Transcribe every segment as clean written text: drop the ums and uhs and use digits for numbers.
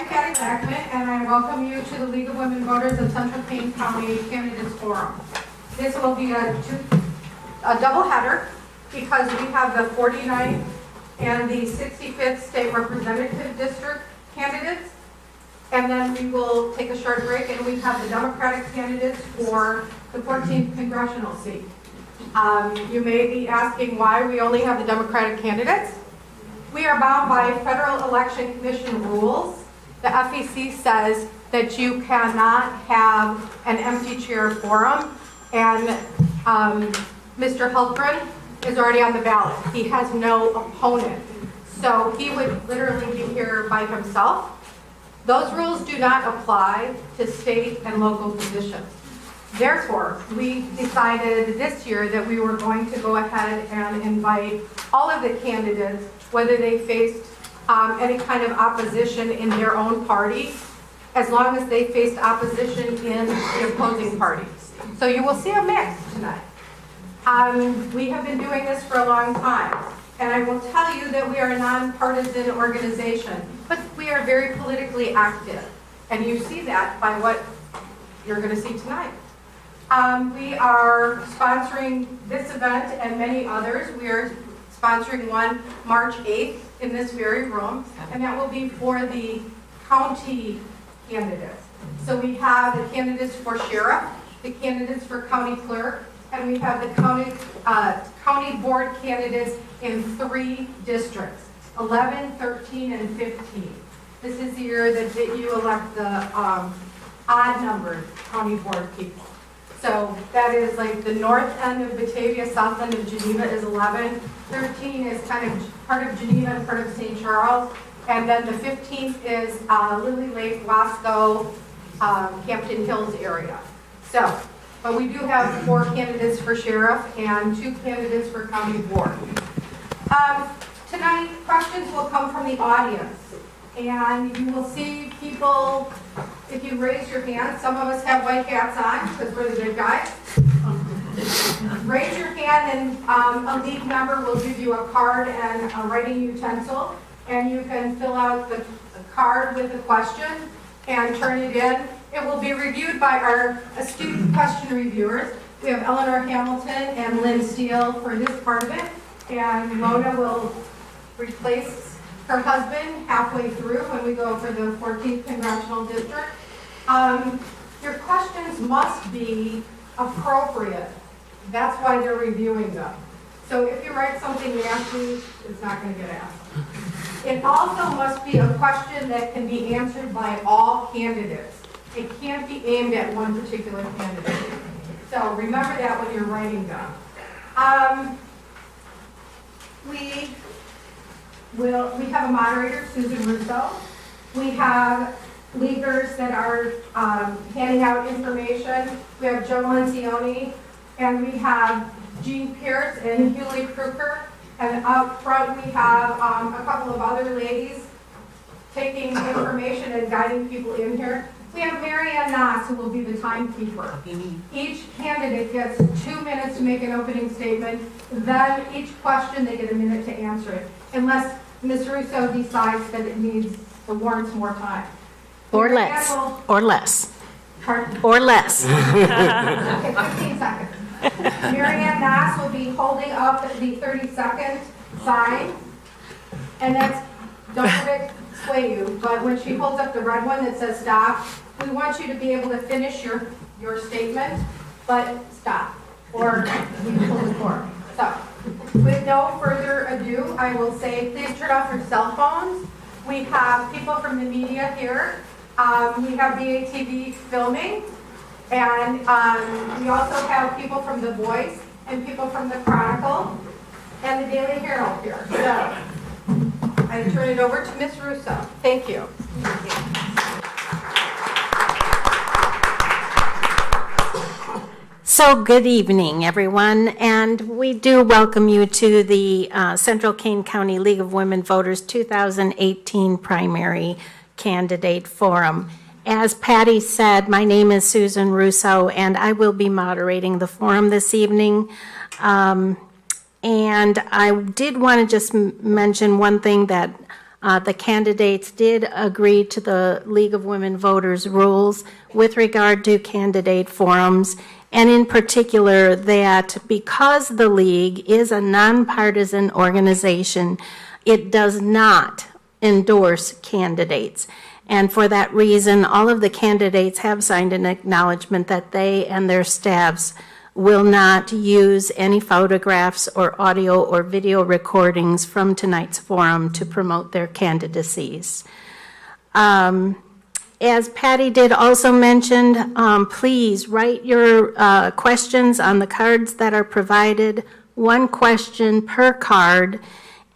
I'm Patty Blackman, and I welcome you to the League of Women Voters of Central Kane County Candidates Forum. This will be a double header because we have the 49th and the 65th State Representative District candidates, and then we will take a short break and we have the Democratic candidates for the 14th congressional seat. You may be asking why we only have the Democratic candidates. We are bound by Federal Election Commission rules. The FEC says that you cannot have an empty chair forum, and Mr. Hultgren is already on the ballot. He has no opponent, so he would literally be here by himself. Those rules do not apply to state and local positions. Therefore, we decided this year that we were going to go ahead and invite all of the candidates, whether they faced any kind of opposition in their own party, as long as they faced opposition in the opposing party. So you will see a mix tonight. We have been doing this for a long time, and I will tell you that we are a nonpartisan organization, but we are very politically active, and you see that by what you're going to see tonight. We are sponsoring this event and many others. We are sponsoring one March 8th in this very room, and that will be for the county candidates. So we have the candidates for sheriff, the candidates for county clerk, and we have the county board candidates in 3 districts, 11, 13, and 15. This is the year that you elect the odd-numbered county board people. So that is like the north end of Batavia, south end of Geneva is 11. 13 is kind of part of Geneva and part of St. Charles. And then the 15th is Lily Lake, Wasco, Hampton Hills area. So, but we do have 4 candidates for sheriff and 2 candidates for county board. Tonight, questions will come from the audience. And you will see people, if you raise your hand, some of us have white hats on because we're the good guys. Raise your hand and a league member will give you a card and a writing utensil, and you can fill out the card with a question and turn it in. It will be reviewed by our astute question reviewers. We have Eleanor Hamilton and Lynn Steele for this part of it, and Lona will replace her husband halfway through when we go for the 14th Congressional District. Your questions must be appropriate. That's why they're reviewing them. So if you write something nasty, it's not going to get asked. It also must be a question that can be answered by all candidates. It can't be aimed at one particular candidate. So remember that when you're writing them. We have a moderator, Susan Russo. We have leaguers that are handing out information. We have Joe Lencioni, and we have Jean Pierce and Julie Kruger. And up front we have a couple of other ladies taking information and guiding people in here. We have Marianne Noss, who will be the timekeeper. Each candidate gets 2 minutes to make an opening statement. Then each question, they get a minute to answer it, unless Ms. Russo decides that it warrants more time. Or less. Or less. Pardon? Or less. Okay, 15 seconds. Marianne Noss will be holding up the 30-second sign, and that's, don't let it sway you, but when she holds up the red one that says stop, we want you to be able to finish your statement, but stop, or we pull the cord. So, with no further ado, I will say please turn off your cell phones. We have people from the media here. We have BATV filming, and we also have people from The Voice and people from the Chronicle and the Daily Herald here. So, I turn it over to Ms. Russo. Thank you. So good evening, everyone, and we do welcome you to the Central Kane County League of Women Voters 2018 Primary Candidate Forum. As Patty said, my name is Susan Russo, and I will be moderating the forum this evening. And I did want to just mention one thing that The candidates did agree to the League of Women Voters rules with regard to candidate forums, and in particular that because the League is a nonpartisan organization, it does not endorse candidates. And for that reason, all of the candidates have signed an acknowledgement that they and their staffs will not use any photographs or audio or video recordings from tonight's forum to promote their candidacies. As Patty did also mention, please write your questions on the cards that are provided, one question per card,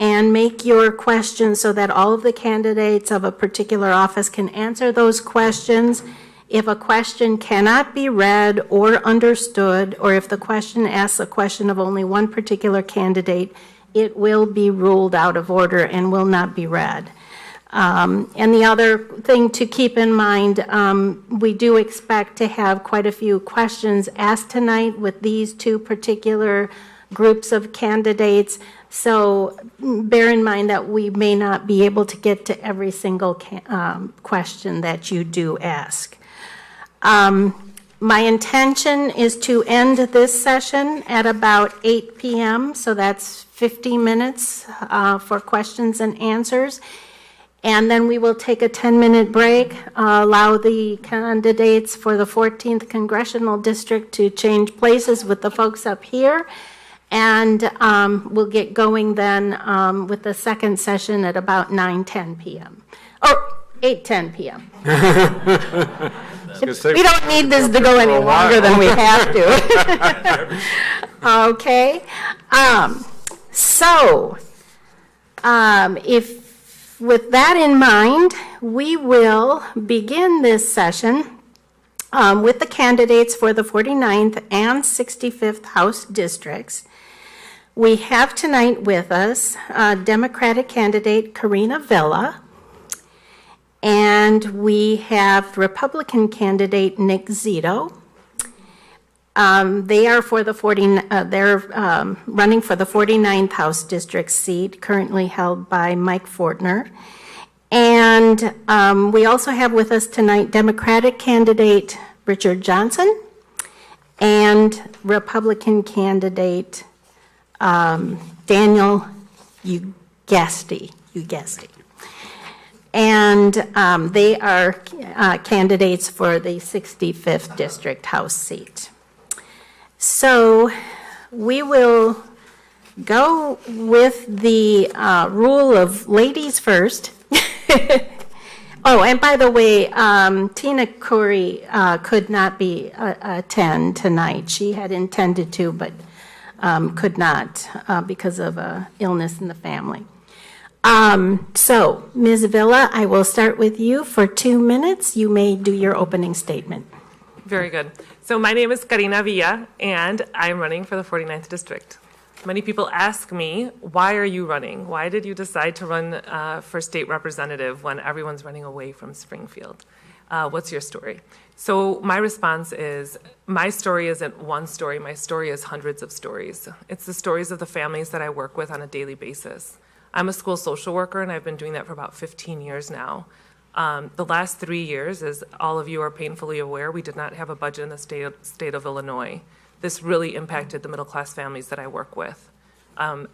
and make your questions so that all of the candidates of a particular office can answer those questions. If a question cannot be read or understood, or if the question asks a question of only one particular candidate, it will be ruled out of order and will not be read. And the other thing to keep in mind, we do expect to have quite a few questions asked tonight with these two particular groups of candidates. So bear in mind that we may not be able to get to every single question that you do ask. My intention is to end this session at about 8 p.m., so that's 50 minutes for questions and answers. And then we will take a 10-minute break, allow the candidates for the 14th Congressional District to change places with the folks up here. And we'll get going then with the second session at about 9:10 p.m. Or 8:10 p.m. We don't need this to go any longer than we have to. Okay. If with that in mind, we will begin this session with the candidates for the 49th and 65th House districts. We have tonight with us Democratic candidate Karina Villa, and we have Republican candidate Nick Zito. They are for the running for the 49th House District seat, currently held by Mike Fortner. And we also have with us tonight Democratic candidate Richard Johnson and Republican candidate Daniel Ugasti. And they are candidates for the 65th District House seat. So we will go with the rule of ladies first. Oh, and by the way, Tina Curry could not attend tonight. She had intended to, but could not because of illness in the family. So, Ms. Villa, I will start with you for 2 minutes. You may do your opening statement. Very good. So my name is Karina Villa, and I'm running for the 49th District. Many people ask me, why are you running? Why did you decide to run for state representative when everyone's running away from Springfield? What's your story? So my response is, my story isn't one story. My story is hundreds of stories. It's the stories of the families that I work with on a daily basis. I'm a school social worker, and I've been doing that for about 15 years now. The last 3 years, as all of you are painfully aware, we did not have a budget in the state of Illinois. This really impacted the middle-class families that I work with.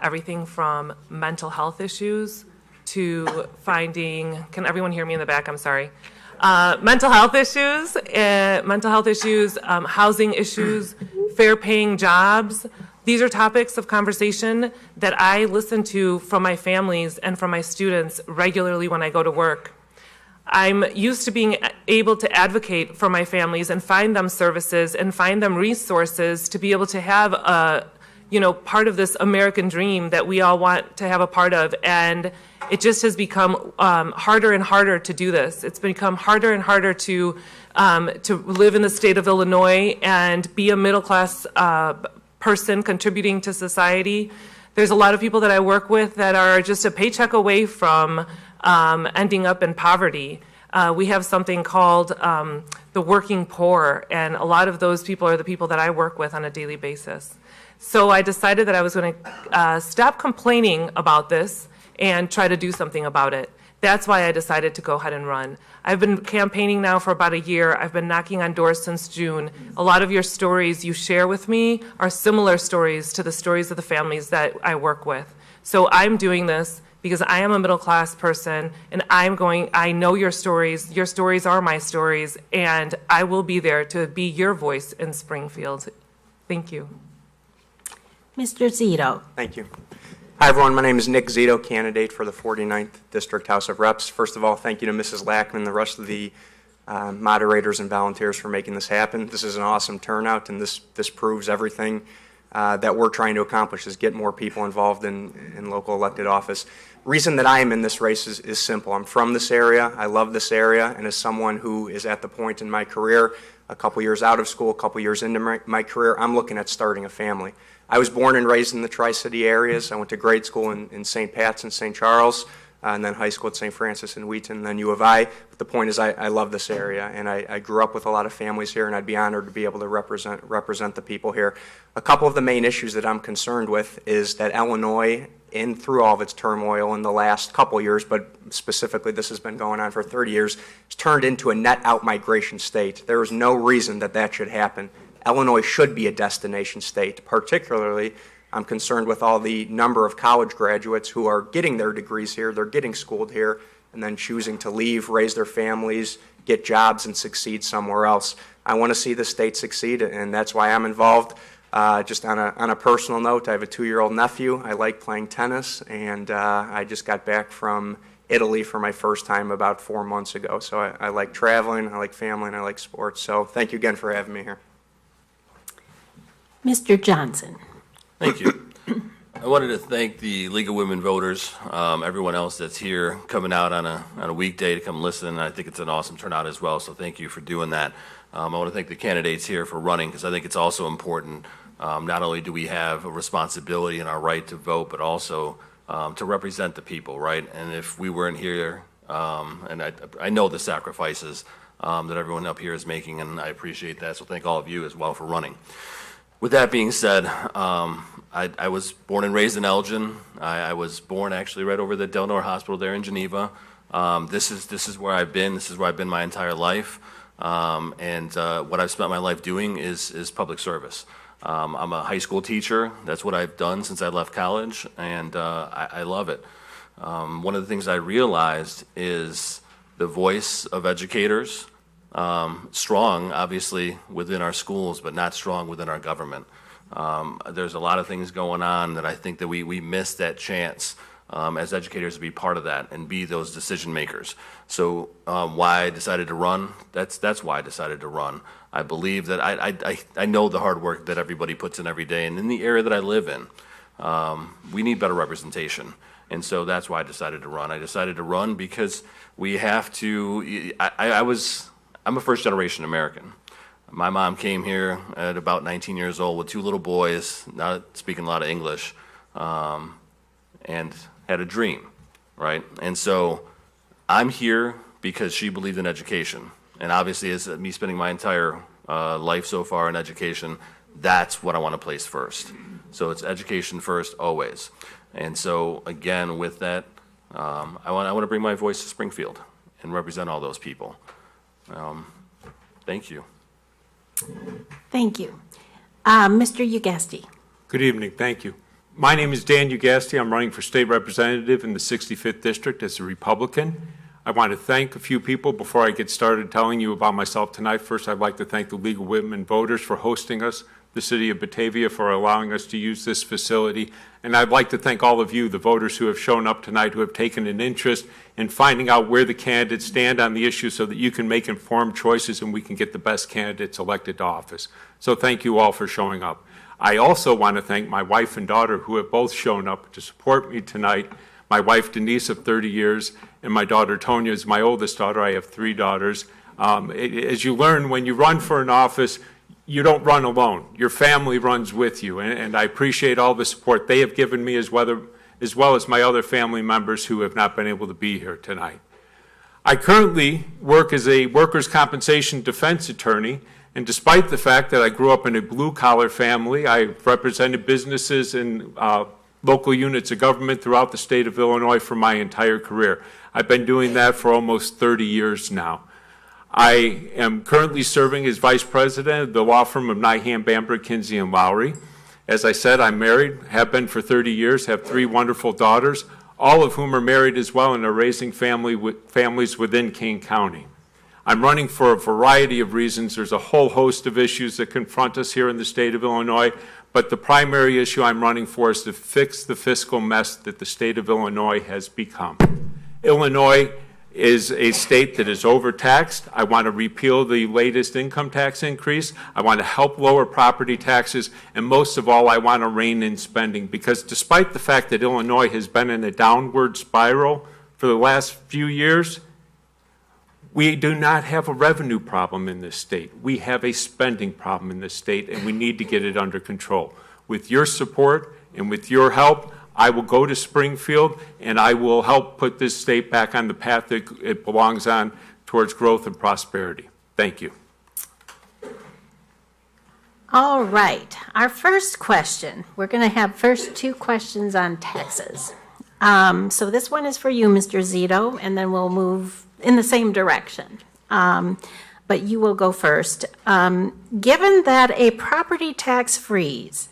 Everything from mental health issues to finding, can everyone hear me in the back? I'm sorry. Mental health issues, housing issues, fair paying jobs. These are topics of conversation that I listen to from my families and from my students regularly when I go to work. I'm used to being able to advocate for my families and find them services and find them resources to be able to have part of this American dream that we all want to have a part of. And it just has become harder and harder to do this. It's become harder and harder to live in the state of Illinois and be a middle-class person contributing to society. There's a lot of people that I work with that are just a paycheck away from ending up in poverty. We have something called the working poor, and a lot of those people are the people that I work with on a daily basis. So I decided that I was going to stop complaining about this and try to do something about it. That's why I decided to go ahead and run. I've been campaigning now for about a year. I've been knocking on doors since June. A lot of your stories you share with me are similar stories to the stories of the families that I work with. So I'm doing this because I am a middle-class person, and I know your stories. Your stories are my stories, and I will be there to be your voice in Springfield. Thank you. Mr. Zito. Thank you. Hi, everyone. My name is Nick Zito, candidate for the 49th District House of Reps. First of all, thank you to Mrs. Lackman and the rest of the moderators and volunteers for making this happen. This is an awesome turnout, and this proves everything that we're trying to accomplish, is get more people involved in local elected office. Reason that I am in this race is simple. I'm from this area. I love this area, and as someone who is at the point in my career, a couple years out of school, a couple years into my career, I'm looking at starting a family. I was born and raised in the Tri-City areas. I went to grade school in St. Pat's and St. Charles, and then high school at St. Francis and Wheaton, and then U of I. But the point is I love this area, and I grew up with a lot of families here, and I'd be honored to be able to represent the people here. A couple of the main issues that I'm concerned with is that Illinois, through all of its turmoil in the last couple years, but specifically this has been going on for 30 years, has turned into a net out-migration state. There is no reason that should happen. Illinois should be a destination state. Particularly, I'm concerned with all the number of college graduates who are getting their degrees here, they're getting schooled here, and then choosing to leave, raise their families, get jobs, and succeed somewhere else. I want to see the state succeed, and that's why I'm involved. Just on a personal note, I have a 2-year-old nephew. I like playing tennis, and I just got back from Italy for my first time about 4 months ago. So I like traveling, I like family, and I like sports. So thank you again for having me here. Mr. Johnson. Thank you. I wanted to thank the League of Women Voters, everyone else that's here coming out on a weekday to come listen. I think it's an awesome turnout as well, so thank you for doing that. I want to thank the candidates here for running, because I think it's also important. Not only do we have a responsibility and our right to vote, but also to represent the people, right? And if we weren't here, and I know the sacrifices that everyone up here is making, and I appreciate that, so thank all of you as well for running. With that being said, I was born and raised in Elgin. I was born actually right over the Del Nor Hospital there in Geneva. This is where I've been. This is where I've been my entire life. And what I've spent my life doing is public service. I'm a high school teacher. That's what I've done since I left college, and I love it. One of the things I realized is the voice of educators, strong, obviously, within our schools, but not strong within our government. There's a lot of things going on that I think that we miss that chance as educators to be part of that and be those decision makers. So why I decided to run, that's why I decided to run. I believe that I know the hard work that everybody puts in every day, and in the area that I live in, we need better representation. And so that's why I decided to run. I decided to run because we have to, I'm a first-generation American. My mom came here at about 19 years old with 2 little boys, not speaking a lot of English, and had a dream, right? And so I'm here because she believed in education. And obviously, as me spending my entire life so far in education, that's what I want to place first. So it's education first, always. And so, again, with that, I want to bring my voice to Springfield and represent all those people. Thank you. Thank you. Mr. Ugasti. Good evening. Thank you. My name is Dan Ugasti. I'm running for state representative in the 65th District as a Republican. I want to thank a few people before I get started telling you about myself tonight. First, I'd like to thank the League of Women Voters for hosting us, the City of Batavia for allowing us to use this facility, and I'd like to thank all of you, the voters who have shown up tonight, who have taken an interest in finding out where the candidates stand on the issue so that you can make informed choices and we can get the best candidates elected to office. So thank you all for showing up. I also want to thank my wife and daughter who have both shown up to support me tonight. My wife, Denise, of 30 years, and my daughter, Tonya, is my oldest daughter. I have 3 daughters. As you learn, when you run for an office, you don't run alone. Your family runs with you, and I appreciate all the support they have given me as well as my other family members who have not been able to be here tonight. I currently work as a workers' compensation defense attorney, and despite the fact that I grew up in a blue-collar family, I've represented businesses in local units of government throughout the state of Illinois for my entire career. I've been doing that for almost 30 years now. I am currently serving as vice president of the law firm of Nyhan, Bamberg, Kinsey, and Lowry. As I said, I'm married, have been for 30 years, have 3 wonderful daughters, all of whom are married as well and are raising families within Kane County. I'm running for a variety of reasons. There's a whole host of issues that confront us here in the state of Illinois, but the primary issue I'm running for is to fix the fiscal mess that the state of Illinois has become. Illinois is a state that is overtaxed. I want to repeal the latest income tax increase. I want to help lower property taxes. And most of all, I want to rein in spending, because despite the fact that Illinois has been in a downward spiral for the last few years, we do not have a revenue problem in this state. We have a spending problem in this state, and we need to get it under control. With your support and with your help, I will go to Springfield, and I will help put this state back on the path that it belongs on towards growth and prosperity. Thank you. All right, our first question. We're going to have first 2 questions on taxes. So this one is for you, Mr. Zito, and then we'll move in the same direction. But you will go first. Given that a property tax freeze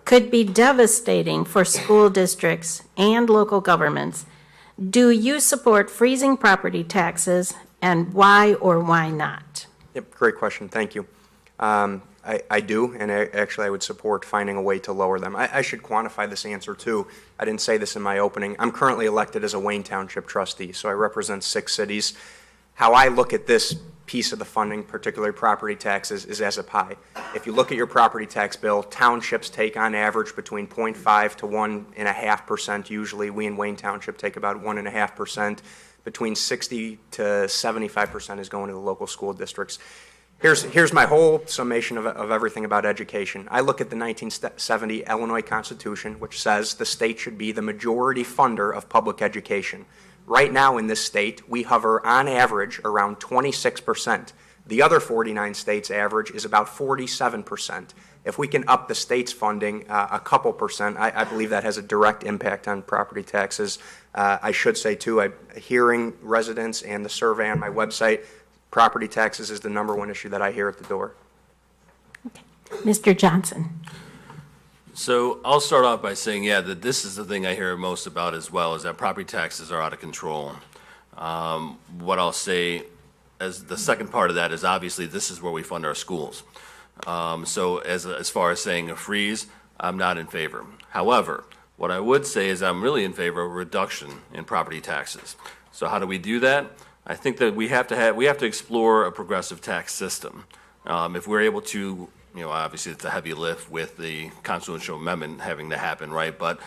could be devastating for school districts and local governments, do you support freezing property taxes, and why or why not? Yep, great question. Thank you. I do, and actually I would support finding a way to lower them. I should quantify this answer too. I didn't say this in my opening. I'm currently elected as a Wayne Township trustee, so I represent 6 cities. How I look at this piece of the funding, particularly property taxes, is as a pie. If you look at your property tax bill, townships take on average between 0.5 to 1.5% usually. We in Wayne Township take about 1.5%. Between 60 to 75% is going to the local school districts. Here's my whole summation of everything about education. I look at the 1970 Illinois Constitution, which says the state should be the majority funder of public education. Right now in this state, we hover on average around 26%. The other 49 states average is about 47%. If we can up the state's funding a couple percent, I believe that has a direct impact on property taxes. I should say too, hearing residents and the survey on my website, property taxes is the #1 issue that I hear at the door. Okay. Mr. Johnson. So I'll start off by saying, yeah, that this is the thing I hear most about as well, is that property taxes are out of control. What I'll say as the second part of that is obviously this is where we fund our schools. So as far as saying a freeze, I'm not in favor. However, what I would say is I'm really in favor of a reduction in property taxes. So how do we do that? I think that we have to explore a progressive tax system. If we're able to, obviously it's a heavy lift with the constitutional amendment having to happen, right? But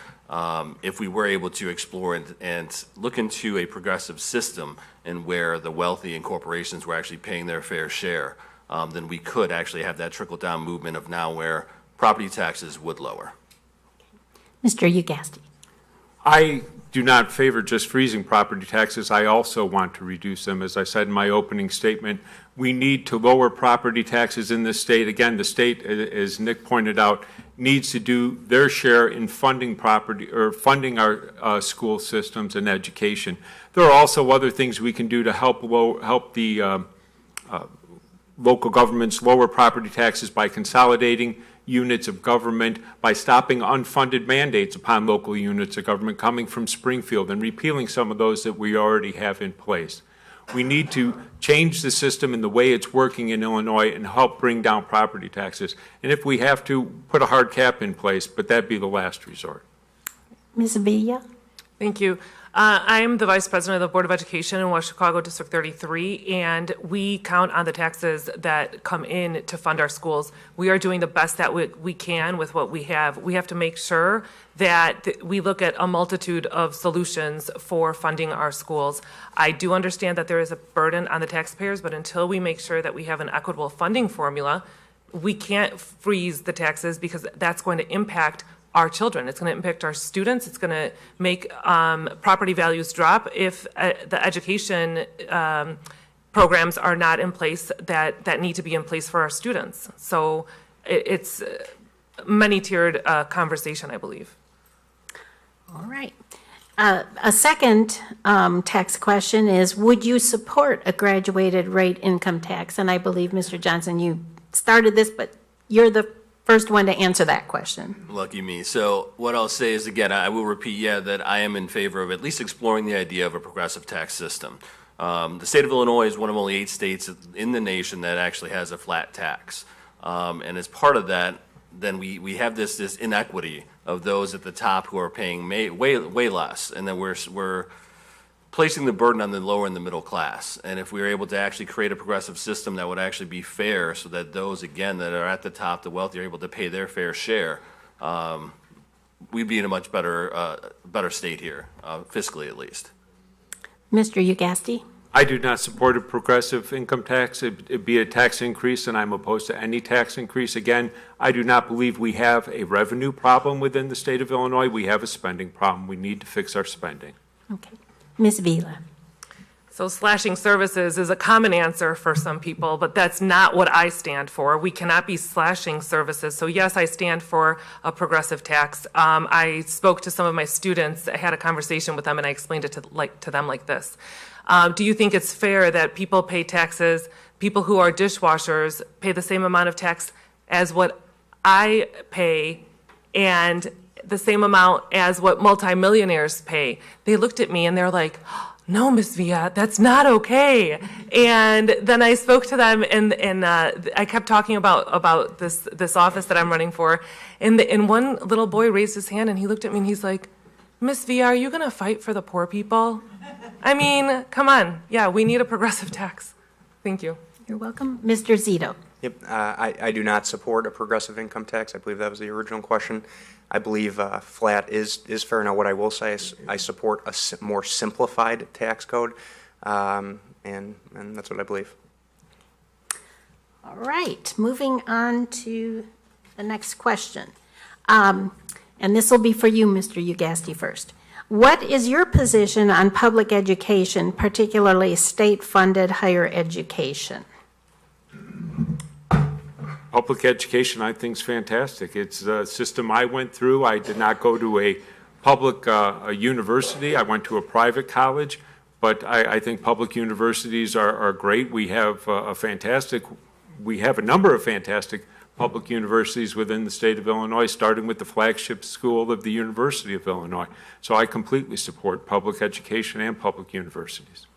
if we were able to explore and look into a progressive system and where the wealthy and corporations were actually paying their fair share, then we could actually have that trickle-down movement of now where property taxes would lower. Mr. Ugasti. I do not favor just freezing property taxes. I also want to reduce them. As I said in my opening statement, we need to lower property taxes in this state. Again, the state, as Nick pointed out, needs to do their share in funding property or funding our school systems and education. There are also other things we can do to help the local governments lower property taxes by consolidating units of government, by stopping unfunded mandates upon local units of government coming from Springfield and repealing some of those that we already have in place. We need to change the system in the way it's working in Illinois and help bring down property taxes. And if we have to, put a hard cap in place, but that'd be the last resort. Ms. Villa? Thank you. I'm the Vice President of the Board of Education in West Chicago District 33, and we count on the taxes that come in to fund our schools. We are doing the best that we can with what we have. We have to make sure that we look at a multitude of solutions for funding our schools. I do understand that there is a burden on the taxpayers, but until we make sure that we have an equitable funding formula, we can't freeze the taxes because that's going to impact our children. It's going to impact our students. It's going to make property values drop if the education programs are not in place that need to be in place for our students. So it's a many-tiered conversation, I believe. All right. A second tax question is, would you support a graduated rate income tax? And I believe, Mr. Johnson, you started this, but you're the first one to answer that question. Lucky me. So what I'll say is, again, I will repeat, that I am in favor of at least exploring the idea of a progressive tax system. The state of Illinois is one of only 8 states in the nation that actually has a flat tax. And as part of that, then we have this inequity of those at the top who are paying way less, and then we're placing the burden on the lower and the middle class. And if we were able to actually create a progressive system that would actually be fair, so that those, again, that are at the top, the wealthy, are able to pay their fair share, we'd be in a much better state here, fiscally at least. Mr. Ugasti? I do not support a progressive income tax. It'd be a tax increase, and I'm opposed to any tax increase. Again, I do not believe we have a revenue problem within the state of Illinois. We have a spending problem. We need to fix our spending. Okay. Ms. Vila? So slashing services is a common answer for some people, but that's not what I stand for. We cannot be slashing services. So yes, I stand for a progressive tax. I spoke to some of my students. I had a conversation with them, and I explained it to them like this. Do you think it's fair that people pay taxes, people who are dishwashers pay the same amount of tax as what I pay and the same amount as what multimillionaires pay? They looked at me and they're like, no, Ms. Villa, that's not okay. And then I spoke to them, and I kept talking about this office that I'm running for. And one little boy raised his hand, and he looked at me, and he's like, Ms. Villa, are you going to fight for the poor people? I mean, come on. Yeah, we need a progressive tax. Thank you. You're welcome. Mr. Zito? Yep, I do not support a progressive income tax. I believe that was the original question. I believe flat is fair. Now, what I will say is I support a more simplified tax code, and that's what I believe. All right, moving on to the next question. And this will be for you, Mr. Ugasti, first. What is your position on public education, particularly state-funded higher education? Public education, I think, is fantastic. It's a system I went through. I did not go to a public university. I went to a private college, but I think public universities are great. We have a number of fantastic public universities within the state of Illinois, starting with the flagship school of the University of Illinois. So I completely support public education and public universities.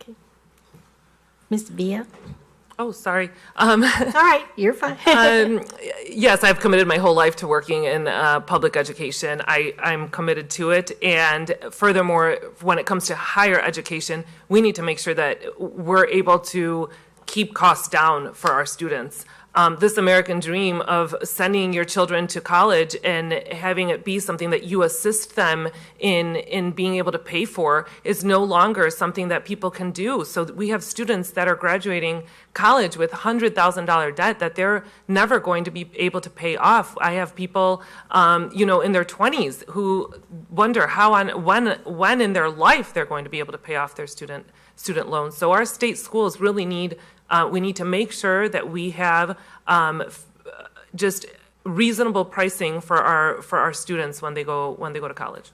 Okay. Ms. Villa? Oh, sorry. All right, you're fine. Yes, I've committed my whole life to working in public education. I'm committed to it. And furthermore, when it comes to higher education, we need to make sure that we're able to keep costs down for our students. This American dream of sending your children to college and having it be something that you assist them in being able to pay for is no longer something that people can do. So we have students that are graduating college with $100,000 debt that they're never going to be able to pay off. I have people, in their 20s who wonder when in their life they're going to be able to pay off their student loans. So our state schools really need we need to make sure that we have just reasonable pricing for our students when they go to college.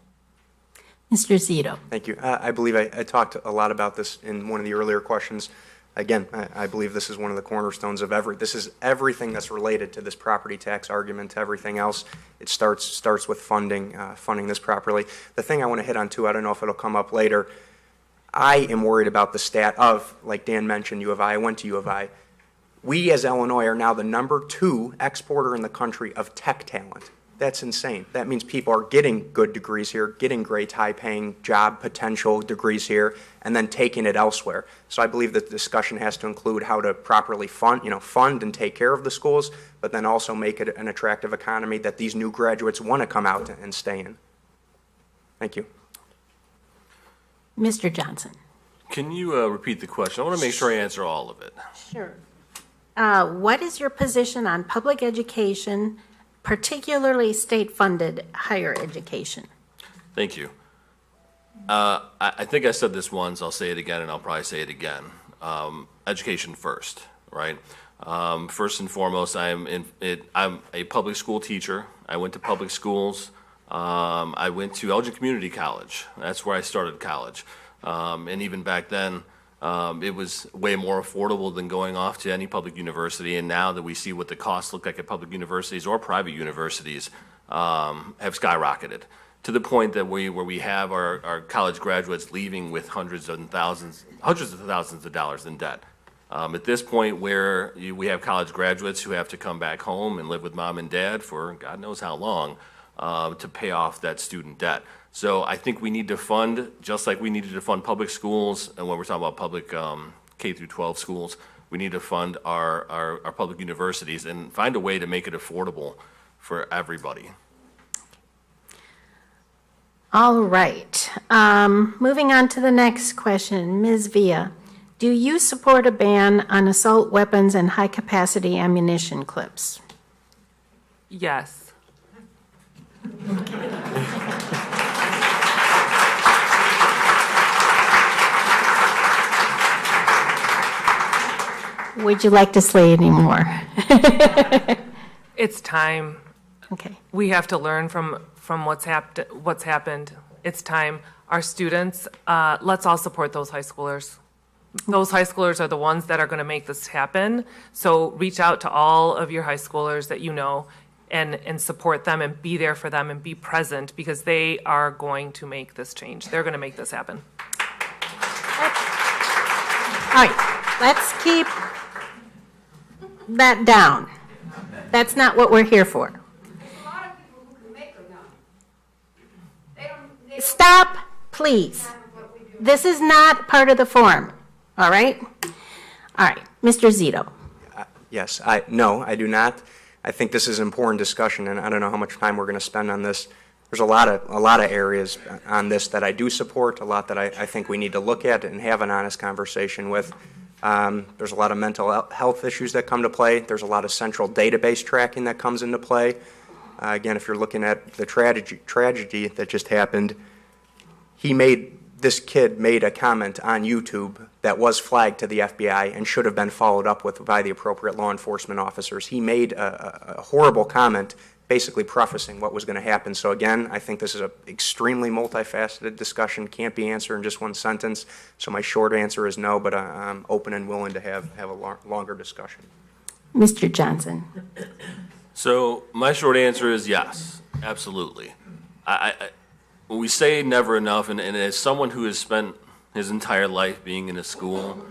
Mr. Zito. Thank you. I believe I talked a lot about this in one of the earlier questions. Again, I believe this is one of the cornerstones of this is everything that's related to this property tax argument to everything else. It starts with funding this properly. The thing I want to hit on too, I don't know if it'll come up later, I am worried about the stat of, like Dan mentioned, U of I. I went to U of I. We as Illinois are now the #2 exporter in the country of tech talent. That's insane. That means people are getting good degrees here, getting great high-paying job potential degrees here, and then taking it elsewhere. So I believe that the discussion has to include how to properly fund and take care of the schools, but then also make it an attractive economy that these new graduates want to come out and stay in. Thank you. Mr. Johnson. Can you repeat the question? I want to make sure I answer all of it. Sure. What is your position on public education, particularly state-funded higher education? Thank you. I think I said this once, I'll say it again, and I'll probably say it again. Education first, right? First and foremost, I'm a public school teacher. I went to public schools. I went to Elgin Community College. That's where I started college. And even back then, it was way more affordable than going off to any public university. And now that we see what the costs look like at public universities or private universities, have skyrocketed to the point that where we have our college graduates leaving with hundreds of thousands of dollars in debt. At this point where we have college graduates who have to come back home and live with mom and dad for God knows how long to pay off that student debt. So I think we need to fund, just like we needed to fund public schools, and when we're talking about public K through 12 schools, we need to fund our public universities and find a way to make it affordable for everybody. All right. Moving on to the next question. Ms. Villa, do you support a ban on assault weapons and high-capacity ammunition clips? Yes. Would you like to say any more? It's time. Okay. We have to learn from what's happened. It's time. Our students, let's all support those high schoolers. Those high schoolers are the ones that are going to make this happen. So reach out to all of your high schoolers that you know and support them and be there for them and be present, because they are going to make this change. They're going to make this happen. All right. Let's keep that down. That's not what we're here for. Stop, please. This is not part of the forum, all right? All right, Mr. Zito. Yes, no, I do not. I think this is an important discussion, and I don't know how much time we're going to spend on this. There's a lot of areas on this that I do support, a lot that I think we need to look at and have an honest conversation with. There's a lot of mental health issues that come to play. There's a lot of central database tracking that comes into play. Again, if you're looking at the tragedy that just happened, this kid made a comment on YouTube that was flagged to the FBI and should have been followed up with by the appropriate law enforcement officers. He made a horrible comment, basically prefacing what was going to happen. So again, I think this is an extremely multifaceted discussion, can't be answered in just one sentence. So my short answer is no, but I'm open and willing to have a longer discussion. Mr. Johnson. So my short answer is yes, absolutely. When we say never enough, and as someone who has spent his entire life being in a school,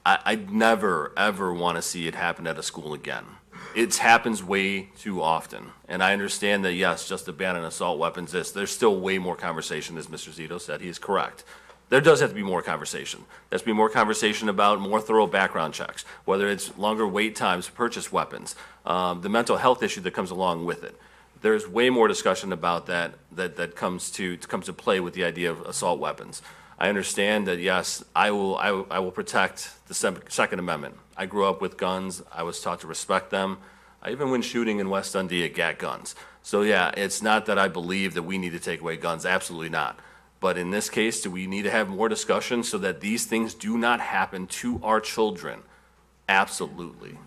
I never, ever want to see it happen at a school again. It happens way too often. And I understand that, yes, just a ban on assault weapons, there's still way more conversation, as Mr. Zito said. He is correct. There does have to be more conversation. There has to be more conversation about more thorough background checks, whether it's longer wait times to purchase weapons, the mental health issue that comes along with it. There's way more discussion about that comes to play with the idea of assault weapons. I understand that, yes, I will protect the Second Amendment. I grew up with guns. I was taught to respect them. I even went shooting in West Dundee at GAT guns. So yeah, it's not that I believe that we need to take away guns. Absolutely not. But in this case, do we need to have more discussion so that these things do not happen to our children? Absolutely.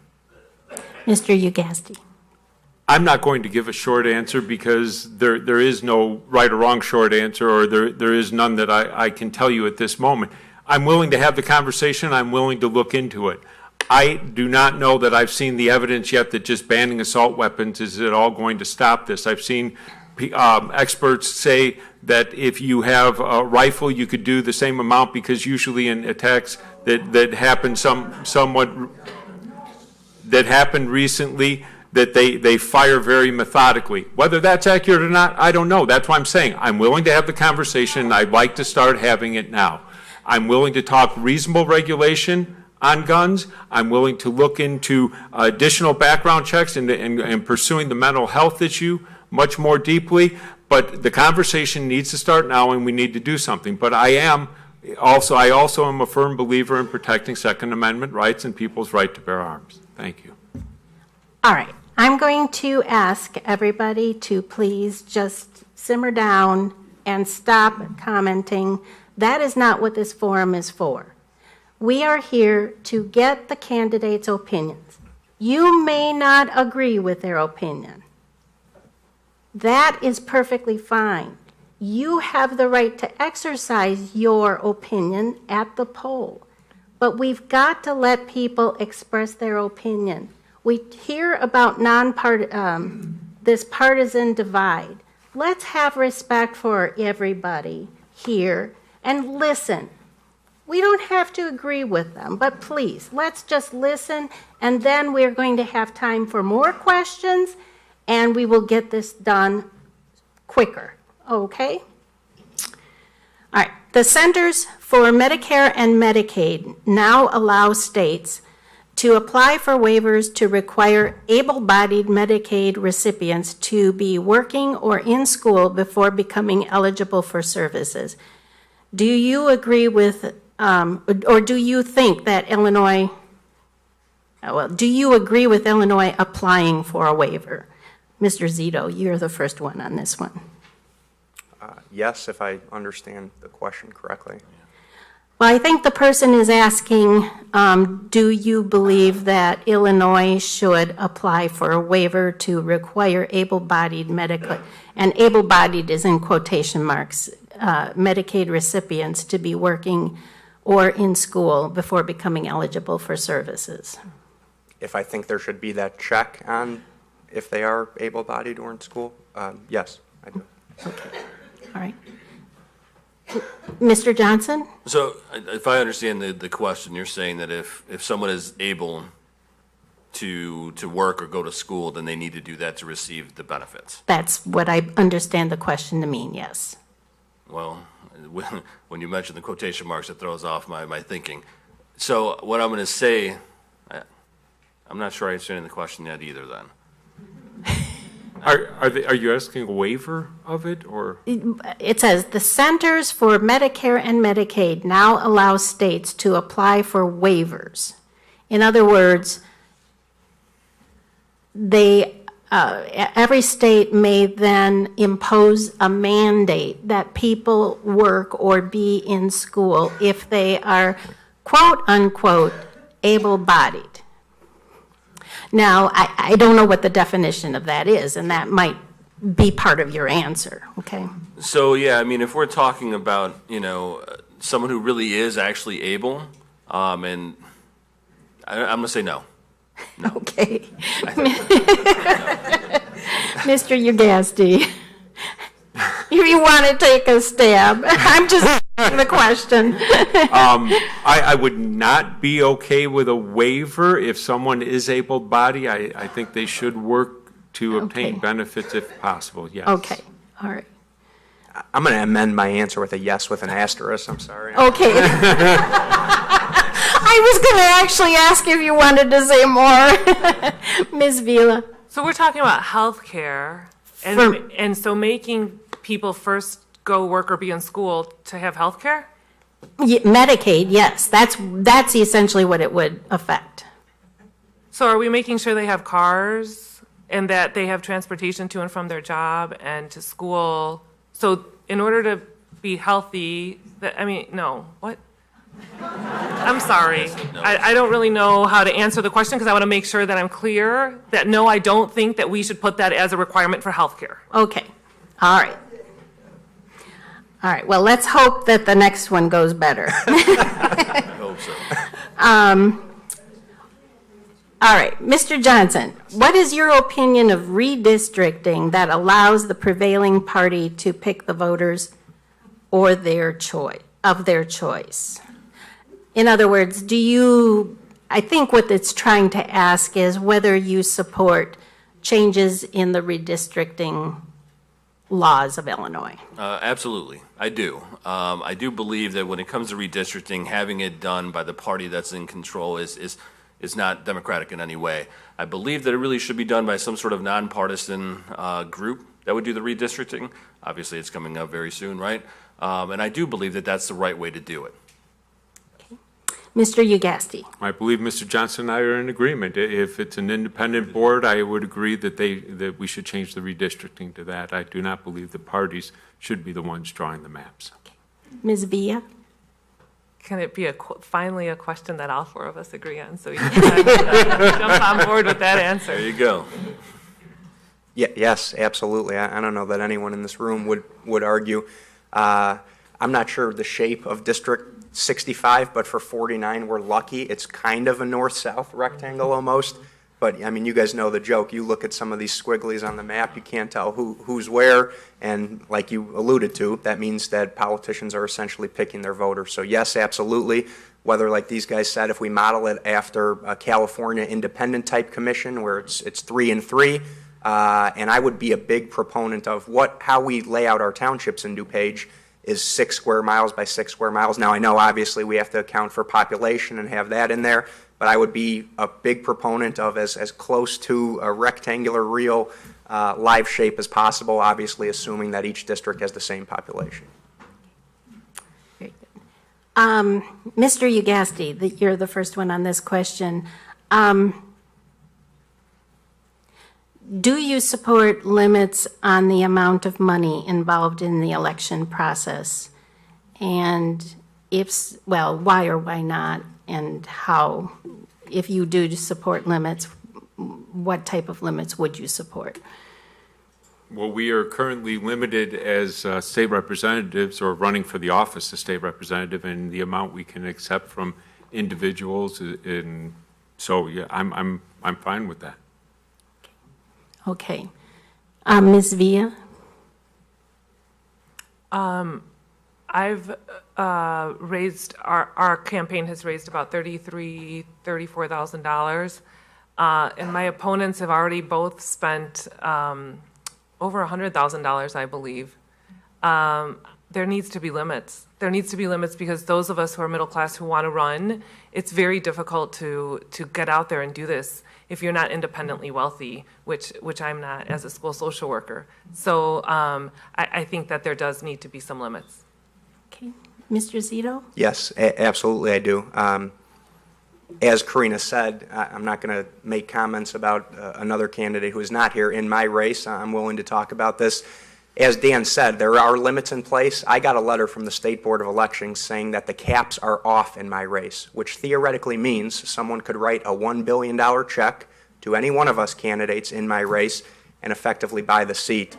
Mr. Ugasti. I'm not going to give a short answer because there is no right or wrong short answer, or there is none that I can tell you at this moment. I'm willing to have the conversation. I'm willing to look into it. I do not know that I've seen the evidence yet that just banning assault weapons is at all going to stop this. I've seen experts say that if you have a rifle, you could do the same amount, because usually in attacks that happened recently, that they fire very methodically. Whether that's accurate or not, I don't know. That's why I'm saying I'm willing to have the conversation, and I'd like to start having it now. I'm willing to talk reasonable regulation on guns. I'm willing to look into additional background checks and pursuing the mental health issue much more deeply. But the conversation needs to start now, and we need to do something. But I also am a firm believer in protecting Second Amendment rights and people's right to bear arms. Thank you. All right. I'm going to ask everybody to please just simmer down and stop commenting. That is not what this forum is for. We are here to get the candidates' opinions. You may not agree with their opinion. That is perfectly fine. You have the right to exercise your opinion at the poll. But we've got to let people express their opinion. We hear about this partisan divide. Let's have respect for everybody here and listen. We don't have to agree with them, but please, let's just listen, and then we're going to have time for more questions, and we will get this done quicker, okay? All right, the Centers for Medicare and Medicaid now allow states to apply for waivers to require able-bodied Medicaid recipients to be working or in school before becoming eligible for services. Do you agree with, or do you think that do you agree with Illinois applying for a waiver? Mr. Zito, you're the first one on this one. Yes, if I understand the question correctly. Well, I think the person is asking, do you believe that Illinois should apply for a waiver to require able-bodied medical, and able-bodied is in quotation marks, Medicaid recipients to be working or in school before becoming eligible for services? If I think there should be that check on if they are able-bodied or in school, yes, I do. Okay, all right. Mr. Johnson? So if I understand the question, you're saying that if someone is able to work or go to school, then they need to do that to receive the benefits. That's what I understand the question to mean, yes. Well, when you mention the quotation marks, it throws off my thinking. So what I'm going to say, I'm not sure I understand the question yet either then. Are you asking a waiver of it, or? It says, the Centers for Medicare and Medicaid now allow states to apply for waivers. In other words, every state may then impose a mandate that people work or be in school if they are, quote unquote, able-bodied. Now, I don't know what the definition of that is, and that might be part of your answer, okay? So, yeah, I mean, if we're talking about, someone who really is actually able, and I'm going to say no. No. Okay. Mr. Ugasti, if you want to take a stab, I'm just asking the question. I would not be okay with a waiver if someone is able-bodied. I think they should work to obtain Okay. benefits if possible, yes. Okay, all right. I'm going to amend my answer with a yes with an asterisk, I'm sorry. Okay. I was going to actually ask if you wanted to say more. Ms. Vila. So we're talking about healthcare, For- and so making people first go work or be in school to have healthcare? Medicaid, yes, that's essentially what it would affect. So are we making sure they have cars and that they have transportation to and from their job and to school? So in order to be healthy, no, what? I'm sorry. I don't really know how to answer the question because I want to make sure that I'm clear that no, I don't think that we should put that as a requirement for healthcare. Okay, all right. All right, well, let's hope that the next one goes better. I hope so. All right, Mr. Johnson, what is your opinion of redistricting that allows the prevailing party to pick the voters or of their choice? In other words, I think what it's trying to ask is whether you support changes in the redistricting laws of Illinois. Absolutely, I do. I do believe that when it comes to redistricting, having it done by the party that's in control is not democratic in any way. I believe that it really should be done by some sort of nonpartisan group that would do the redistricting. Obviously, it's coming up very soon, right? And I do believe that that's the right way to do it. Mr. Ugasti. I believe Mr. Johnson and I are in agreement. If it's an independent board, I would agree that we should change the redistricting to that. I do not believe the parties should be the ones drawing the maps. Ms. Villa? Can it be finally a question that all four of us agree on so we can jump on board with that answer? There you go. Yes, absolutely. I don't know that anyone in this room would argue. I'm not sure the shape of District 65, but for 49, we're lucky. It's kind of a north-south rectangle almost. But, I mean, you guys know the joke. You look at some of these squigglies on the map, you can't tell who's where. And like you alluded to, that means that politicians are essentially picking their voters. So yes, absolutely. Whether, like these guys said, if we model it after a California independent type commission where it's 3 and 3, and I would be a big proponent of how we lay out our townships in DuPage is 6 square miles by 6 square miles. Now, I know obviously we have to account for population and have that in there, but I would be a big proponent of as close to a rectangular, real, live shape as possible, obviously assuming that each district has the same population. Very good. Mr. Ugasti, you're the first one on this question. Do you support limits on the amount of money involved in the election process? And why or why not, and how? If you do support limits, what type of limits would you support? Well, we are currently limited as state representatives or running for the office of state representative in the amount we can accept from individuals. And so, yeah, I'm fine with that. Okay. Ms. Villa? I've raised, our campaign has raised about $34,000. And my opponents have already both spent over $100,000, I believe. There needs to be limits. There needs to be limits because those of us who are middle class who want to run, it's very difficult to get out there and do this if you're not independently wealthy, which I'm not as a school social worker. So I think that there does need to be some limits. Okay. Mr. Zito? Yes, absolutely I do. As Karina said, I'm not going to make comments about another candidate who is not here in my race. I'm willing to talk about this. As Dan said, there are limits in place. I got a letter from the State Board of Elections saying that the caps are off in my race, which theoretically means someone could write a $1 billion check to any one of us candidates in my race and effectively buy the seat.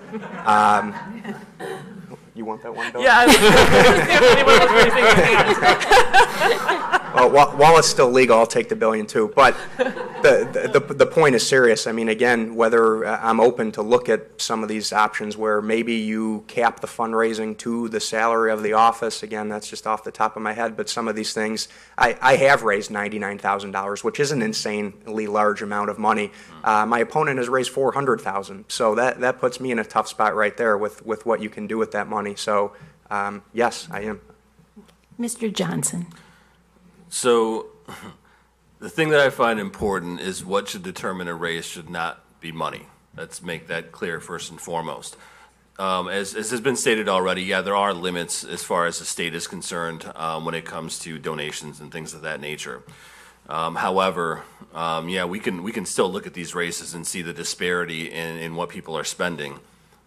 You want that $1 billion? Yeah, I was raising their hand. Well, while it's still legal, I'll take the $1 billion too. But the point is serious. I mean, again, whether I'm open to look at some of these options where maybe you cap the fundraising to the salary of the office. Again, that's just off the top of my head. But some of these things, I have raised $99,000, which is an insanely large amount of money. My opponent has raised $400,000, so that puts me in a tough spot right there with what you can do with that money. So, yes, I am. Mr. Johnson? So the thing that I find important is what should determine a race should not be money. Let's make that clear first and foremost. As has been stated already, yeah, there are limits as far as the state is concerned when it comes to donations and things of that nature. However, yeah, we can still look at these races and see the disparity in what people are spending.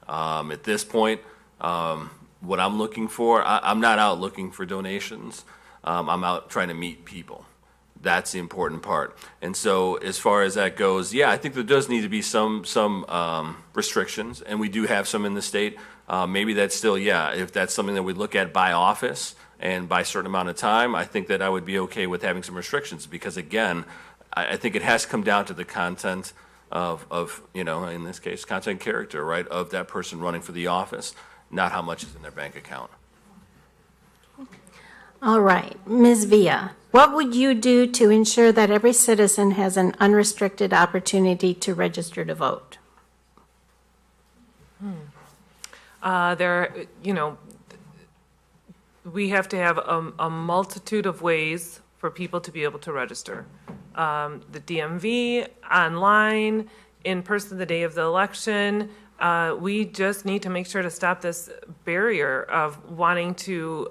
At this point, what I'm looking for, I'm not out looking for donations. I'm out trying to meet people. That's the important part. And so as far as that goes, yeah, I think there does need to be some restrictions, and we do have some in the state. Maybe that's still, yeah, if that's something that we look at by office and by a certain amount of time, I think that I would be okay with having some restrictions because, again, I think it has to come down to the content of in this case, content character, right, of that person running for the office, not how much is in their bank account. All right. Ms. Villa, what would you do to ensure that every citizen has an unrestricted opportunity to register to vote? We have to have a multitude of ways for people to be able to register. The DMV, online, in person the day of the election. We just need to make sure to stop this barrier of wanting to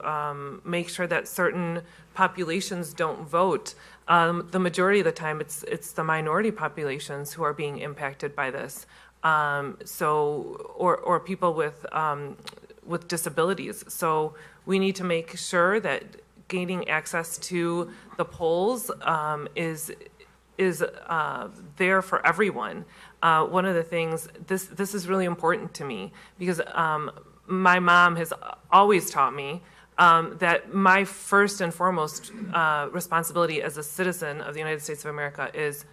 make sure that certain populations don't vote. The majority of the time, it's the minority populations who are being impacted by this. Or people with disabilities. So we need to make sure that gaining access to the polls is there for everyone. One of the things, this is really important to me because my mom has always taught me that my first and foremost responsibility as a citizen of the United States of America is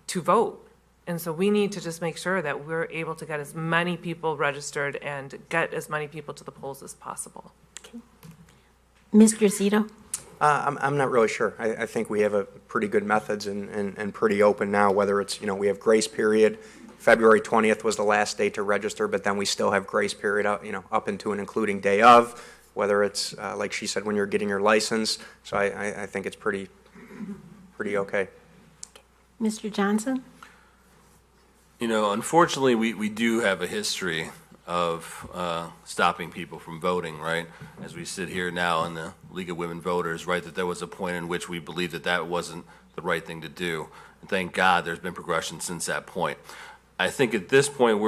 to vote. And so we need to just make sure that we're able to get as many people registered and get as many people to the polls as possible. Mr. Zito? I'm not really sure. I think we have a pretty good methods and pretty open now, whether it's, we have grace period. February 20th was the last day to register, but then we still have grace period, up into and including day of, whether it's, like she said, when you're getting your license. So I think it's pretty okay. Mr. Johnson? Unfortunately, we do have a history of stopping people from voting, right? As we sit here now in the League of Women Voters, right, that there was a point in which we believed that wasn't the right thing to do. And thank God there's been progression since that point. I think at this point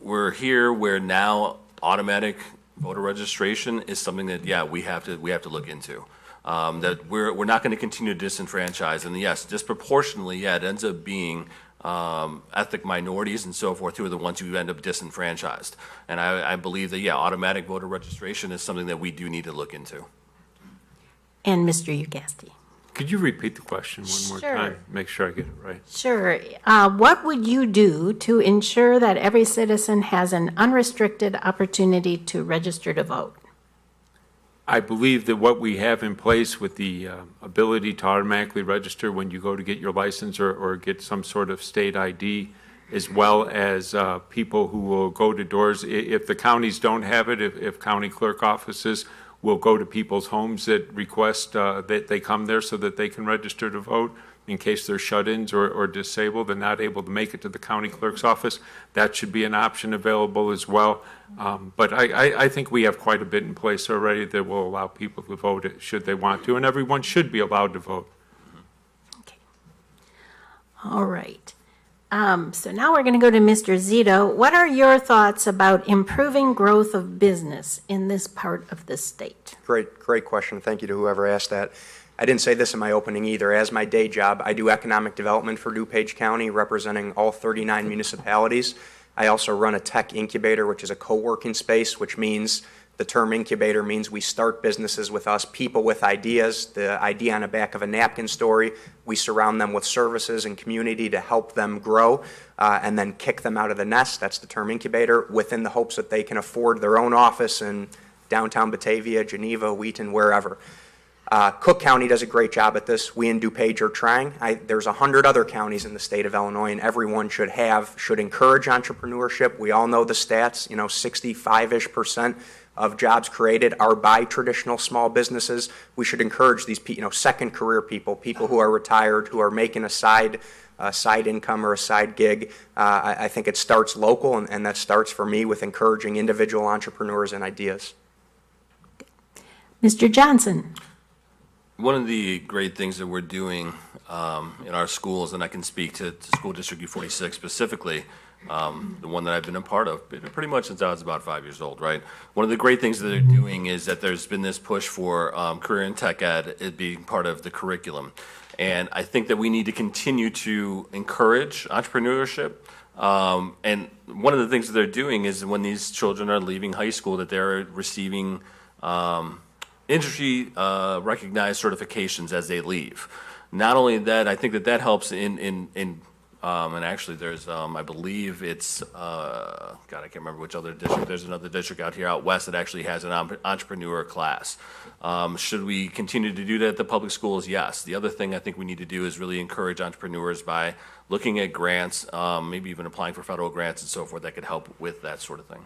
we're here where now automatic voter registration is something that, we have to look into. That we're not going to continue to disenfranchise. And yes, disproportionately, it ends up being ethnic minorities and so forth who are the ones who end up disenfranchised. And I believe that, automatic voter registration is something that we do need to look into. And Mr. Ugasti? Could you repeat the question one more Sure. time? Make sure I get it right. Sure. What would you do to ensure that every citizen has an unrestricted opportunity to register to vote? I believe that what we have in place with the ability to automatically register when you go to get your license or get some sort of state ID, as well as people who will go to doors, if the counties don't have it, if county clerk offices will go to people's homes that request that they come there so that they can register to vote in case they're shut-ins or disabled and not able to make it to the county clerk's office. That should be an option available as well. But I think we have quite a bit in place already that will allow people to vote should they want to, and everyone should be allowed to vote. Okay. All right. So now we're going to go to Mr. Zito. What are your thoughts about improving growth of business in this part of the state? Great question. Thank you to whoever asked that. I didn't say this in my opening either. As my day job, I do economic development for DuPage County, representing all 39 municipalities. I also run a tech incubator, which is a co-working space, which means the term incubator means we start businesses with us, people with ideas, the idea on the back of a napkin story. We surround them with services and community to help them grow and then kick them out of the nest. That's the term incubator, within the hopes that they can afford their own office in downtown Batavia, Geneva, Wheaton, wherever. Cook County does a great job at this. We in DuPage are trying. There's 100 other counties in the state of Illinois, and everyone should encourage entrepreneurship. We all know the stats, 65-ish% of jobs created are by traditional small businesses. We should encourage these, second career people who are retired, who are making a side income or a side gig. I think it starts local, and that starts for me with encouraging individual entrepreneurs and ideas. Mr. Johnson? One of the great things that we're doing in our schools, and I can speak to School District U46 specifically, the one that I've been a part of pretty much since I was about 5 years old, right? One of the great things that they're doing is that there's been this push for career and tech ed it being part of the curriculum. And I think that we need to continue to encourage entrepreneurship. And one of the things that they're doing is when these children are leaving high school that they're receiving industry recognized certifications as they leave. Not only that, I think that helps and actually there's, I believe it's, God, I can't remember which other district. There's another district out west that actually has an entrepreneur class. Should we continue to do that at the public schools? Yes. The other thing I think we need to do is really encourage entrepreneurs by looking at grants, maybe even applying for federal grants and so forth that could help with that sort of thing.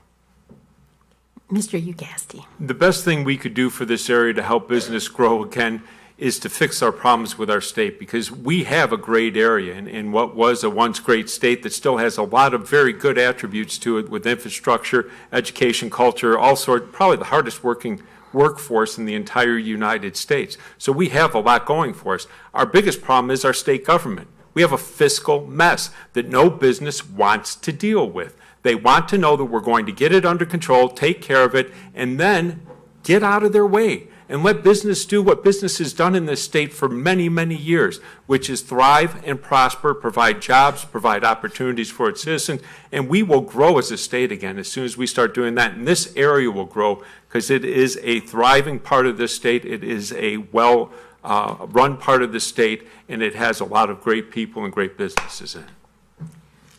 Mr. Ugasti? The best thing we could do for this area to help business grow again is to fix our problems with our state, because we have a great area in what was a once great state that still has a lot of very good attributes to it with infrastructure, education, culture, all sorts, probably the hardest working workforce in the entire United States. So we have a lot going for us. Our biggest problem is our state government. We have a fiscal mess that no business wants to deal with. They want to know that we're going to get it under control, take care of it, and then get out of their way. and let business do what business has done in this state for many, many years, which is thrive and prosper, provide jobs, provide opportunities for its citizens, and we will grow as a state again as soon as we start doing that. And this area will grow because it is a thriving part of this state. It is a well-run part of the state, and it has a lot of great people and great businesses in it.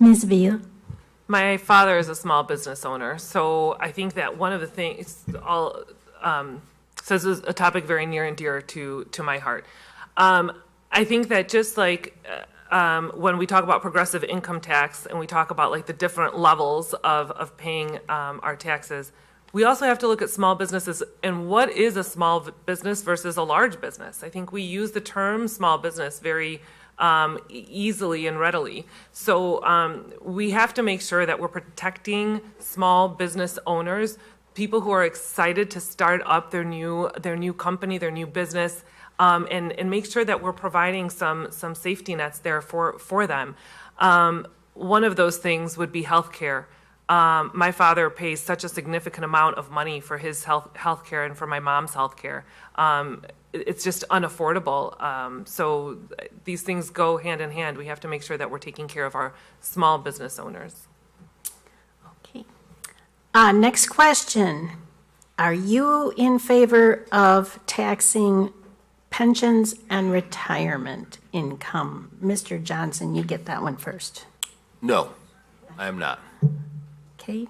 Ms. Villa? My father is a small business owner, so I think that one of the things, so this is a topic very near and dear to my heart. I think that just like when we talk about progressive income tax and we talk about like the different levels of paying our taxes, we also have to look at small businesses and what is a small business versus a large business. I think we use the term small business very easily and readily. So we have to make sure that we're protecting small business owners, people who are excited to start up their new company, their new business, and make sure that we're providing some safety nets there for them. One of those things would be healthcare. My father pays such a significant amount of money for his healthcare and for my mom's healthcare. It's just unaffordable. So these things go hand in hand. We have to make sure that we're taking care of our small business owners. Okay. Next question. Are you in favor of taxing pensions and retirement income? Mr. Johnson, you get that one first. No, I am not. Okay.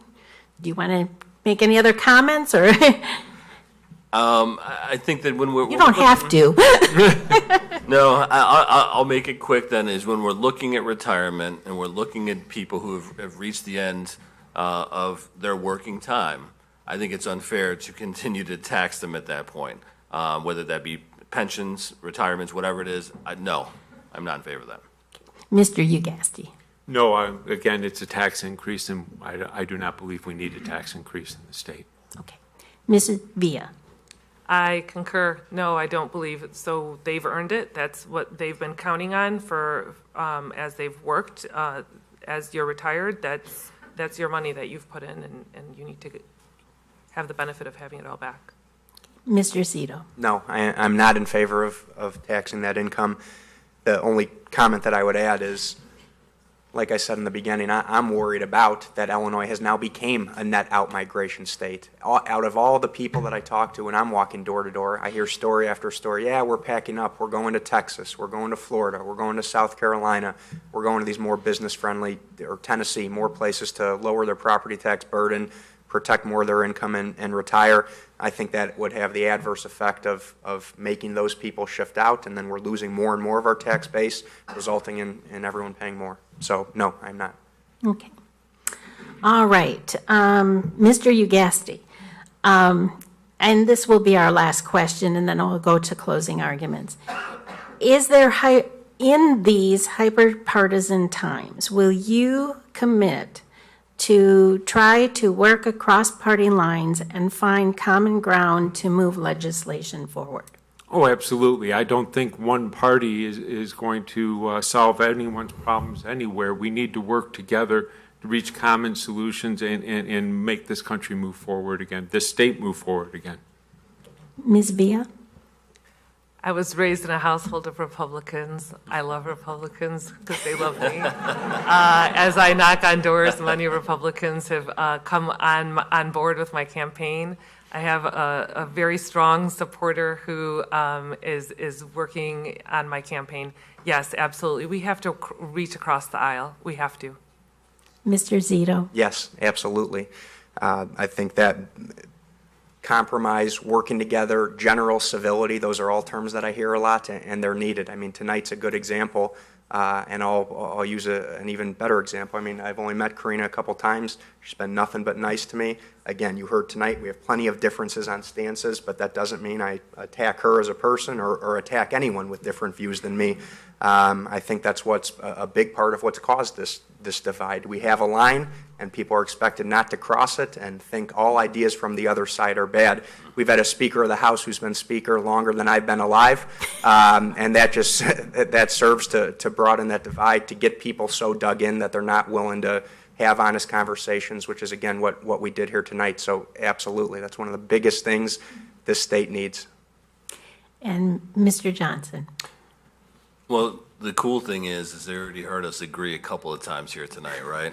Do you want to make any other comments, or? I think that when we're... You don't have to. No, I'll make it quick then, is when we're looking at retirement and we're looking at people who have reached the end of their working time, I think it's unfair to continue to tax them at that point, whether that be pensions, retirements, whatever it is. No, I'm not in favor of that. Mr. Ugasti. No, again, it's a tax increase, and I do not believe we need a tax increase in the state. Okay. Mrs. Villa. I concur. No, I don't believe it. So they've earned it. That's what they've been counting on for as they've worked. As you're retired, that's your money that you've put in, and you need to have the benefit of having it all back. Mr. Zito. No, I'm not in favor of taxing that income. The only comment that I would add is, like I said in the beginning, I'm worried about that Illinois has now became a net out migration state. Out of all the people that I talk to when I'm walking door to door, I hear story after story. Yeah, we're packing up. We're going to Texas. We're going to Florida. We're going to South Carolina. We're going to these more business-friendly, or Tennessee, more places to lower their property tax burden, protect more of their income, and retire. I think that would have the adverse effect of making those people shift out, and then we're losing more and more of our tax base, resulting in everyone paying more. So, no, I'm not. Okay. All right. Mr. Ugasti. And this will be our last question, and then I'll go to closing arguments. Is there, in these hyper-partisan times, will you commit to try to work across party lines and find common ground to move legislation forward? Oh, absolutely. I don't think one party is going to solve anyone's problems anywhere. We need to work together to reach common solutions and make this country move forward again, this state move forward again. Ms. Villa? I was raised in a household of Republicans. I love Republicans because they love me. As I knock on doors, many Republicans have come on board with my campaign. I have a very strong supporter who is working on my campaign. Yes, absolutely. We have to reach across the aisle. We have to. Mr. Zito? Yes, absolutely. I think that compromise, working together, general civility, those are all terms that I hear a lot, and they're needed. I mean, tonight's a good example, and I'll use an even better example. I mean, I've only met Karina a couple times. She's been nothing but nice to me. Again, you heard tonight, we have plenty of differences on stances, but that doesn't mean I attack her as a person or attack anyone with different views than me. I think that's what's a big part of what's caused this divide. We have a line, and people are expected not to cross it and think all ideas from the other side are bad. We've had a Speaker of the House who's been Speaker longer than I've been alive, and that serves to broaden that divide, to get people so dug in that they're not willing to have honest conversations, which is, again, what we did here tonight. So absolutely, that's one of the biggest things this state needs. And Mr. Johnson? Well, the cool thing is they already heard us agree a couple of times here tonight, right?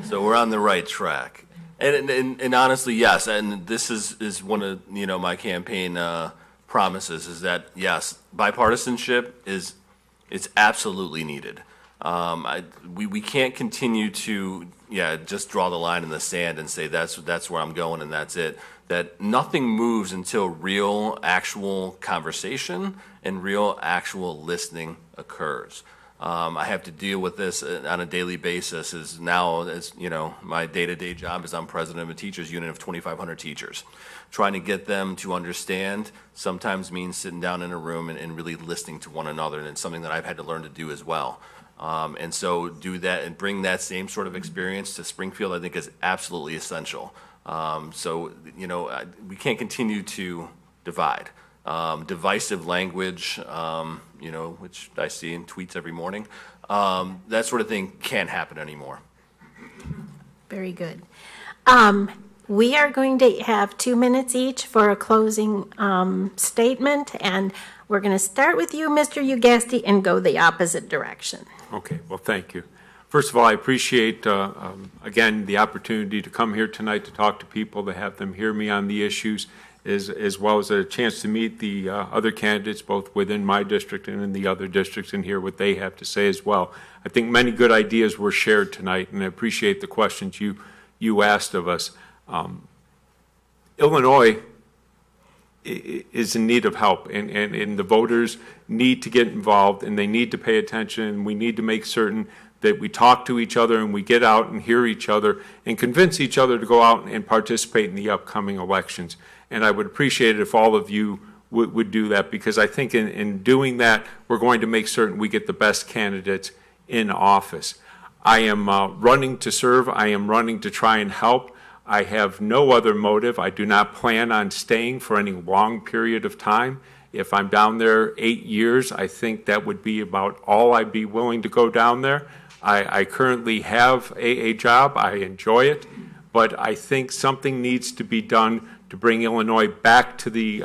So we're on the right track. And honestly, yes, and this is one of, my campaign promises is that, yes, bipartisanship it's absolutely needed. We can't continue to, just draw the line in the sand and say that's where I'm going and that's it. That nothing moves until real, actual conversation and real, actual listening occurs. I have to deal with this on a daily basis. My day-to-day job is I'm president of a teachers union of 2,500 teachers. Trying to get them to understand sometimes means sitting down in a room and really listening to one another, and it's something that I've had to learn to do as well. And so do that and bring that same sort of experience to Springfield, I think is absolutely essential. We can't continue to divide. Divisive language, which I see in tweets every morning, that sort of thing can't happen anymore. Very good. We are going to have 2 minutes each for a closing statement, and we're going to start with you, Mr. Ugasti, and go the opposite direction. Okay, well, thank you. First of all, I appreciate, again, the opportunity to come here tonight to talk to people, to have them hear me on the issues, as well as a chance to meet the other candidates, both within my district and in the other districts, and hear what they have to say as well. I think many good ideas were shared tonight, and I appreciate the questions you asked of us. Illinois is in need of help, and the voters need to get involved, and they need to pay attention, and we need to make certain that we talk to each other and we get out and hear each other and convince each other to go out and participate in the upcoming elections. And I would appreciate it if all of you would do that, because I think in doing that, we're going to make certain we get the best candidates in office. I am running to serve. I am running to try and help. I have no other motive. I do not plan on staying for any long period of time. If I'm down there 8 years, I think that would be about all I'd be willing to go down there. I currently have a job. I enjoy it, but I think something needs to be done to bring Illinois back to the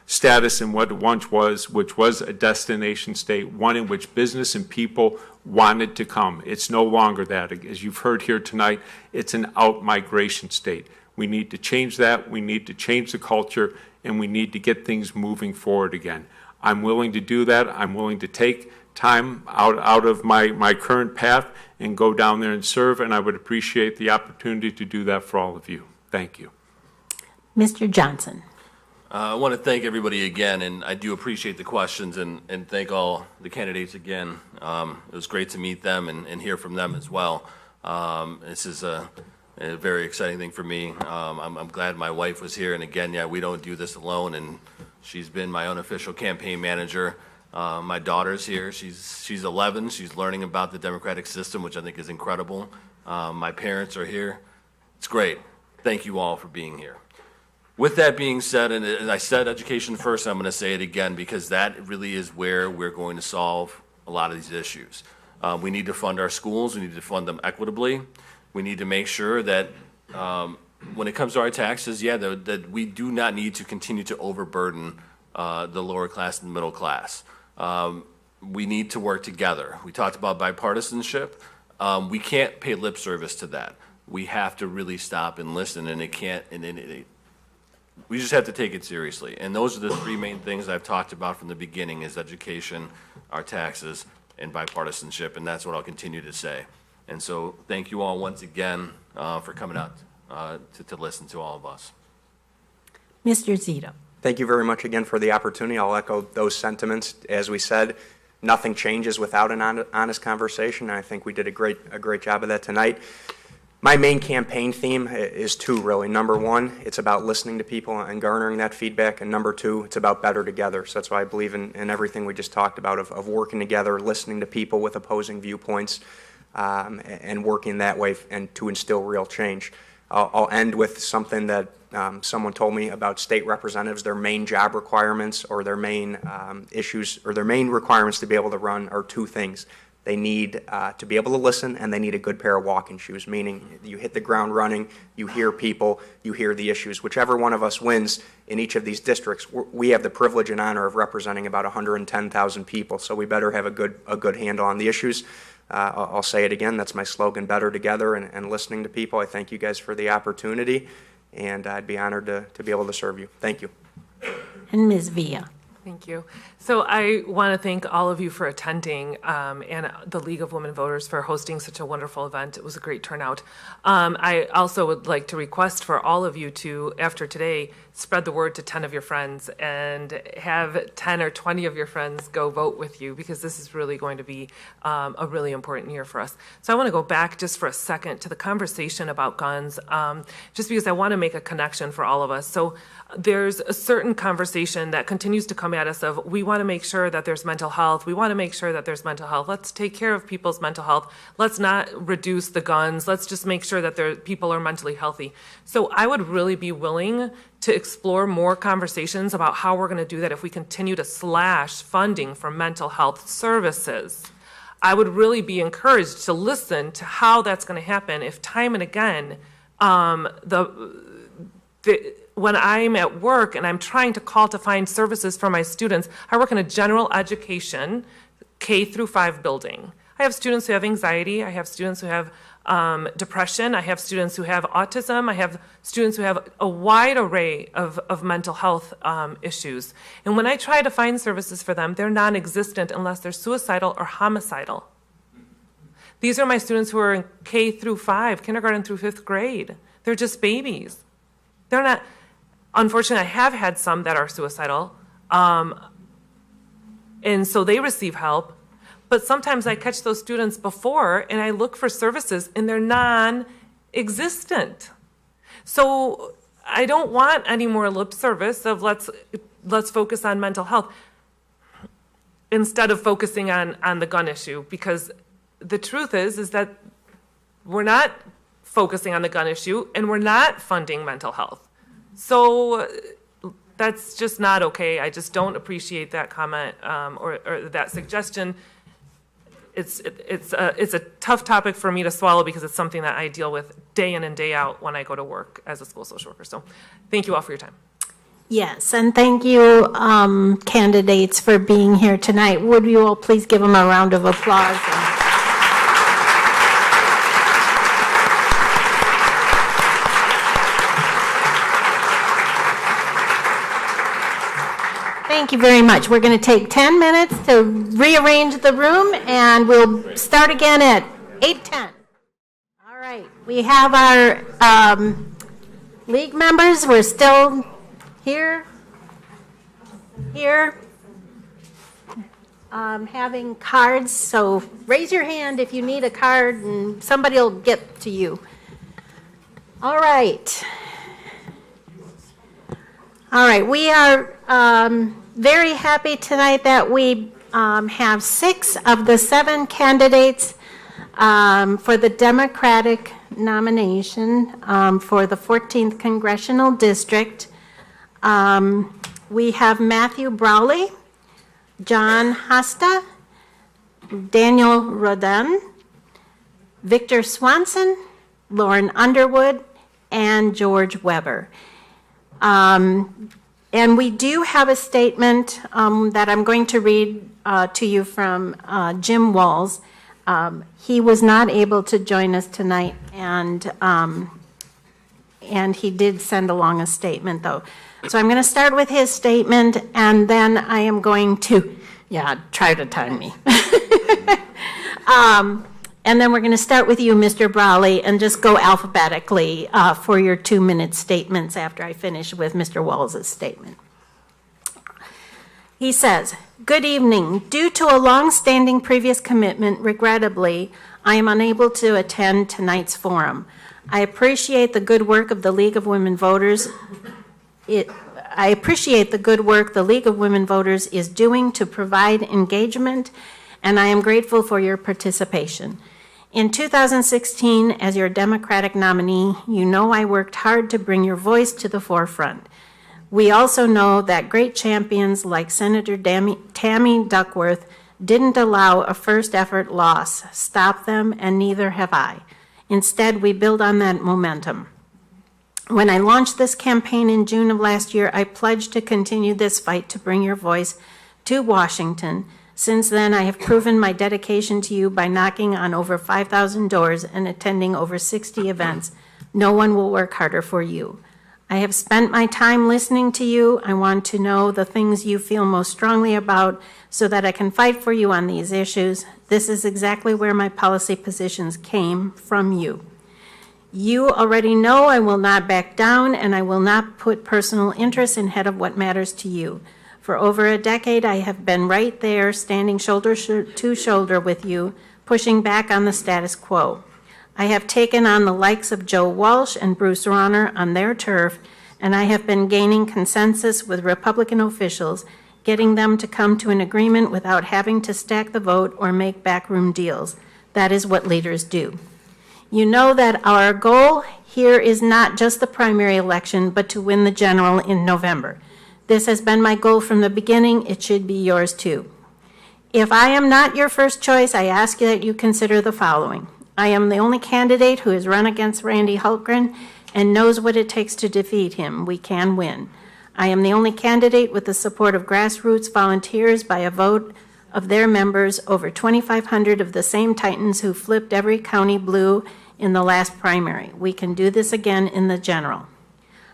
status in what it once was, which was a destination state, one in which business and people wanted to come. It's no longer that. As you've heard here tonight, it's an out-migration state. We need to change that. We need to change the culture, and we need to get things moving forward again. I'm willing to do that. I'm willing to take time out of my current path and go down there and serve, and I would appreciate the opportunity to do that for all of you. Thank you. Mr. Johnson. I want to thank everybody again, and I do appreciate the questions and thank all the candidates again. It was great to meet them and hear from them as well. This is a very exciting thing for me. I'm glad my wife was here, and again, we don't do this alone, and she's been my unofficial campaign manager. My daughter's here. She's 11. She's learning about the democratic system, which I think is incredible. My parents are here. It's great. Thank you all for being here. With that being said, and I said education first, I'm going to say it again because that really is where we're going to solve a lot of these issues. We need to fund our schools. We need to fund them equitably. We need to make sure that when it comes to our taxes, that we do not need to continue to overburden the lower class and the middle class. We need to work together. We talked about bipartisanship. We can't pay lip service to that. We have to really stop and listen, and we just have to take it seriously. And those are the three main things I've talked about from the beginning: is education, our taxes, and bipartisanship, and that's what I'll continue to say. And so thank you all once again for coming out to listen to all of us. Mr. Zito. Thank you very much again for the opportunity. I'll echo those sentiments. As we said, nothing changes without an honest conversation, and I think we did a great job of that tonight. My main campaign theme is two, really. Number one, it's about listening to people and garnering that feedback, and number two, it's about better together. So that's why I believe in everything we just talked about of working together, listening to people with opposing viewpoints, and working that way and to instill real change. I'll end with something that someone told me about state representatives. Their main job requirements or their main issues or their main requirements to be able to run are two things: They need to be able to listen, and they need a good pair of walking shoes, meaning you hit the ground running, you hear people, you hear the issues. Whichever one of us wins in each of these districts, we have the privilege and honor of representing about 110,000 people, so we better have a good handle on the issues. I'll say it again, that's my slogan, better together and listening to people. I thank you guys for the opportunity, and I'd be honored to be able to serve you. Thank you. And Ms. Villa. Thank you. So I want to thank all of you for attending and the League of Women Voters for hosting such a wonderful event. It was a great turnout. I also would like to request for all of you to, after today, spread the word to 10 of your friends and have 10 or 20 of your friends go vote with you, because this is really going to be a really important year for us. So I want to go back just for a second to the conversation about guns, just because I want to make a connection for all of us. So there's a certain conversation that continues to come at us of, we want to make sure that there's mental health. We want to make sure that there's mental health. Let's take care of people's mental health. Let's not reduce the guns. Let's just make sure that people are mentally healthy. So I would really be willing to explore more conversations about how we're going to do that if we continue to slash funding for mental health services. I would really be encouraged to listen to how that's going to happen if time and again when I'm at work and I'm trying to call to find services for my students, I work in a general education K through 5 building. I have students who have anxiety. I have students who have depression. I have students who have autism. I have students who have a wide array of mental health issues. And when I try to find services for them, they're non-existent unless they're suicidal or homicidal. These are my students who are in K through 5, kindergarten through 5th grade. They're just babies. They're not, unfortunately, I have had some that are suicidal, and so they receive help. But sometimes I catch those students before and I look for services and they're non-existent. So I don't want any more lip service of let's focus on mental health instead of focusing on the gun issue, because the truth is that we're not focusing on the gun issue and we're not funding mental health. So that's just not okay. I just don't appreciate that comment or that suggestion. It's a tough topic for me to swallow because it's something that I deal with day in and day out when I go to work as a school social worker. So thank you all for your time. Yes, and thank you, candidates, for being here tonight. Would you all please give them a round of applause? Thank you very much. We're going to take 10 minutes to rearrange the room, and we'll start again at 8:10. All right. We have our league members. We're still here, having cards. So raise your hand if you need a card, and somebody will get to you. All right. All right. We are very happy tonight that we have 6 of the 7 candidates for the Democratic nomination for the 14th Congressional District. We have Matthew Brawley, John Hasta, Daniel Rodan, Victor Swanson, Lauren Underwood, and George Weber. And we do have a statement that I'm going to read to you from Jim Walls. He was not able to join us tonight, and he did send along a statement, though. So I'm going to start with his statement, and then I am going to, try to time me. And then we're going to start with you, Mr. Brawley, and just go alphabetically for your 2-minute statements after I finish with Mr. Walls' statement. He says, "Good evening. Due to a long-standing previous commitment, regrettably, I am unable to attend tonight's forum. I appreciate the good work of the League of Women Voters. I appreciate the good work the League of Women Voters is doing to provide engagement, and I am grateful for your participation. In 2016, as your Democratic nominee, you know I worked hard to bring your voice to the forefront. We also know that great champions like Senator Tammy Duckworth didn't allow a first effort loss stop them, and neither have I. Instead, we build on that momentum. When I launched this campaign in June of last year, I pledged to continue this fight to bring your voice to Washington. Since then, I have proven my dedication to you by knocking on over 5,000 doors and attending over 60 events. No one will work harder for you. I have spent my time listening to you. I want to know the things you feel most strongly about so that I can fight for you on these issues. This is exactly where my policy positions came from you. You already know I will not back down, and I will not put personal interests ahead of what matters to you. For over a decade, I have been right there, standing shoulder to shoulder with you, pushing back on the status quo. I have taken on the likes of Joe Walsh and Bruce Rauner on their turf, and I have been gaining consensus with Republican officials, getting them to come to an agreement without having to stack the vote or make backroom deals. That is what leaders do. You know that our goal here is not just the primary election, but to win the general in November. This has been my goal from the beginning. It should be yours too. If I am not your first choice, I ask you that you consider the following. I am the only candidate who has run against Randy Hultgren and knows what it takes to defeat him. We can win. I am the only candidate with the support of grassroots volunteers by a vote of their members, over 2,500 of the same Titans who flipped every county blue in the last primary. We can do this again in the general.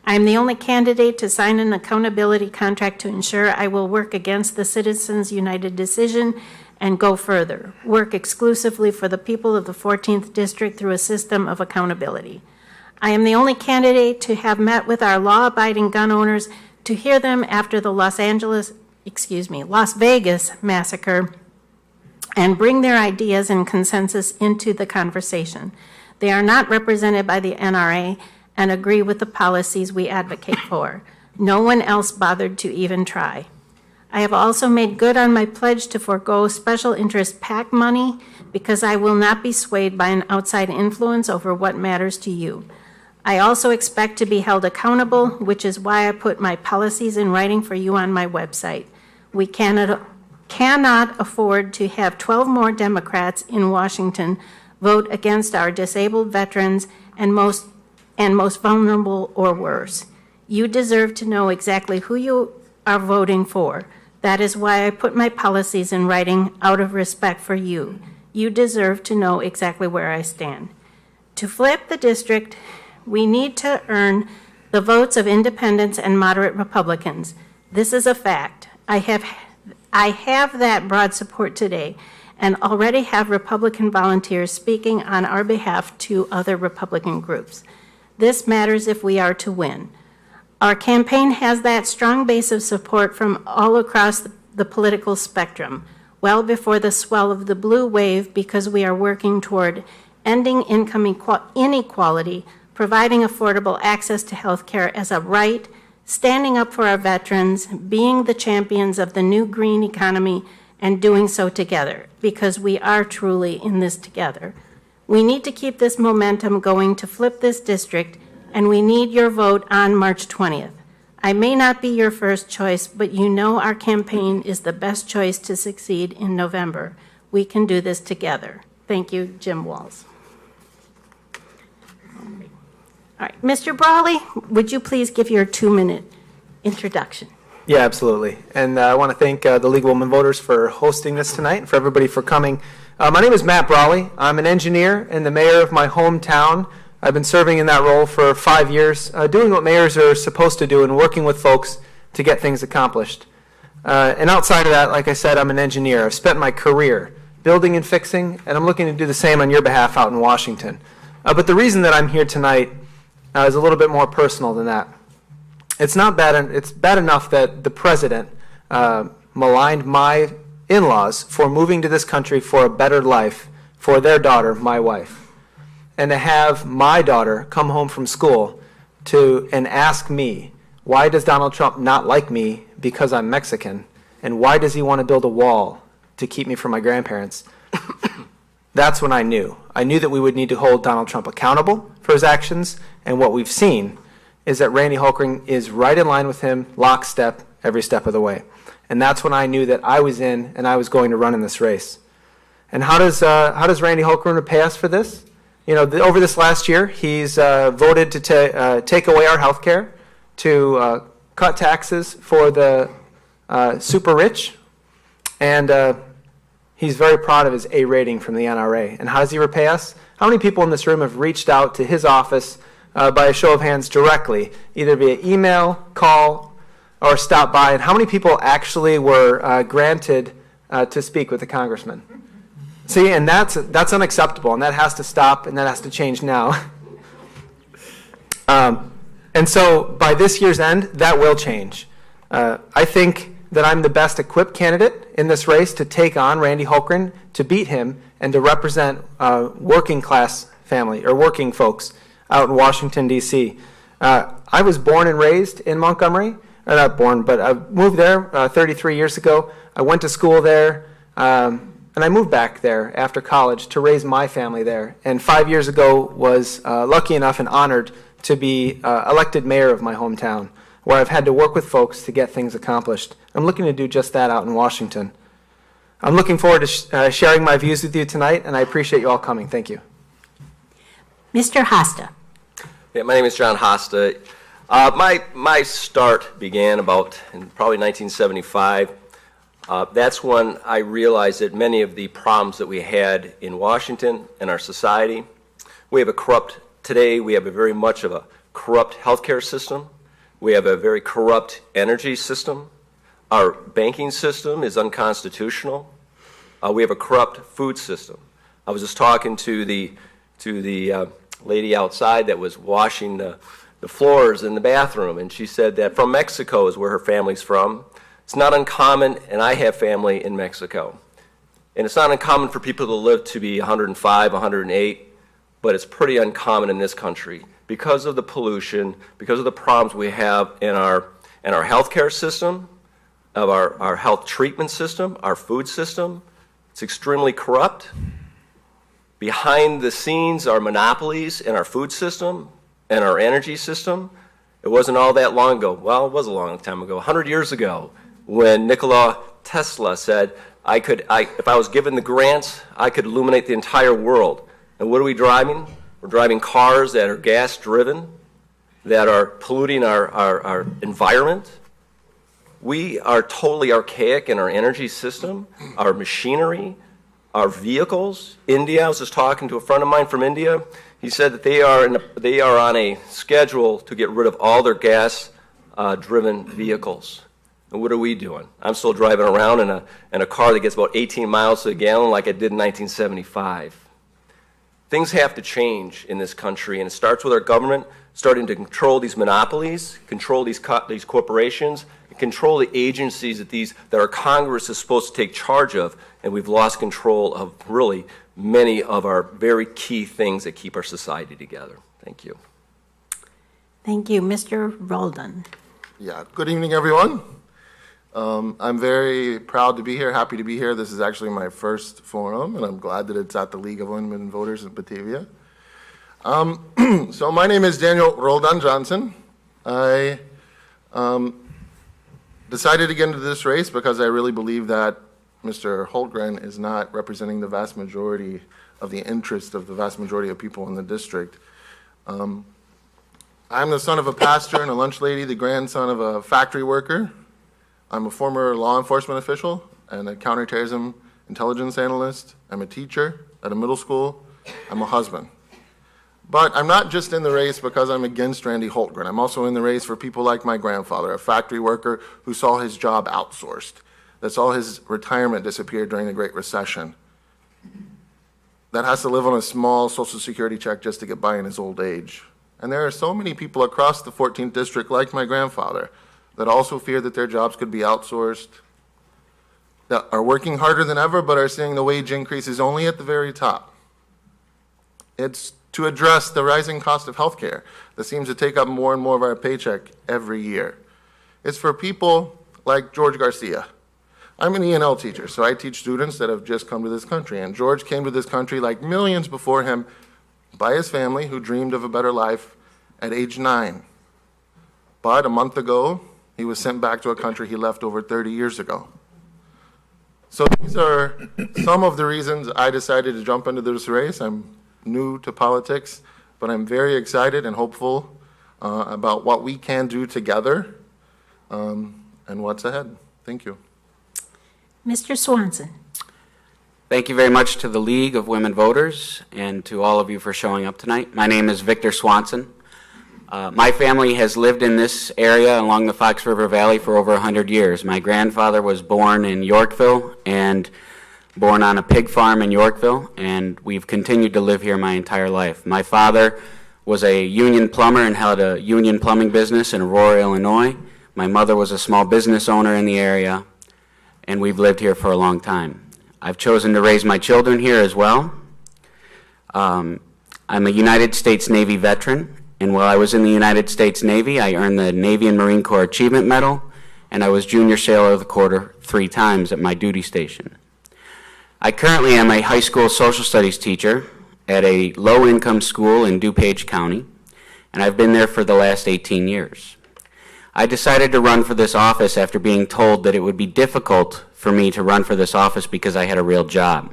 I am the only candidate to sign an accountability contract to ensure I will work against the Citizens United decision and go further, work exclusively for the people of the 14th District through a system of accountability. I am the only candidate to have met with our law-abiding gun owners to hear them after the Las Vegas massacre and bring their ideas and consensus into the conversation. They are not represented by the NRA and agree with the policies we advocate for. No one else bothered to even try. I have also made good on my pledge to forego special interest PAC money because I will not be swayed by an outside influence over what matters to you. I also expect to be held accountable, which is why I put my policies in writing for you on my website. We cannot afford to have 12 more Democrats in Washington vote against our disabled veterans and most vulnerable or worse. You deserve to know exactly who you are voting for. That is why I put my policies in writing out of respect for you. You deserve to know exactly where I stand. To flip the district, we need to earn the votes of independents and moderate Republicans. This is a fact. I have that broad support today and already have Republican volunteers speaking on our behalf to other Republican groups. This matters if we are to win. Our campaign has that strong base of support from all across the political spectrum, well before the swell of the blue wave, because we are working toward ending income inequality, providing affordable access to health care as a right, standing up for our veterans, being the champions of the new green economy, and doing so together, because we are truly in this together. We need to keep this momentum going to flip this district, and we need your vote on March 20th. I may not be your first choice, but you know our campaign is the best choice to succeed in November. We can do this together. Thank you, Jim Walls. All right, Mr. Brawley, would you please give your 2-minute introduction? Yeah, absolutely. And I want to thank the League of Women Voters for hosting this tonight and for everybody for coming. My name is Matt Brawley. I'm an engineer and the mayor of my hometown. I've been serving in that role for 5 years, doing what mayors are supposed to do and working with folks to get things accomplished. And outside of that, like I said, I'm an engineer. I've spent my career building and fixing, and I'm looking to do the same on your behalf out in Washington. But the reason that I'm here tonight is a little bit more personal than that. It's bad enough that the president maligned my in-laws for moving to this country for a better life for their daughter, my wife. And to have my daughter come home from school and ask me, why does Donald Trump not like me because I'm Mexican? And why does he want to build a wall to keep me from my grandparents? That's when I knew. I knew that we would need to hold Donald Trump accountable for his actions. And what we've seen is that Randy Hultgren is right in line with him, lockstep, every step of the way. And that's when I knew that I was in and I was going to run in this race. And how does Randy Hultgren repay us for this? You know, over this last year, he's voted to take away our health care, to cut taxes for the super rich, and he's very proud of his A rating from the NRA. And how does he repay us? How many people in this room have reached out to his office by a show of hands directly, either via email, call, or stop by? And how many people actually were granted to speak with the congressman? See, and that's unacceptable, and that has to stop, and that has to change now. And so by this year's end, that will change. I think that I'm the best equipped candidate in this race to take on Randy Hultgren, to beat him, and to represent working class family, or working folks out in Washington, D.C. I was born and raised in Montgomery. Not born, but I moved there 33 years ago. I went to school there, and I moved back there after college to raise my family there. And 5 years ago was lucky enough and honored to be elected mayor of my hometown, where I've had to work with folks to get things accomplished. I'm looking to do just that out in Washington. I'm looking forward to sharing my views with you tonight, and I appreciate you all coming. Thank you. Mr. Hosta. Yeah, my name is John Hosta. My start began about in probably 1975. That's when I realized that many of the problems that we had in Washington and our society, today we have a very much of a corrupt healthcare system. We have a very corrupt energy system. Our banking system is unconstitutional. We have a corrupt food system. I was just talking to the lady outside that was washing the floors in the bathroom, and she said that from Mexico is where her family's from. It's not uncommon, and I have family in Mexico. And it's not uncommon for people to live to be 105, 108, but it's pretty uncommon in this country because of the pollution, because of the problems we have in our healthcare system, of our health treatment system, our food system. It's extremely corrupt. Behind the scenes are monopolies in our food system and our energy system. It wasn't all that long ago. Well, it was a long time ago, 100 years ago, when Nikola Tesla said, if I was given the grants, I could illuminate the entire world. And what are we driving? We're driving cars that are gas-driven, that are polluting our environment. We are totally archaic in our energy system, our machinery, our vehicles. India, I was just talking to a friend of mine from India. He said that they are on a schedule to get rid of all their gas-driven vehicles. And what are we doing? I'm still driving around in a car that gets about 18 miles to the gallon like I did in 1975. Things have to change in this country, and it starts with our government starting to control these monopolies, control these corporations, and control the agencies that our Congress is supposed to take charge of, and we've lost control of really many of our very key things that keep our society together. Thank you. Thank you. Mr. Roldan. Yeah, good evening, everyone. I'm very proud to be here, happy to be here. This is actually my first forum, and I'm glad that it's at the League of Women Voters in Batavia. So my name is Daniel Roldan Johnson. I decided to get into this race because I really believe that Mr. Hultgren is not representing the vast majority of the interest of the vast majority of people in the district. I'm the son of a pastor and a lunch lady, the grandson of a factory worker. I'm a former law enforcement official and a counterterrorism intelligence analyst. I'm a teacher at a middle school. I'm a husband. But I'm not just in the race because I'm against Randy Hultgren. I'm also in the race for people like my grandfather, a factory worker who saw his job outsourced, that saw his retirement disappear during the Great Recession, that has to live on a small Social Security check just to get by in his old age. And there are so many people across the 14th district like my grandfather that also fear that their jobs could be outsourced, that are working harder than ever but are seeing the wage increases only at the very top. It's to address the rising cost of healthcare that seems to take up more and more of our paycheck every year. It's for people like George Garcia. I'm an E&L teacher, so I teach students that have just come to this country. And George came to this country like millions before him by his family who dreamed of a better life at age 9. But a month ago, He was sent back to a country he left over 30 years ago. So these are some of the reasons I decided to jump into this race. I'm new to politics, but I'm very excited and hopeful about what we can do together and what's ahead. Thank you. Mr. Swanson. Thank you very much to the League of Women Voters and to all of you for showing up tonight. My name is Victor Swanson. My family has lived in this area along the Fox River Valley for over 100 years. My grandfather was born in Yorkville and born on a pig farm in Yorkville, and we've continued to live here my entire life. My father was a union plumber and held a union plumbing business in Aurora, Illinois. My mother was a small business owner in the area, and we've lived here for a long time. I've chosen to raise my children here as well. I'm a United States Navy veteran, and while I was in the United States Navy, I earned the Navy and Marine Corps Achievement Medal, and I was Junior Sailor of the Quarter 3 times at my duty station. I currently am a high school social studies teacher at a low-income school in DuPage County, and I've been there for the last 18 years. I decided to run for this office after being told that it would be difficult for me to run for this office because I had a real job.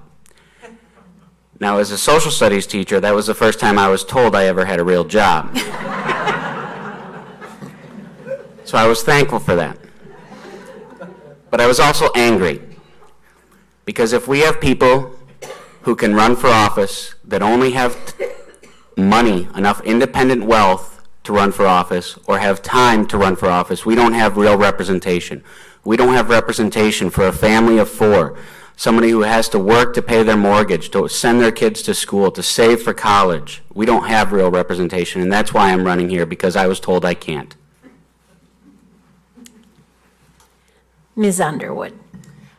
Now, as a social studies teacher, that was the first time I was told I ever had a real job. So I was thankful for that. But I was also angry, because if we have people who can run for office that only have money, enough independent wealth to run for office, or have time to run for office, we don't have real representation. We don't have representation for a family of 4, somebody who has to work to pay their mortgage, to send their kids to school, to save for college. We don't have real representation, and that's why I'm running here, because I was told I can't. Ms. Underwood.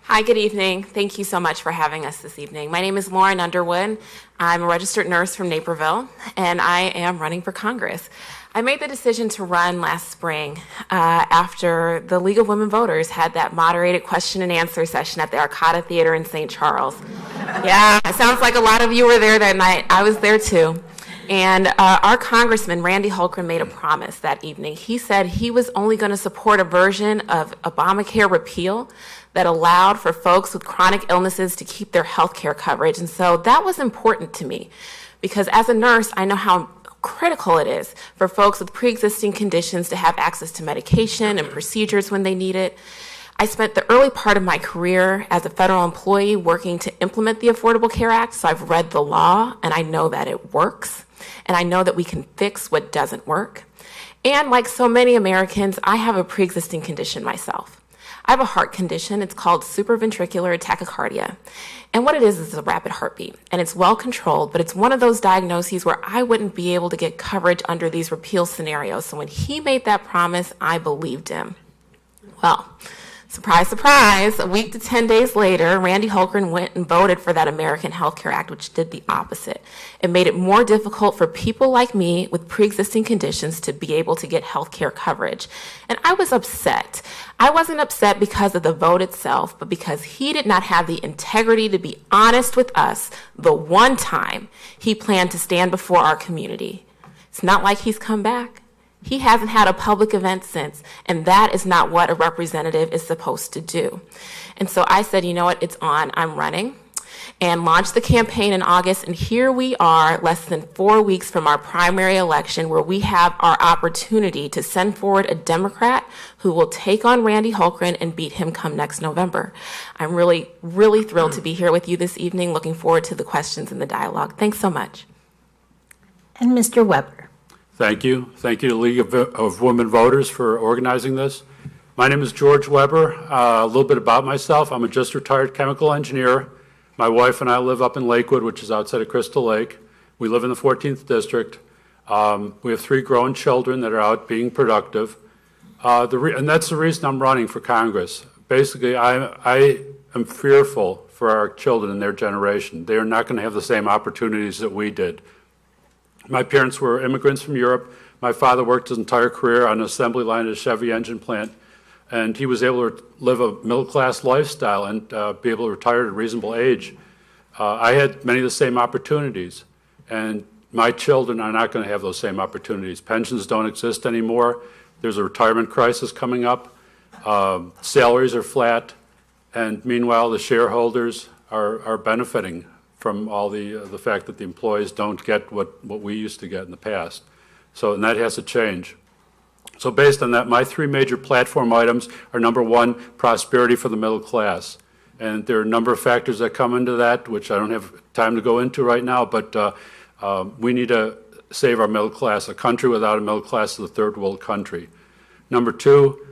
Hi, good evening. Thank you so much for having us this evening. My name is Lauren Underwood. I'm a registered nurse from Naperville, and I am running for Congress. I made the decision to run last spring after the League of Women Voters had that moderated question and answer session at the Arcada Theater in St. Charles. Yeah, it sounds like a lot of you were there that night. I was there too. And our Congressman, Randy Hultgren, made a promise that evening. He said he was only going to support a version of Obamacare repeal that allowed for folks with chronic illnesses to keep their health care coverage. And so that was important to me, because as a nurse, I know how critical it is for folks with pre-existing conditions to have access to medication and procedures when they need it. I spent the early part of my career as a federal employee working to implement the Affordable Care Act, so I've read the law and I know that it works, and I know that we can fix what doesn't work. And like so many Americans, I have a pre-existing condition myself. I have a heart condition. It's called supraventricular tachycardia. And what it is a rapid heartbeat. And it's well controlled, but it's one of those diagnoses where I wouldn't be able to get coverage under these repeal scenarios. So when he made that promise, I believed him. Well, surprise, surprise, a week to 10 days later, Randy Hultgren went and voted for that American Health Care Act, which did the opposite. It made it more difficult for people like me with pre-existing conditions to be able to get health care coverage. And I was upset. I wasn't upset because of the vote itself, but because he did not have the integrity to be honest with us the one time he planned to stand before our community. It's not like he's come back. He hasn't had a public event since, and that is not what a representative is supposed to do. And so I said, you know what, it's on, I'm running, and launched the campaign in August, and here we are less than 4 weeks from our primary election, where we have our opportunity to send forward a Democrat who will take on Randy Hultgren and beat him come next November. I'm really, really thrilled to be here with you this evening, looking forward to the questions and the dialogue. Thanks so much. And Mr. Weber. Thank you. Thank you to the League of Women Voters for organizing this. My name is George Weber. A little bit about myself. I'm a just retired chemical engineer. My wife and I live up in Lakewood, which is outside of Crystal Lake. We live in the 14th District. We have 3 grown children that are out being productive. And that's the reason I'm running for Congress. Basically, I am fearful for our children and their generation. They are not going to have the same opportunities that we did. My parents were immigrants from Europe. My father worked his entire career on an assembly line at a Chevy engine plant, and he was able to live a middle-class lifestyle and be able to retire at a reasonable age. I had many of the same opportunities, and my children are not going to have those same opportunities. Pensions don't exist anymore. There's a retirement crisis coming up. Salaries are flat, and meanwhile, the shareholders are benefiting from all the fact that the employees don't get what we used to get in the past. So, and that has to change. So based on that, my three major platform items are, number one, prosperity for the middle class. And there are a number of factors that come into that, which I don't have time to go into right now, but we need to save our middle class. A country without a middle class is a third world country. Number two,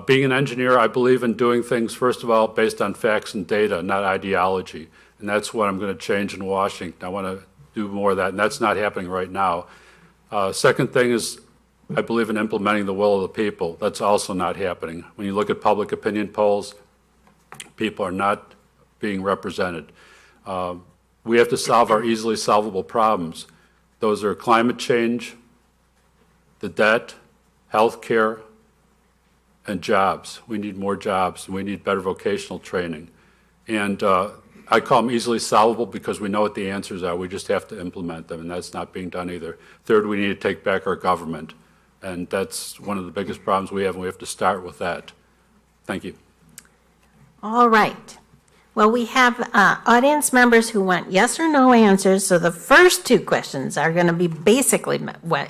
being an engineer, I believe in doing things, first of all, based on facts and data, not ideology. And that's what I'm going to change in Washington. I want to do more of that, and that's not happening right now. Second thing is, I believe in implementing the will of the people. That's also not happening. When you look at public opinion polls, people are not being represented. We have to solve our easily solvable problems. Those are climate change, the debt, health care, and jobs. We need more jobs, and we need better vocational training. And I call them easily solvable because we know what the answers are. We just have to implement them, and that's not being done either. Third, we need to take back our government. And that's one of the biggest problems we have, and we have to start with that. Thank you. All right. Well, we have audience members who want yes or no answers, so the first two questions are going to be basically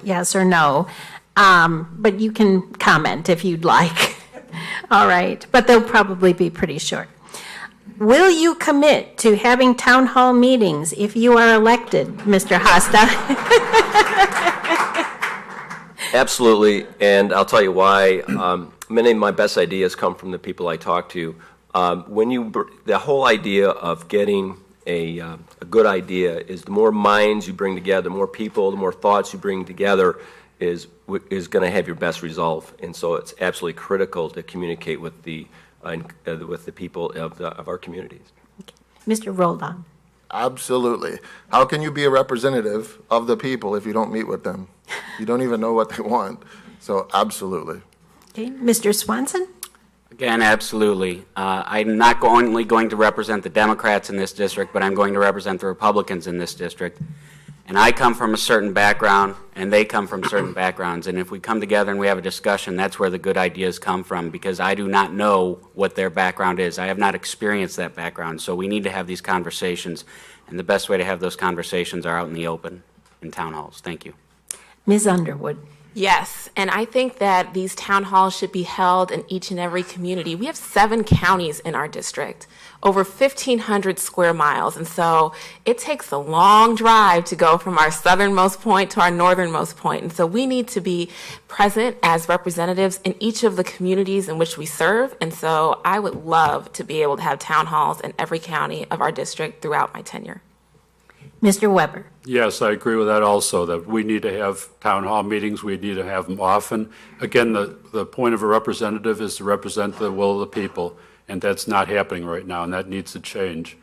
yes or no, but you can comment if you'd like. All right, but they'll probably be pretty short. Will you commit to having town hall meetings if you are elected, Mr. Hosta? Absolutely, and I'll tell you why. Many of my best ideas come from the people I talk to. The whole idea of getting a good idea is the more minds you bring together, the more people, the more thoughts you bring together is going to have your best result. And so it's absolutely critical to communicate with the people of our communities. Okay. Mr. Roldan. Absolutely. How can you be a representative of the people if you don't meet with them? You don't even know what they want. So absolutely. Okay. Mr. Swanson? Again, absolutely. I'm not only going to represent the Democrats in this district, but I'm going to represent the Republicans in this district. And I come from a certain background, and they come from certain backgrounds. And if we come together and we have a discussion, that's where the good ideas come from, because I do not know what their background is. I have not experienced that background. So we need to have these conversations. And the best way to have those conversations are out in the open, in town halls. Thank you. Ms. Underwood. Yes, and I think that these town halls should be held in each and every community. We have 7 counties in our district, over 1,500 square miles, and so it takes a long drive to go from our southernmost point to our northernmost point, and so we need to be present as representatives in each of the communities in which we serve, and so I would love to be able to have town halls in every county of our district throughout my tenure. Mr. Weber. Yes, I agree with that also, that we need to have town hall meetings. We need to have them often. Again, the point of a representative is to represent the will of the people, and that's not happening right now, and that needs to change.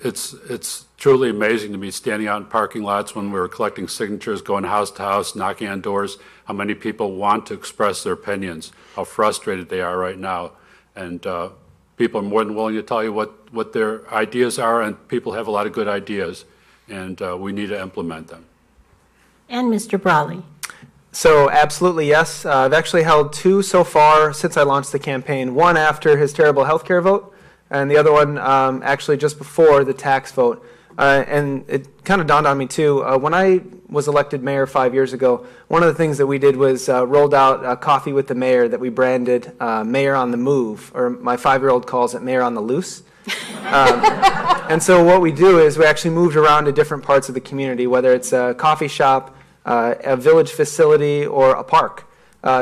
It's truly amazing to me standing out in parking lots when we were collecting signatures, going house to house, knocking on doors, how many people want to express their opinions, how frustrated they are right now. And people are more than willing to tell you what their ideas are, and people have a lot of good ideas, and we need to implement them. And Mr. Brawley. So absolutely yes. I've actually held 2 so far since I launched the campaign, one after his terrible health care vote, and the other one actually just before the tax vote. And it kind of dawned on me too, when I was elected mayor 5 years ago, one of the things that we did was rolled out Coffee with the Mayor that we branded Mayor on the Move, or my 5-year-old calls it Mayor on the Loose. And so what we do is we actually moved around to different parts of the community, whether it's a coffee shop, a village facility, or a park,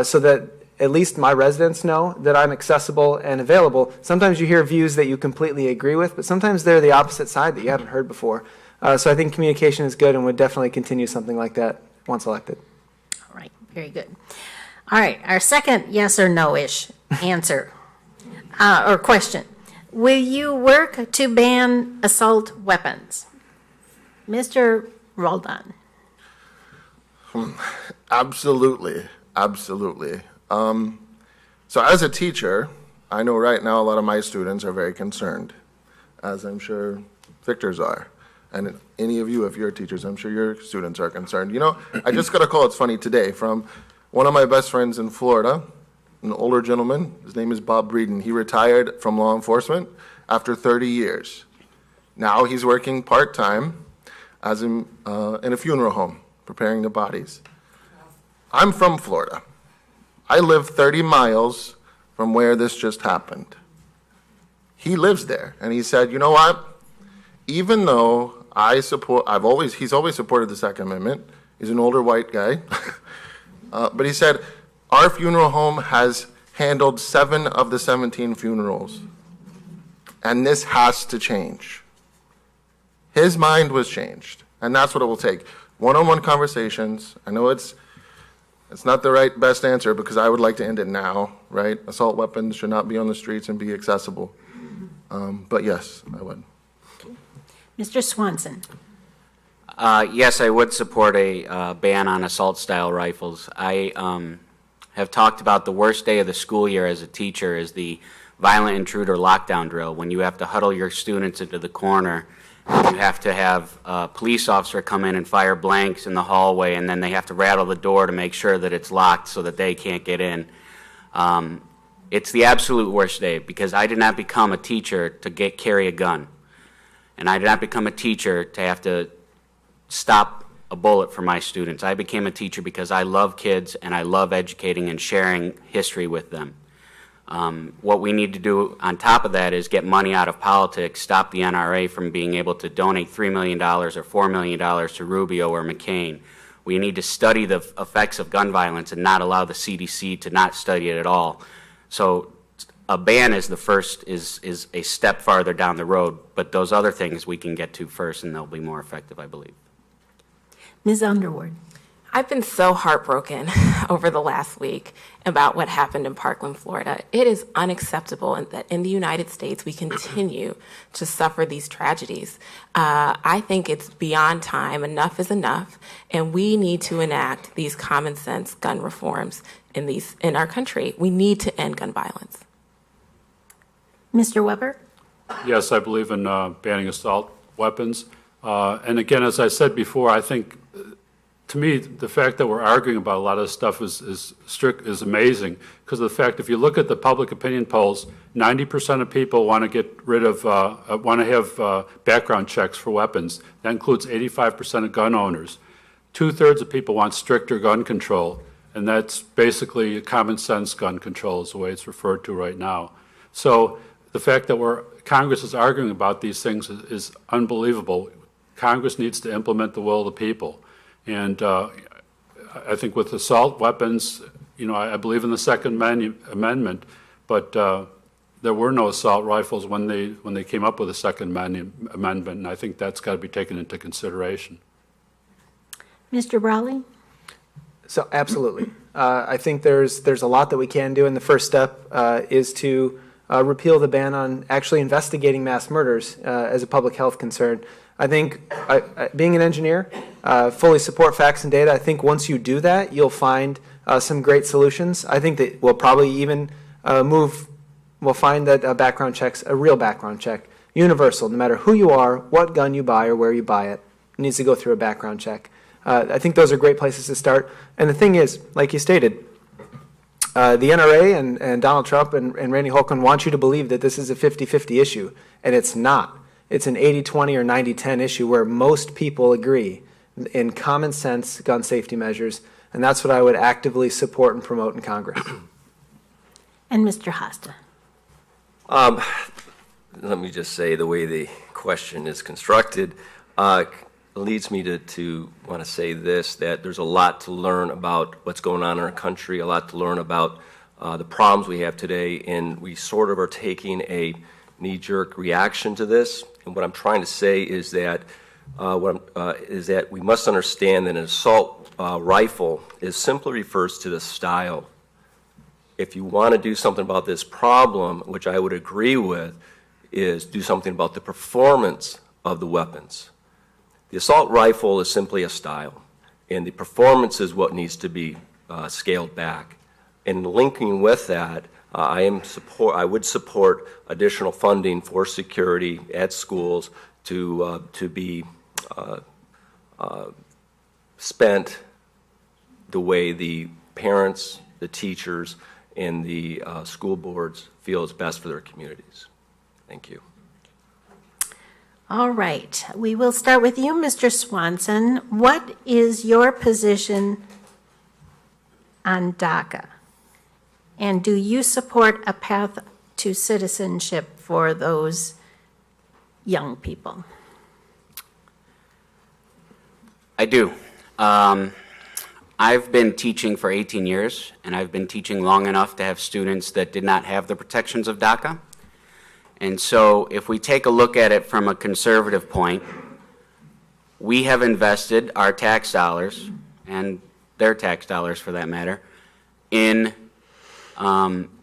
so that at least my residents know that I'm accessible and available. Sometimes you hear views that you completely agree with, but sometimes they're the opposite side that you haven't heard before. So I think communication is good and would definitely continue something like that once elected. All right, very good. All right, our second yes or no-ish answer or question. Will you work to ban assault weapons? Mr. Roldan. Absolutely, absolutely. So as a teacher, I know right now a lot of my students are very concerned, as I'm sure Victor's are. And any of you, if you're teachers, I'm sure your students are concerned. You know, I just got a call, it's funny, today from one of my best friends in Florida, an older gentleman. His name is Bob Breeden. He retired from law enforcement after 30 years. Now he's working part-time as in a funeral home, preparing the bodies. I'm from Florida. I live 30 miles from where this just happened. He lives there, and he said, you know what? Even though he's always supported the Second Amendment. He's an older white guy. But he said, our funeral home has handled 7 of the 17 funerals, and this has to change. His mind was changed, and that's what it will take. One-on-one conversations. I know it's not the best answer because I would like to end it now, right? Assault weapons should not be on the streets and be accessible. But yes, I would. Mr. Swanson. Yes, I would support a ban on assault-style rifles. I have talked about the worst day of the school year as a teacher is the violent intruder lockdown drill, when you have to huddle your students into the corner. You have to have a police officer come in and fire blanks in the hallway, and then they have to rattle the door to make sure that it's locked so that they can't get in. It's the absolute worst day because I did not become a teacher to carry a gun. And I did not become a teacher to have to stop a bullet for my students. I became a teacher because I love kids and I love educating and sharing history with them. What we need to do on top of that is get money out of politics, stop the NRA from being able to donate $3 million or $4 million to Rubio or McCain. We need to study the effects of gun violence and not allow the CDC to not study it at all. So a ban is is a step farther down the road, but those other things we can get to first and they'll be more effective, I believe. Ms. Underwood. I've been so heartbroken over the last week about what happened in Parkland, Florida. It is unacceptable that in the United States we continue to suffer these tragedies. I think it's beyond time. Enough is enough, and we need to enact these common sense gun reforms in our country. We need to end gun violence. Mr. Weber? Yes, I believe in banning assault weapons. And again, as I said before, I think to me, the fact that we're arguing about a lot of this stuff is amazing because of the fact if you look at the public opinion polls, 90% of people want to get rid of, want to have background checks for weapons. That includes 85% of gun owners. 2/3 of people want stricter gun control, and that's basically common sense gun control is the way it's referred to right now. So the fact that Congress is arguing about these things is unbelievable. Congress needs to implement the will of the people. And I think with assault weapons, I believe in the Second Amendment, but there were no assault rifles when they came up with the Second Amendment, and I think that's got to be taken into consideration. Mr. Brawley? So absolutely. I think there's a lot that we can do, and the first step is to repeal the ban on actually investigating mass murders as a public health concern. I think, being an engineer, fully support facts and data. I think once you do that, you'll find some great solutions. I think that we'll probably even we'll find that background checks, a real background check, universal, no matter who you are, what gun you buy, or where you buy it, needs to go through a background check. I think those are great places to start. And the thing is, like you stated, the NRA and Donald Trump and Randy Holcomb want you to believe that this is a 50-50 issue, and it's not. It's an 80-20 or 90-10 issue where most people agree in common sense gun safety measures, and that's what I would actively support and promote in Congress. And Mr. Hosta. Let me just say the way the question is constructed leads me to want to say this, that there's a lot to learn about what's going on in our country, a lot to learn about the problems we have today, and we sort of are taking a knee-jerk reaction to this. And what I'm trying to say is that we must understand that an assault rifle simply refers to the style. If you want to do something about this problem, which I would agree with, is do something about the performance of the weapons. The assault rifle is simply a style, and the performance is what needs to be scaled back. And linking with that, I would support additional funding for security at schools to be spent the way the parents, the teachers, and the school boards feel is best for their communities. Thank you. All right, we will start with you, Mr. Swanson. What is your position on DACA? And do you support a path to citizenship for those young people? I do. I've been teaching for 18 years, and I've been teaching long enough to have students that did not have the protections of DACA. And so if we take a look at it from a conservative point, we have invested our tax dollars, and their tax dollars for that matter, in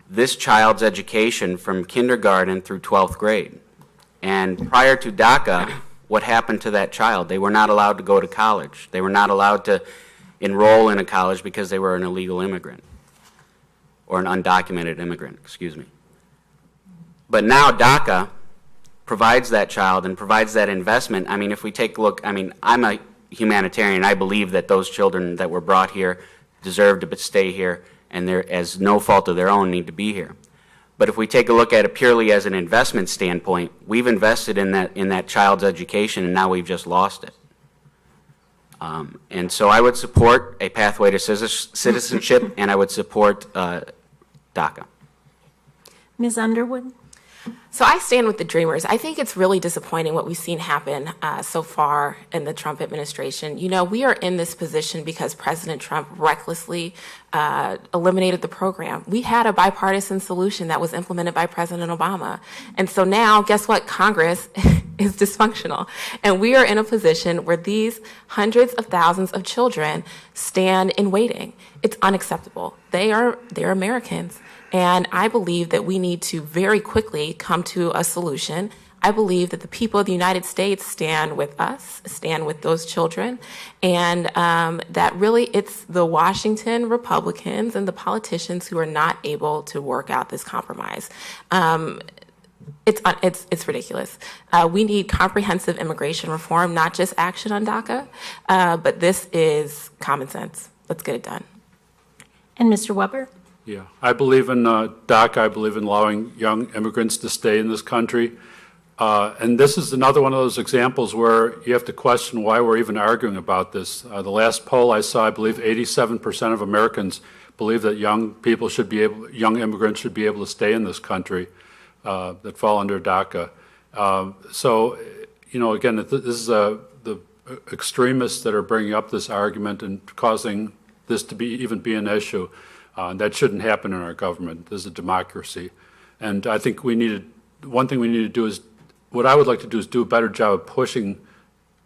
this child's education from kindergarten through 12th grade. And prior to DACA, what happened to that child? They were not allowed to go to college. They were not allowed to enroll in a college because they were an illegal immigrant, or an undocumented immigrant, excuse me. But now DACA provides that child and provides that investment. I mean, if we take a look, I mean, I'm a humanitarian. I believe that those children that were brought here deserve to stay here, and they're, as no fault of their own, need to be here. But if we take a look at it purely as an investment standpoint, we've invested in that child's education, and now we've just lost it. And so I would support a pathway to citizenship, and I would support DACA. Ms. Underwood? So I stand with the Dreamers. I think it's really disappointing what we've seen happen so far in the Trump administration. You know, we are in this position because President Trump recklessly eliminated the program. We had a bipartisan solution that was implemented by President Obama. And so now, guess what? Congress is dysfunctional. And we are in a position where these hundreds of thousands of children stand in waiting. It's unacceptable. They're Americans. And I believe that we need to very quickly come to a solution. I believe that the people of the United States stand with us, stand with those children, and that really it's the Washington Republicans and the politicians who are not able to work out this compromise. It's ridiculous. We need comprehensive immigration reform, not just action on DACA, but this is common sense. Let's get it done. And Mr. Weber? Yeah, I believe in DACA. I believe in allowing young immigrants to stay in this country. And this is another one of those examples where you have to question why we're even arguing about this. The last poll I saw, I believe 87% of Americans believe that young immigrants should be able to stay in this country that fall under DACA. So, you know, again, this is the extremists that are bringing up this argument and causing this to even be an issue. That shouldn't happen in our government. This is a democracy. And I think one thing we need to do is, what I would like to do is do a better job of pushing,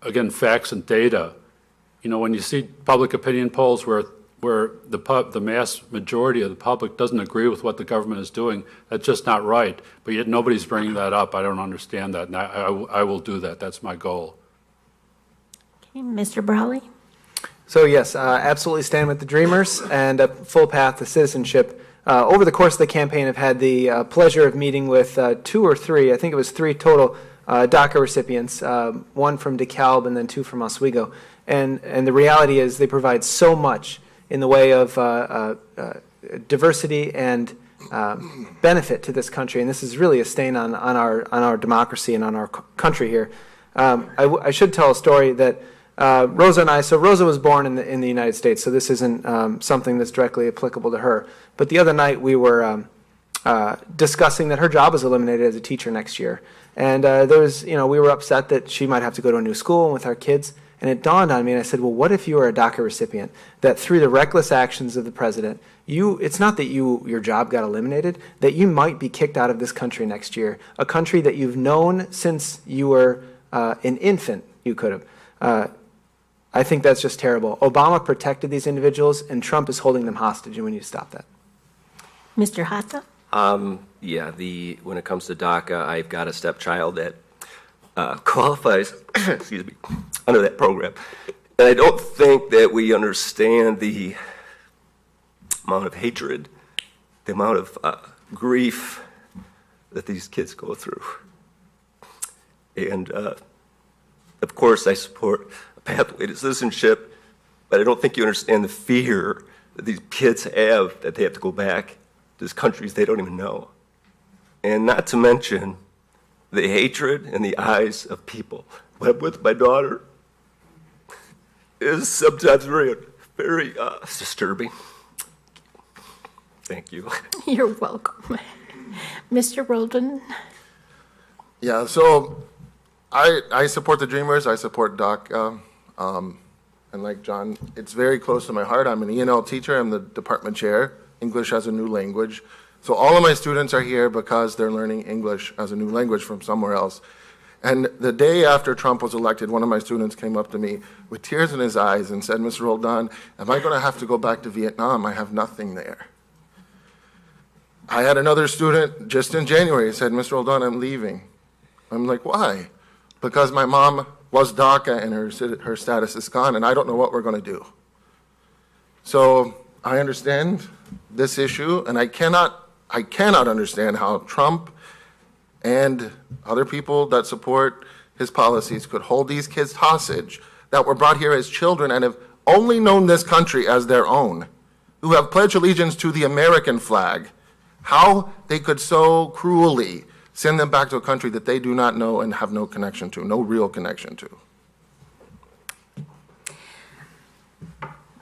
again, facts and data. You know, when you see public opinion polls where the mass majority of the public doesn't agree with what the government is doing, that's just not right. But yet nobody's bringing that up. I don't understand that. And I will do that. That's my goal. Okay, Mr. Brawley? So yes, absolutely stand with the Dreamers and a full path to citizenship. Over the course of the campaign, I've had the pleasure of meeting with 2 or 3, I think it was 3 total DACA recipients, 1 from DeKalb and then 2 from Oswego. And the reality is they provide so much in the way of diversity and benefit to this country. And this is really a stain on our democracy and on our country here. I should tell a story that Rosa and I, so Rosa was born in the United States, so this isn't something that's directly applicable to her. But the other night we were discussing that her job was eliminated as a teacher next year. And there was, you know, we were upset that she might have to go to a new school with our kids. And it dawned on me, and I said, well, what if you were a DACA recipient, that through the reckless actions of the president, it's not that your job got eliminated, that you might be kicked out of this country next year, a country that you've known since you were an infant, you could have. I think that's just terrible. Obama protected these individuals, and Trump is holding them hostage, and we need to stop that. Mr. Hata? Yeah, when it comes to DACA, I've got a stepchild that qualifies, excuse me, under that program. And I don't think that we understand the amount of hatred, the amount of grief that these kids go through. And, of course, I support a pathway to citizenship, but I don't think you understand the fear that these kids have that they have to go back There's countries they don't even know. And not to mention the hatred in the eyes of people. What I'm with my daughter is sometimes very disturbing. Thank you. You're welcome. Mr. Roldan? Yeah, so I support the Dreamers. I support DACA. And like John, it's very close to my heart. I'm an ENL teacher. I'm the department chair, English as a new language. So all of my students are here because they're learning English as a new language from somewhere else. And the day after Trump was elected, one of my students came up to me with tears in his eyes and said, Mr. Roldan, am I going to have to go back to Vietnam? I have nothing there. I had another student just in January said, Mr. Roldan, I'm leaving. I'm like, why? Because my mom was DACA and her status is gone, and I don't know what we're going to do. So I understand this issue, and I cannot understand how Trump and other people that support his policies could hold these kids hostage that were brought here as children and have only known this country as their own, who have pledged allegiance to the American flag, how they could so cruelly send them back to a country that they do not know and have no connection to, no real connection to.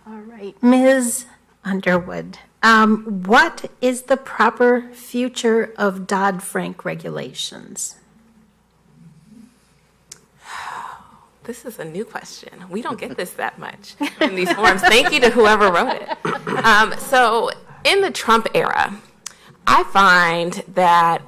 All right, Ms. Underwood, what is the proper future of Dodd-Frank regulations? This is a new question. We don't get this that much in these forums. Thank you to whoever wrote it. So in the Trump era, I find that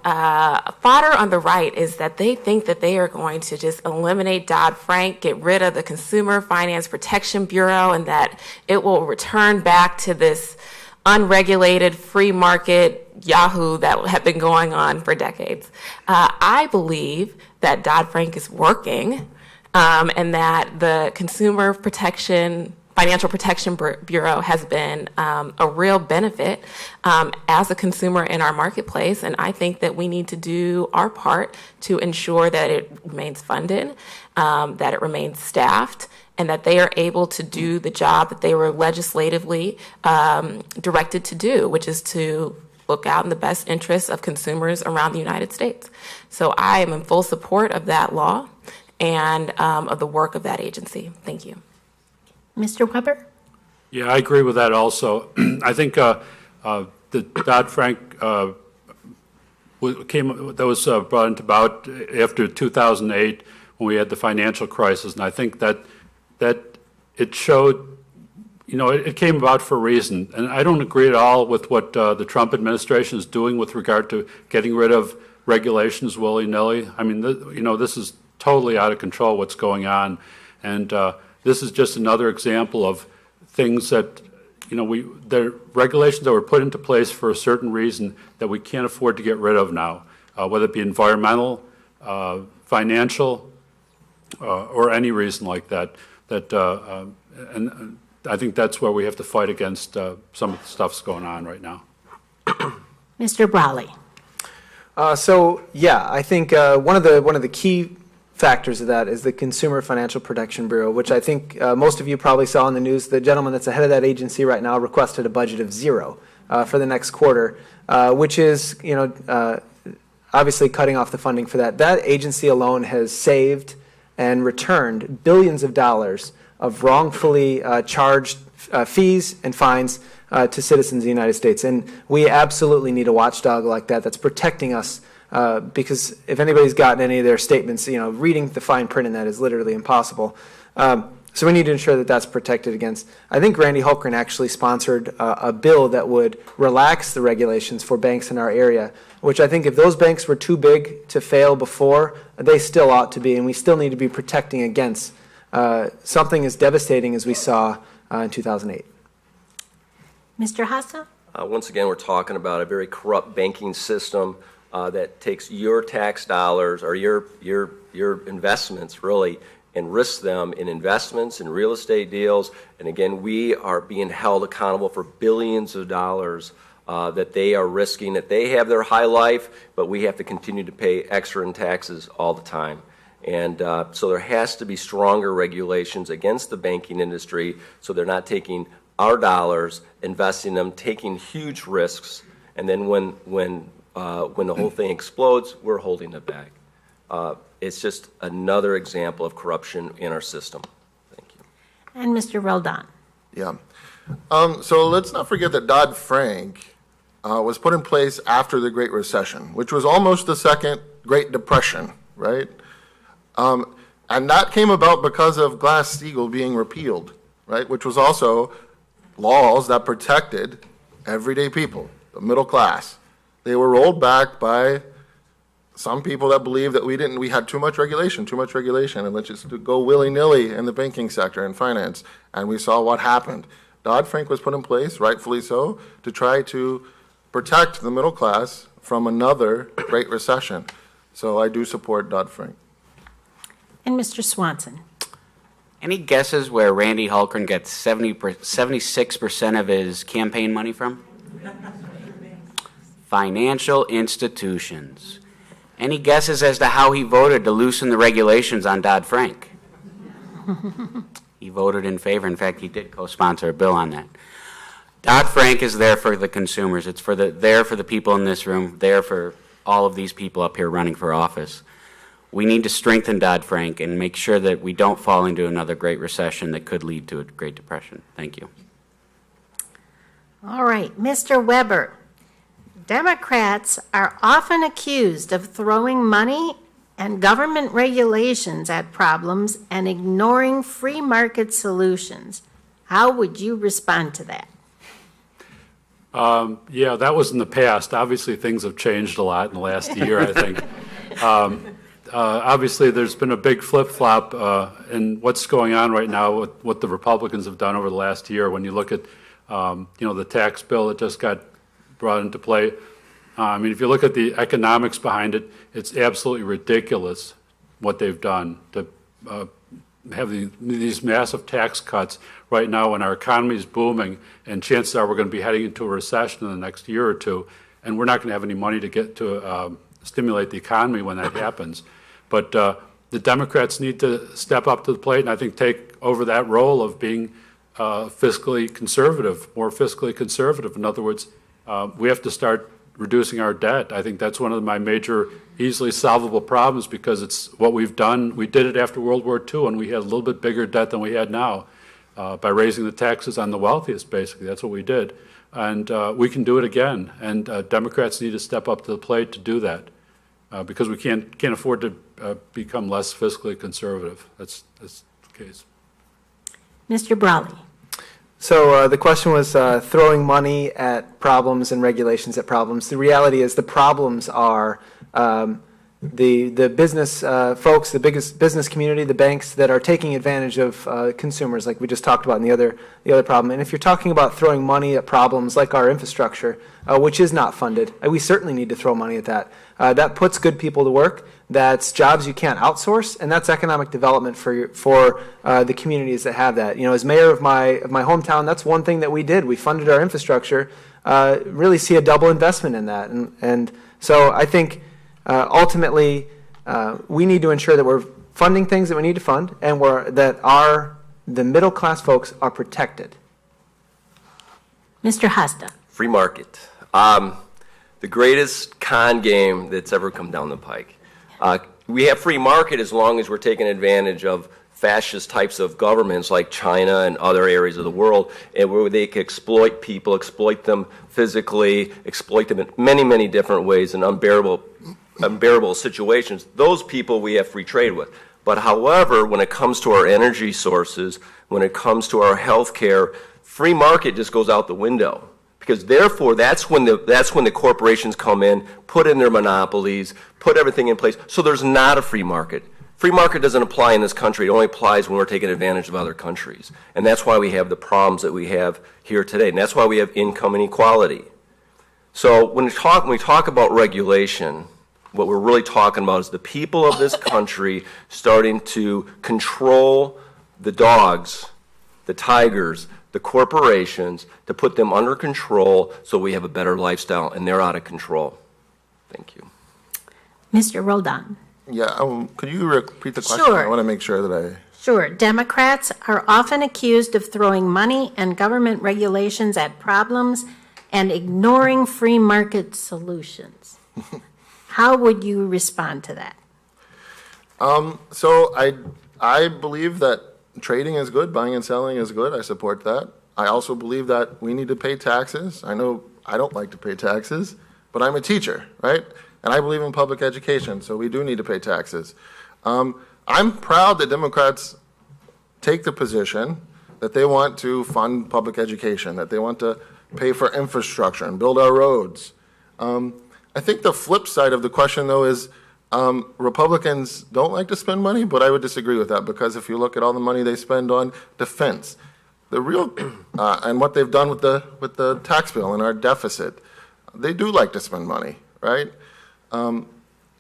fodder on the right is that they think that they are going to just eliminate Dodd-Frank, get rid of the Consumer Finance Protection Bureau, and that it will return back to this unregulated free market Yahoo that have been going on for decades. I believe that Dodd-Frank is working and that the Financial Protection Bureau has been a real benefit as a consumer in our marketplace, and I think that we need to do our part to ensure that it remains funded, that it remains staffed, and that they are able to do the job that they were legislatively directed to do, which is to look out in the best interests of consumers around the United States. So I am in full support of that law and of the work of that agency. Thank you. Mr. Weber? Yeah, I agree with that also. I think the Dodd-Frank that was brought about after 2008 when we had the financial crisis, and I think that it showed, it came about for a reason. And I don't agree at all with what the Trump administration is doing with regard to getting rid of regulations willy-nilly. I mean, this is totally out of control what's going on, and this is just another example of things that, the regulations that were put into place for a certain reason that we can't afford to get rid of now, whether it be environmental, financial, or any reason like that. And I think that's where we have to fight against some of the stuff's going on right now. Mr. Brawley? I think one of the key factors of that is the Consumer Financial Protection Bureau, which I think most of you probably saw in the news. The gentleman that's ahead of that agency right now requested a budget of zero for the next quarter, which is, obviously cutting off the funding for that. That agency alone has saved and returned billions of dollars of wrongfully charged fees and fines to citizens of the United States. And we absolutely need a watchdog like that that's protecting us. Because if anybody's gotten any of their statements, reading the fine print in that is literally impossible. So we need to ensure that that's protected against. I think Randy Hultgren actually sponsored a bill that would relax the regulations for banks in our area, which I think if those banks were too big to fail before, they still ought to be, and we still need to be protecting against something as devastating as we saw in 2008. Mr. Hassa? Once again, we're talking about a very corrupt banking system that takes your tax dollars or your investments really and risks them in investments and real estate deals. And again, we are being held accountable for billions of dollars that they are risking, that they have their high life, but we have to continue to pay extra in taxes all the time. And so there has to be stronger regulations against the banking industry so they're not taking our dollars, investing them, taking huge risks, and then when the whole thing explodes, we're holding it back. It's just another example of corruption in our system. Thank you. And Mr. Roldan. Yeah. So let's not forget that Dodd-Frank was put in place after the Great Recession, which was almost the second Great Depression, right? And that came about because of Glass-Steagall being repealed, right? Which was also laws that protected everyday people, the middle class. They were rolled back by some people that believed that we had too much regulation, and let's just go willy-nilly in the banking sector and finance. And we saw what happened. Dodd-Frank was put in place, rightfully so, to try to protect the middle class from another Great Recession. So I do support Dodd-Frank. And Mr. Swanson. Any guesses where Randy Hultgren gets 76% of his campaign money from? Financial institutions. Any guesses as to how he voted to loosen the regulations on Dodd-Frank? He voted in favor. In fact, he did co-sponsor a bill on that. Dodd-Frank is there for the consumers. It's there for the people in this room, there for all of these people up here running for office. We need to strengthen Dodd-Frank and make sure that we don't fall into another Great Recession that could lead to a Great Depression. Thank you. All right, Mr. Weber. Democrats are often accused of throwing money and government regulations at problems and ignoring free market solutions. How would you respond to that? Yeah, that was in the past. Obviously, things have changed a lot in the last year, I think. Obviously, there's been a big flip-flop in what's going on right now with what the Republicans have done over the last year. When you look at, the tax bill that just got brought into play, I mean, if you look at the economics behind it, it's absolutely ridiculous what they've done to have these massive tax cuts right now when our economy is booming, and chances are we're going to be heading into a recession in the next year or two, and we're not going to have any money to get to stimulate the economy when that happens. But the Democrats need to step up to the plate and I think take over that role of being fiscally conservative, more fiscally conservative. In other words, we have to start reducing our debt. I think that's one of my major, easily solvable problems because it's what we've done. We did it after World War II, and we had a little bit bigger debt than we had now by raising the taxes on the wealthiest, basically. That's what we did. And we can do it again. And Democrats need to step up to the plate to do that because we can't afford to become less fiscally conservative. That's the case. Mr. Brawley. So the question was throwing money at problems and regulations at problems. The reality is the problems are the business folks, the biggest business community, the banks that are taking advantage of consumers, like we just talked about in the other problem. And if you're talking about throwing money at problems like our infrastructure, which is not funded, we certainly need to throw money at that. That puts good people to work. That's jobs you can't outsource, and that's economic development for the communities that have that. You know, as mayor of my hometown, that's one thing that we did. We funded our infrastructure. Really see a double investment in that, and so I think ultimately we need to ensure that we're funding things that we need to fund, and the middle class folks are protected. Mr. Hasta. Free market. The greatest con game that's ever come down the pike. We have free market as long as we're taking advantage of fascist types of governments like China and other areas of the world, and where they can exploit people, exploit them physically, exploit them in many, many different ways in unbearable situations. Those people we have free trade with. But however, when it comes to our energy sources, when it comes to our health care, free market just goes out the window. Because therefore, that's when the corporations come in, put in their monopolies, put everything in place. So there's not a free market. Free market doesn't apply in this country. It only applies when we're taking advantage of other countries. And that's why we have the problems that we have here today. And that's why we have income inequality. So when we talk about regulation, what we're really talking about is the people of this country starting to control the dogs, the tigers, the corporations, to put them under control so we have a better lifestyle, and they're out of control. Thank you. Mr. Roldan. Yeah, could you repeat the question? Sure. I want to make sure that I... Sure. Democrats are often accused of throwing money and government regulations at problems and ignoring free market solutions. How would you respond to that? So I believe that trading is good, buying and selling is good. I support that. I also believe that we need to pay taxes. I know I don't like to pay taxes, but I'm a teacher, right? And I believe in public education, so we do need to pay taxes. I'm proud that Democrats take the position that they want to fund public education, that they want to pay for infrastructure and build our roads. I think the flip side of the question, though, is Republicans don't like to spend money, but I would disagree with that, because if you look at all the money they spend on defense, the real and what they've done with the tax bill and our deficit, they do like to spend money, right?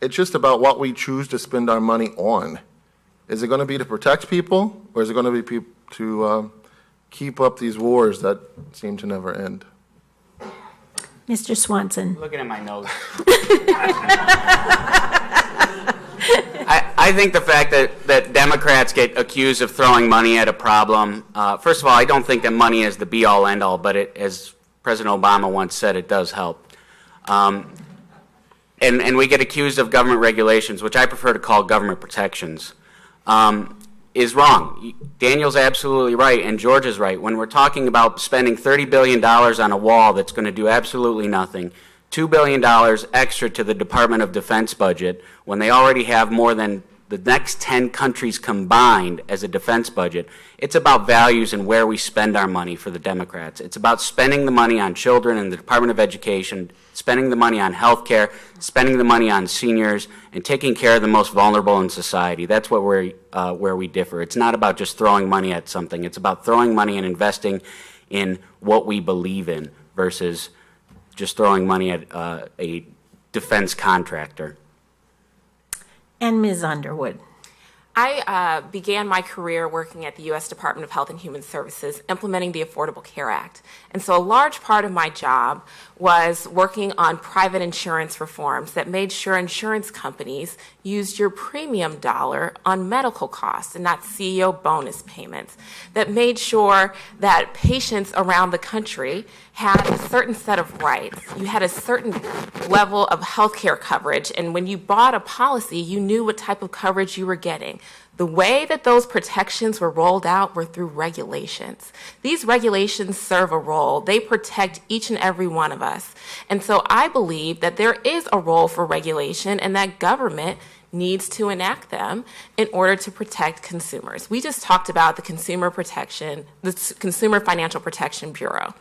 It's just about what we choose to spend our money on. Is it going to be to protect people, or is it going to be to keep up these wars that seem to never end? Mr. Swanson. Looking at my nose. I think the fact that Democrats get accused of throwing money at a problem, first of all, I don't think that money is the be-all, end-all, but as President Obama once said, it does help. And we get accused of government regulations, which I prefer to call government protections, is wrong. Daniel's absolutely right, and George is right. When we're talking about spending $30 billion on a wall that's going to do absolutely nothing, $2 billion extra to the Department of Defense budget, when they already have more than the next 10 countries combined as a defense budget, it's about values and where we spend our money for the Democrats. It's about spending the money on children in the Department of Education, spending the money on health care, spending the money on seniors, and taking care of the most vulnerable in society. That's what where we differ. It's not about just throwing money at something. It's about throwing money and investing in what we believe in versus just throwing money at a defense contractor. And Ms. Underwood. I began my career working at the U.S. Department of Health and Human Services, implementing the Affordable Care Act. And so a large part of my job was working on private insurance reforms that made sure insurance companies used your premium dollar on medical costs and not CEO bonus payments, that made sure that patients around the country had a certain set of rights. You had a certain level of health care coverage, and when you bought a policy, you knew what type of coverage you were getting. The way that those protections were rolled out were through regulations. These regulations serve a role. They protect each and every one of us. And so I believe that there is a role for regulation and that government needs to enact them in order to protect consumers. We just talked about the Consumer Financial Protection Bureau.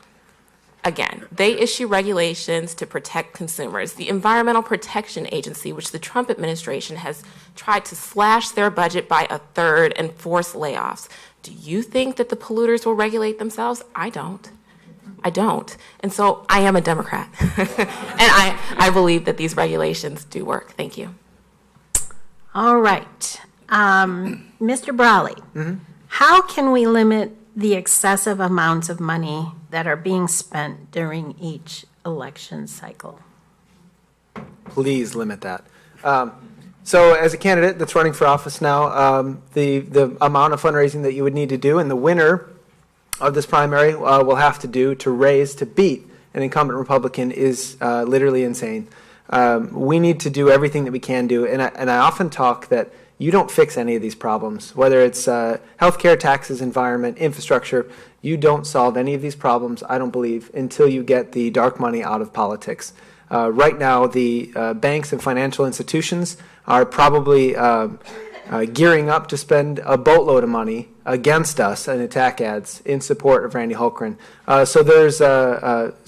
Again, they issue regulations to protect consumers. The Environmental Protection Agency, which the Trump administration has tried to slash their budget by a third and force layoffs. Do you think that the polluters will regulate themselves? I don't. And so I am a Democrat. And I believe that these regulations do work. Thank you. All right. Mr. Brawley, how can we limit the excessive amounts of money that are being spent during each election cycle? Please limit that. So as a candidate that's running for office now, the amount of fundraising that you would need to do, and the winner of this primary will have to do to beat an incumbent Republican is literally insane. We need to do everything that we can do, and I often talk that you don't fix any of these problems, whether it's healthcare, taxes, environment, infrastructure. You don't solve any of these problems, I don't believe, until you get the dark money out of politics. Right now, the banks and financial institutions are probably gearing up to spend a boatload of money against us in attack ads in support of Randy Hultgren. So there's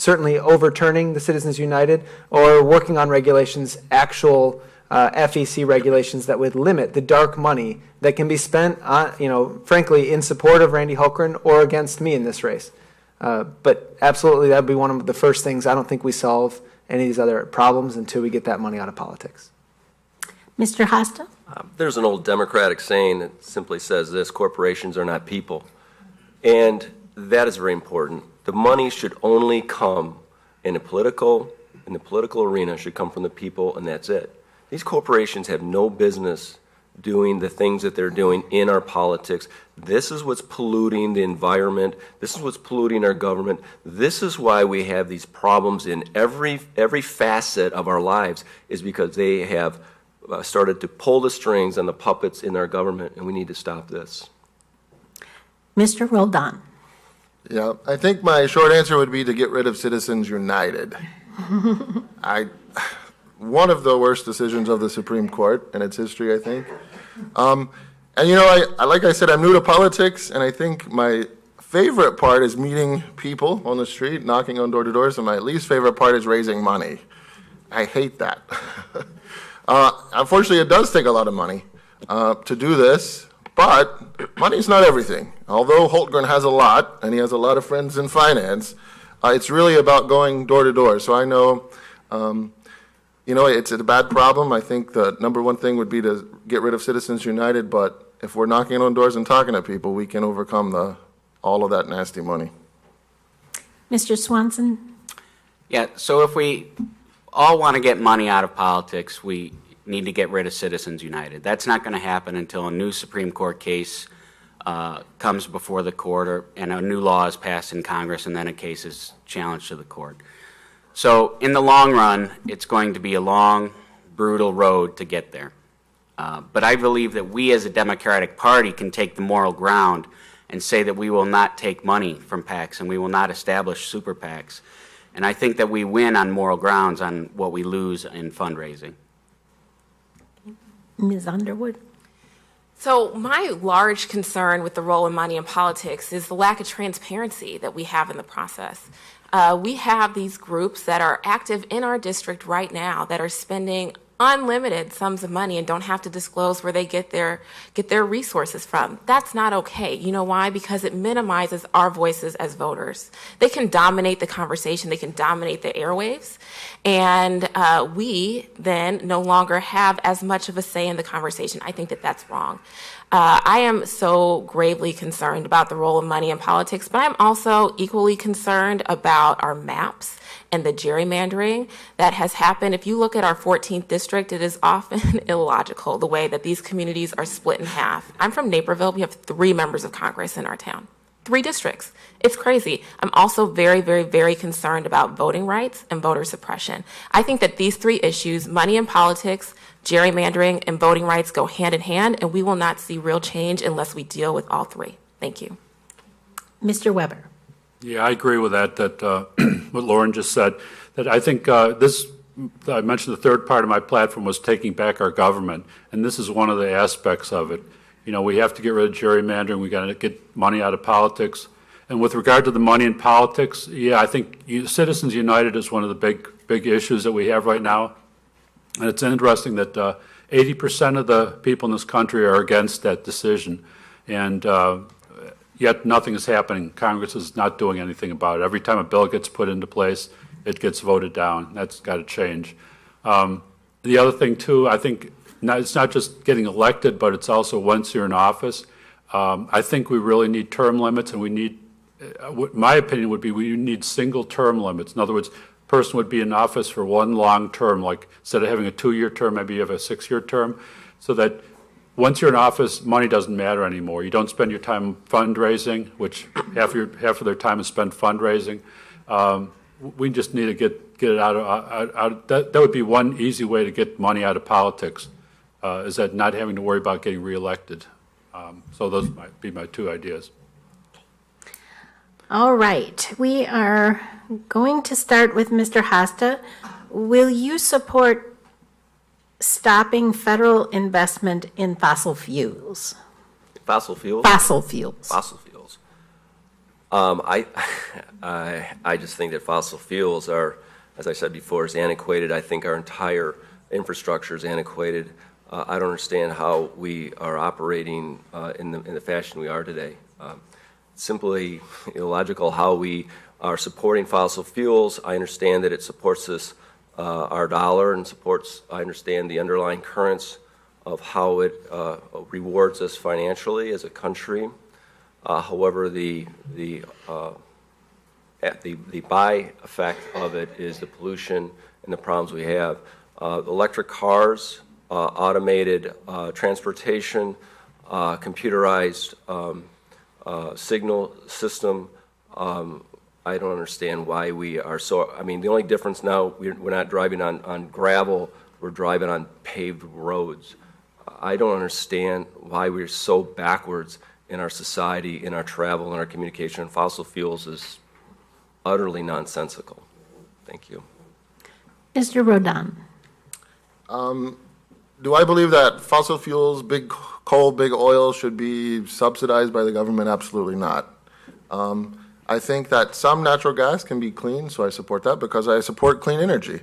certainly overturning the Citizens United or working on regulations, actual FEC regulations that would limit the dark money that can be spent on, frankly, in support of Randy Hultgren or against me in this race. But absolutely, that would be one of the first things. I don't think we solve any of these other problems until we get that money out of politics. Mr. Hosta? There's an old Democratic saying that simply says this: corporations are not people. And that is very important. The money should only come in the political arena, should come from the people, and that's it. These corporations have no business doing the things that they're doing in our politics. This is what's polluting the environment. This is what's polluting our government. This is why we have these problems in every facet of our lives, is because they have started to pull the strings on the puppets in our government, and we need to stop this. Mr. Roldan. Yeah, I think my short answer would be to get rid of Citizens United. One of the worst decisions of the Supreme Court in its history, I think. And you know, like I said, I'm new to politics, and I think my favorite part is meeting people on the street, knocking on door-to-doors, and my least favorite part is raising money. I hate that. Unfortunately, it does take a lot of money to do this, but money's not everything. Although Holtgren has a lot, and he has a lot of friends in finance, it's really about going door to door. So I know, you know, it's a bad problem. I think the number one thing would be to get rid of Citizens United, but if we're knocking on doors and talking to people, we can overcome all of that nasty money. Mr. Swanson? Yeah, so if we all want to get money out of politics, we need to get rid of Citizens United. That's not going to happen until a new Supreme Court case comes before the court and a new law is passed in Congress, and then a case is challenged to the court. So in the long run, it's going to be a long, brutal road to get there. But I believe that we as a Democratic Party can take the moral ground and say that we will not take money from PACs and we will not establish super PACs. And I think that we win on moral grounds on what we lose in fundraising. Ms. Underwood? So my large concern with the role of money in politics is the lack of transparency that we have in the process. We have these groups that are active in our district right now that are spending unlimited sums of money and don't have to disclose where they get their resources from. That's not okay. You know why? Because it minimizes our voices as voters. They can dominate the conversation. They can dominate the airwaves. And we then no longer have as much of a say in the conversation. I think that that's wrong. I am so gravely concerned about the role of money in politics, but I'm also equally concerned about our maps and the gerrymandering that has happened. If you look at our 14th district, it is often illogical the way that these communities are split in half. I'm from Naperville. We have 3 members of Congress in our town. 3 districts. It's crazy. I'm also very, very, very concerned about voting rights and voter suppression. I think that these 3 issues, money in politics, gerrymandering, and voting rights, go hand in hand, and we will not see real change unless we deal with all 3. Thank you. Mr. Weber? Yeah, I agree with that what Lauren just said, that I think I mentioned the third part of my platform was taking back our government, and this is one of the aspects of it. You know, we have to get rid of gerrymandering. We got to get money out of politics. And with regard to the money in politics, yeah, I think Citizens United is one of the big issues that we have right now. And it's interesting that 80% of the people in this country are against that decision. And yet nothing is happening. Congress is not doing anything about it. Every time a bill gets put into place, it gets voted down. That's got to change. The other thing, too, I think it's not just getting elected, but it's also once you're in office. I think we really need term limits, and we need, my opinion would be, we need single term limits. In other words, a person would be in office for one long term, like instead of having a 2-year term, maybe you have a 6-year term, so that once you're in office, money doesn't matter anymore. You don't spend your time fundraising, which half of their time is spent fundraising. We just need to get it out of that would be one easy way to get money out of politics, is that not having to worry about getting reelected. So those might be my 2 ideas. All right. We are going to start with Mr. Hasta. Will you support stopping federal investment in fossil fuels? Fossil fuels? Fossil fuels. Fossil fuels. I just think that fossil fuels are, as I said before, is antiquated. I think our entire infrastructure is antiquated. I don't understand how we are operating in the fashion we are today. Simply illogical how we are supporting fossil fuels. I understand that it supports us, our dollar, and supports, I understand, the underlying currents of how it rewards us financially as a country. However, the by effect of it is the pollution and the problems we have. Electric cars automated transportation, computerized signal system. I don't understand why we are so, I mean, the only difference now, we're not driving on gravel, we're driving on paved roads. I don't understand why we're so backwards in our society, in our travel, in our communication. Fossil fuels is utterly nonsensical. Thank you. Mr. Rodan. Do I believe that fossil fuels, big coal, big oil should be subsidized by the government? Absolutely not. I think that some natural gas can be clean, so I support that because I support clean energy.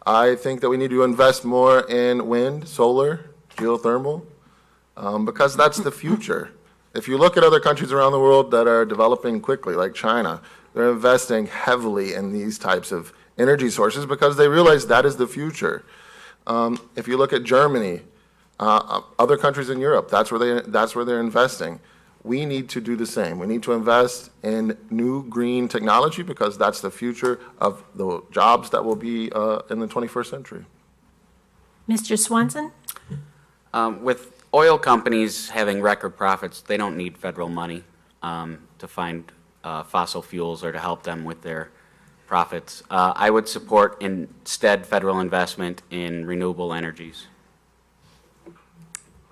I think that we need to invest more in wind, solar, geothermal, because that's the future. If you look at other countries around the world that are developing quickly, like China, they're investing heavily in these types of energy sources because they realize that is the future. If you look at Germany, other countries in Europe, that's where they're investing. We need to do the same. We need to invest in new green technology because that's the future of the jobs that will be in the 21st century. Mr. Swanson? With oil companies having record profits, they don't need federal money to find fossil fuels or to help them with their profits. I would support instead federal investment in renewable energies.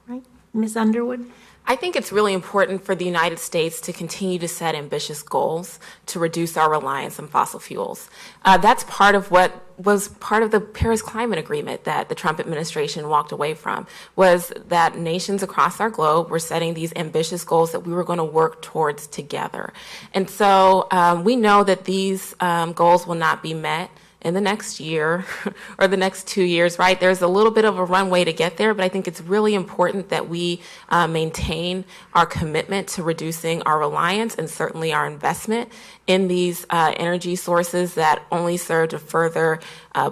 Right. Ms. Underwood? I think it's really important for the United States to continue to set ambitious goals to reduce our reliance on fossil fuels. That's part of what was part of the Paris Climate Agreement that the Trump administration walked away from, was that nations across our globe were setting these ambitious goals that we were going to work towards together. And so we know that these goals will not be met in the next year or the next 2 years, right? There's a little bit of a runway to get there, but I think it's really important that we maintain our commitment to reducing our reliance and certainly our investment in these energy sources that only serve to further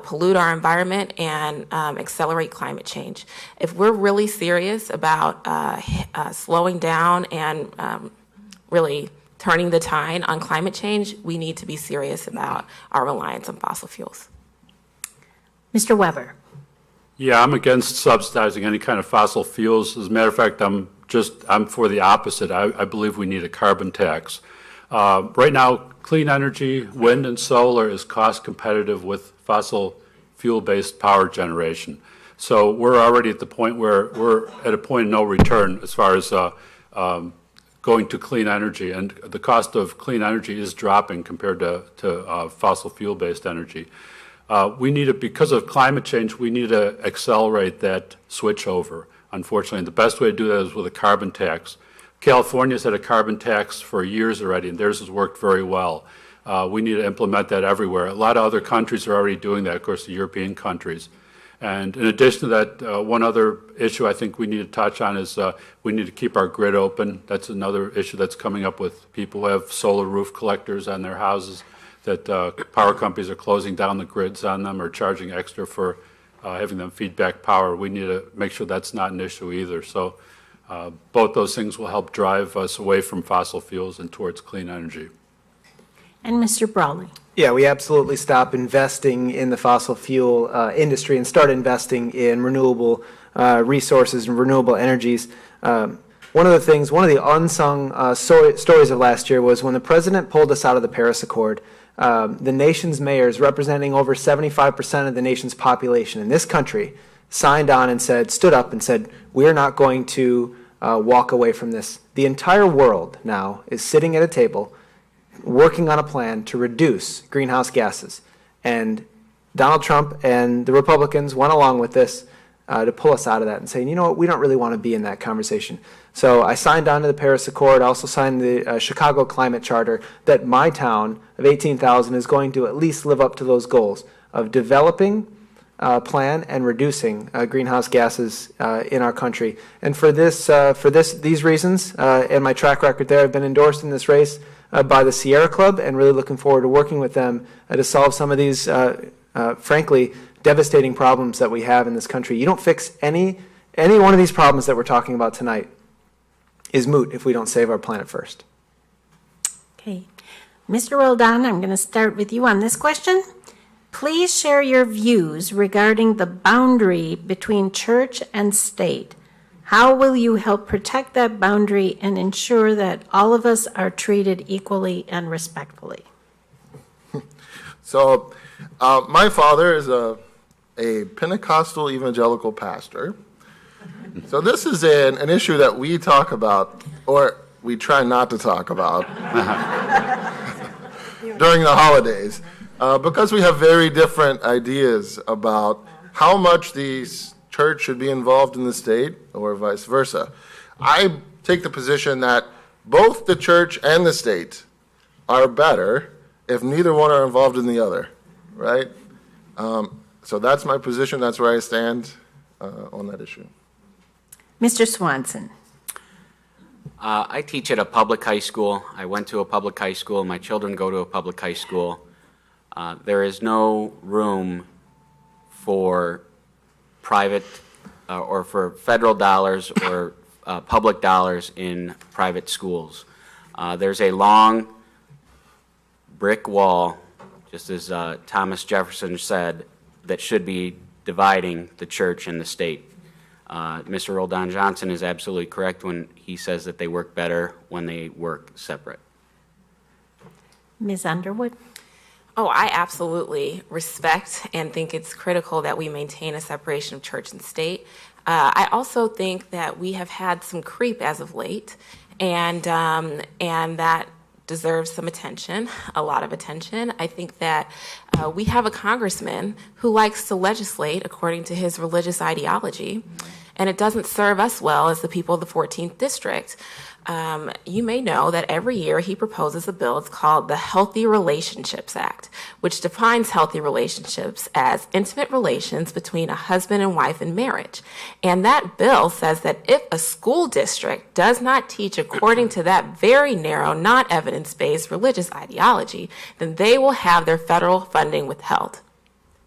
pollute our environment and accelerate climate change. If we're really serious about slowing down and really turning the tide on climate change, we need to be serious about our reliance on fossil fuels. Mr. Weber? Yeah, I'm against subsidizing any kind of fossil fuels. As a matter of fact, I'm for the opposite. I believe we need a carbon tax. Right now, clean energy, wind and solar is cost competitive with fossil fuel-based power generation. So we're already at the point where we're at a point of no return as far as going to clean energy, and the cost of clean energy is dropping compared to fossil fuel-based energy. We need to, because of climate change, we need to accelerate that switch over. Unfortunately, and the best way to do that is with a carbon tax. California's had a carbon tax for years already, and theirs has worked very well. We need to implement that everywhere. A lot of other countries are already doing that, of course, the European countries. And in addition to that, one other issue I think we need to touch on is we need to keep our grid open. That's another issue that's coming up with people who have solar roof collectors on their houses, that power companies are closing down the grids on them or charging extra for having them feed back power. We need to make sure that's not an issue either. So both those things will help drive us away from fossil fuels and towards clean energy. And Mr. Brawley? Yeah, we absolutely stop investing in the fossil fuel industry and start investing in renewable resources and renewable energies. One of the unsung stories of last year was when the president pulled us out of the Paris Accord. The nation's mayors, representing over 75% of the nation's population in this country, signed on and stood up and said, we're not going to walk away from this. The entire world now is sitting at a table working on a plan to reduce greenhouse gases. And Donald Trump and the Republicans went along with this to pull us out of that and saying, you know what, we don't really want to be in that conversation. So I signed on to the Paris Accord. I also signed the Chicago Climate Charter that my town of 18,000 is going to at least live up to those goals of developing a plan and reducing greenhouse gases in our country. And for these reasons and my track record there, I've been endorsed in this race by the Sierra Club, and really looking forward to working with them to solve some of these, frankly, devastating problems that we have in this country. You don't fix any one of these problems that we're talking about tonight is moot if we don't save our planet first. Okay. Mr. Roldan, I'm going to start with you on this question. Please share your views regarding the boundary between church and state. How will you help protect that boundary and ensure that all of us are treated equally and respectfully? So, my father is a Pentecostal evangelical pastor. So this is an issue that we talk about, or we try not to talk about, during the holidays, because we have very different ideas about how much the church should be involved in the state, or vice versa. I take the position that both the church and the state are better if neither one are involved in the other, right? So that's my position. That's where I stand on that issue. Mr. Swanson. I teach at a public high school. I went to a public high school. My children go to a public high school. There is no room for private or for federal dollars or public dollars in private schools. There's a long brick wall, just as Thomas Jefferson said, that should be dividing the church and the state. Mr. Roldan Johnson is absolutely correct when he says that they work better when they work separate. Ms. Underwood? Oh, I absolutely respect and think it's critical that we maintain a separation of church and state. I also think that we have had some creep as of late, and that deserves some attention, a lot of attention. I think that we have a congressman who likes to legislate according to his religious ideology, and it doesn't serve us well as the people of the 14th District. You may know that every year he proposes a bill. It's called the Healthy Relationships Act, which defines healthy relationships as intimate relations between a husband and wife in marriage. And that bill says that if a school district does not teach according to that very narrow, not evidence-based religious ideology, then they will have their federal funding withheld.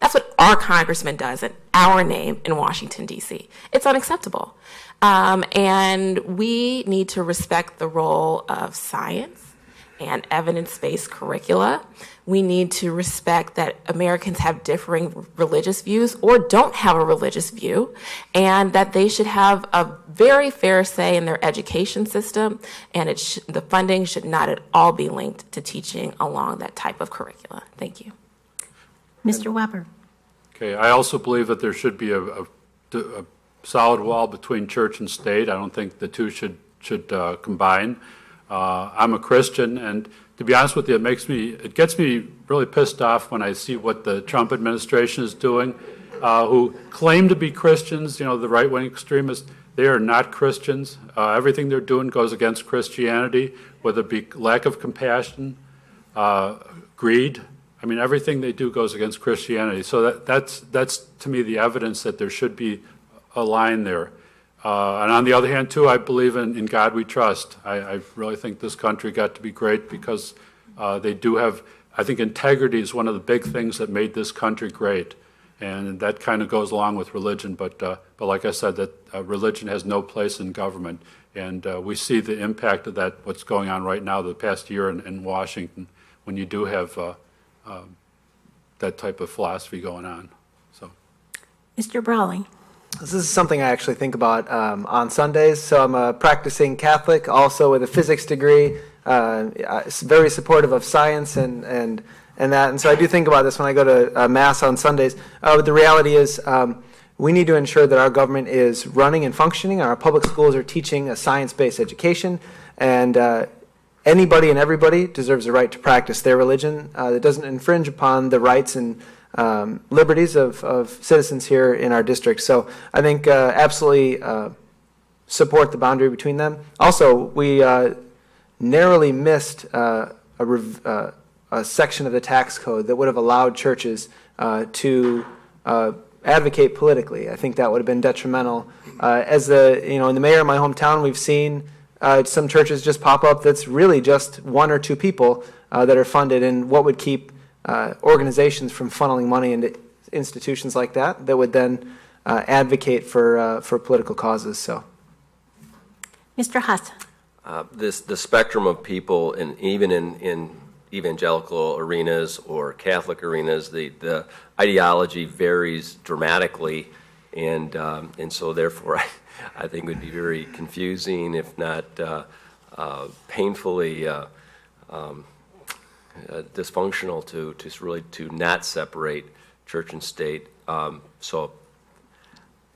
That's what our congressman does in our name in Washington, D.C. It's unacceptable. And we need to respect the role of science and evidence-based curricula. We need to respect that Americans have differing religious views or don't have a religious view, and that they should have a very fair say in their education system, and the funding should not at all be linked to teaching along that type of curricula. Thank you. Mr. Weber? Okay, I also believe that there should be a solid wall between church and state. I don't think the two should combine. I'm a Christian, and to be honest with you, it gets me really pissed off when I see what the Trump administration is doing, who claim to be Christians, the right-wing extremists. They are not Christians. Everything they're doing goes against Christianity, whether it be lack of compassion, greed. I mean, everything they do goes against Christianity. So that's to me the evidence that there should be a line there. And on the other hand, too, I believe in God we trust. I really think this country got to be great because they do have, I think integrity is one of the big things that made this country great. And that kind of goes along with religion. But like I said, that religion has no place in government. And we see the impact of that, what's going on right now, the past year in Washington, when you do have that type of philosophy going on. So, Mr. Brawley? This is something I actually think about on Sundays. So I'm a practicing Catholic, also with a physics degree, very supportive of science and that. And so I do think about this when I go to Mass on Sundays. But the reality is we need to ensure that our government is running and functioning. Our public schools are teaching a science-based education. And anybody and everybody deserves the right to practice their religion that doesn't infringe upon the rights and liberties of citizens here in our district. So I think absolutely support the boundary between them. Also, we narrowly missed a section of the tax code that would have allowed churches to advocate politically. I think that would have been detrimental. In the mayor of my hometown, we've seen some churches just pop up that's really just one or two people that are funded, and what would keep organizations from funneling money into institutions like that would then advocate for political causes. So, Mr. Haas. The spectrum of people, and even in evangelical arenas or Catholic arenas. The ideology varies dramatically, and so therefore I think it would be very confusing, if not painfully dysfunctional to not separate church and state. So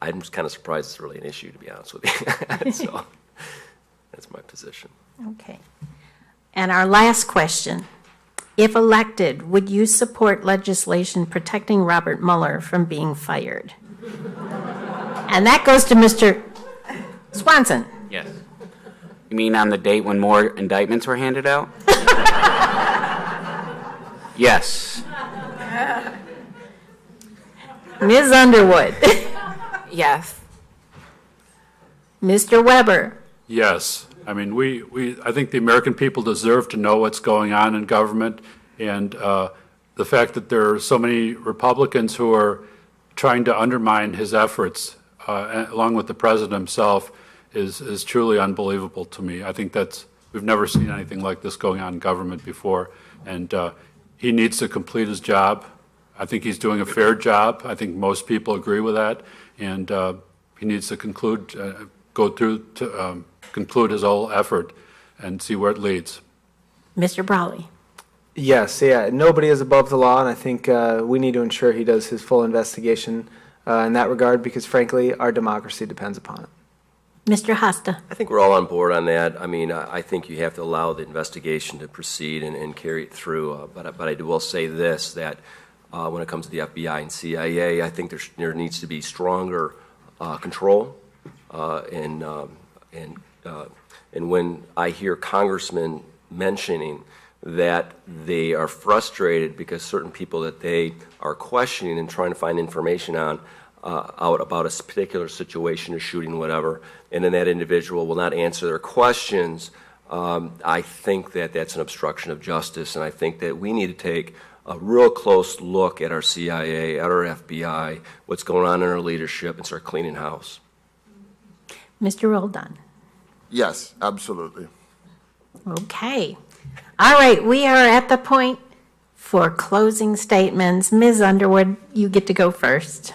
I'm just kind of surprised it's really an issue, to be honest with you. So that's my position. Okay. And our last question. If elected, would you support legislation protecting Robert Mueller from being fired? And that goes to Mr. Swanson. Yes. You mean on the date when more indictments were handed out? Yes. Ms. Underwood. Yes. Mr. Weber. Yes. I mean, I think the American people deserve to know what's going on in government, and the fact that there are so many Republicans who are trying to undermine his efforts, along with the president himself, is truly unbelievable to me. I think we've never seen anything like this going on in government before, and he needs to complete his job. I think he's doing a fair job. I think most people agree with that, and he needs to conclude his whole effort and see where it leads. Mr. Brawley. Yes, yeah, nobody is above the law, and I think we need to ensure he does his full investigation in that regard, because frankly, our democracy depends upon it. Mr. Hosta. I think we're all on board on that. I mean, I think you have to allow the investigation to proceed and carry it through. But I will say this, that when it comes to the FBI and CIA, I think there needs to be stronger control. And when I hear congressmen mentioning that they are frustrated because certain people that they are questioning and trying to find information on out about a particular situation or shooting, whatever, and then that individual will not answer their questions, I think that that's an obstruction of justice, and I think that we need to take a real close look at our CIA, at our FBI, what's going on in our leadership, and start cleaning house. Mr. Roldan. Yes, absolutely. Okay. All right, we are at the point for closing statements. Ms. Underwood, you get to go first.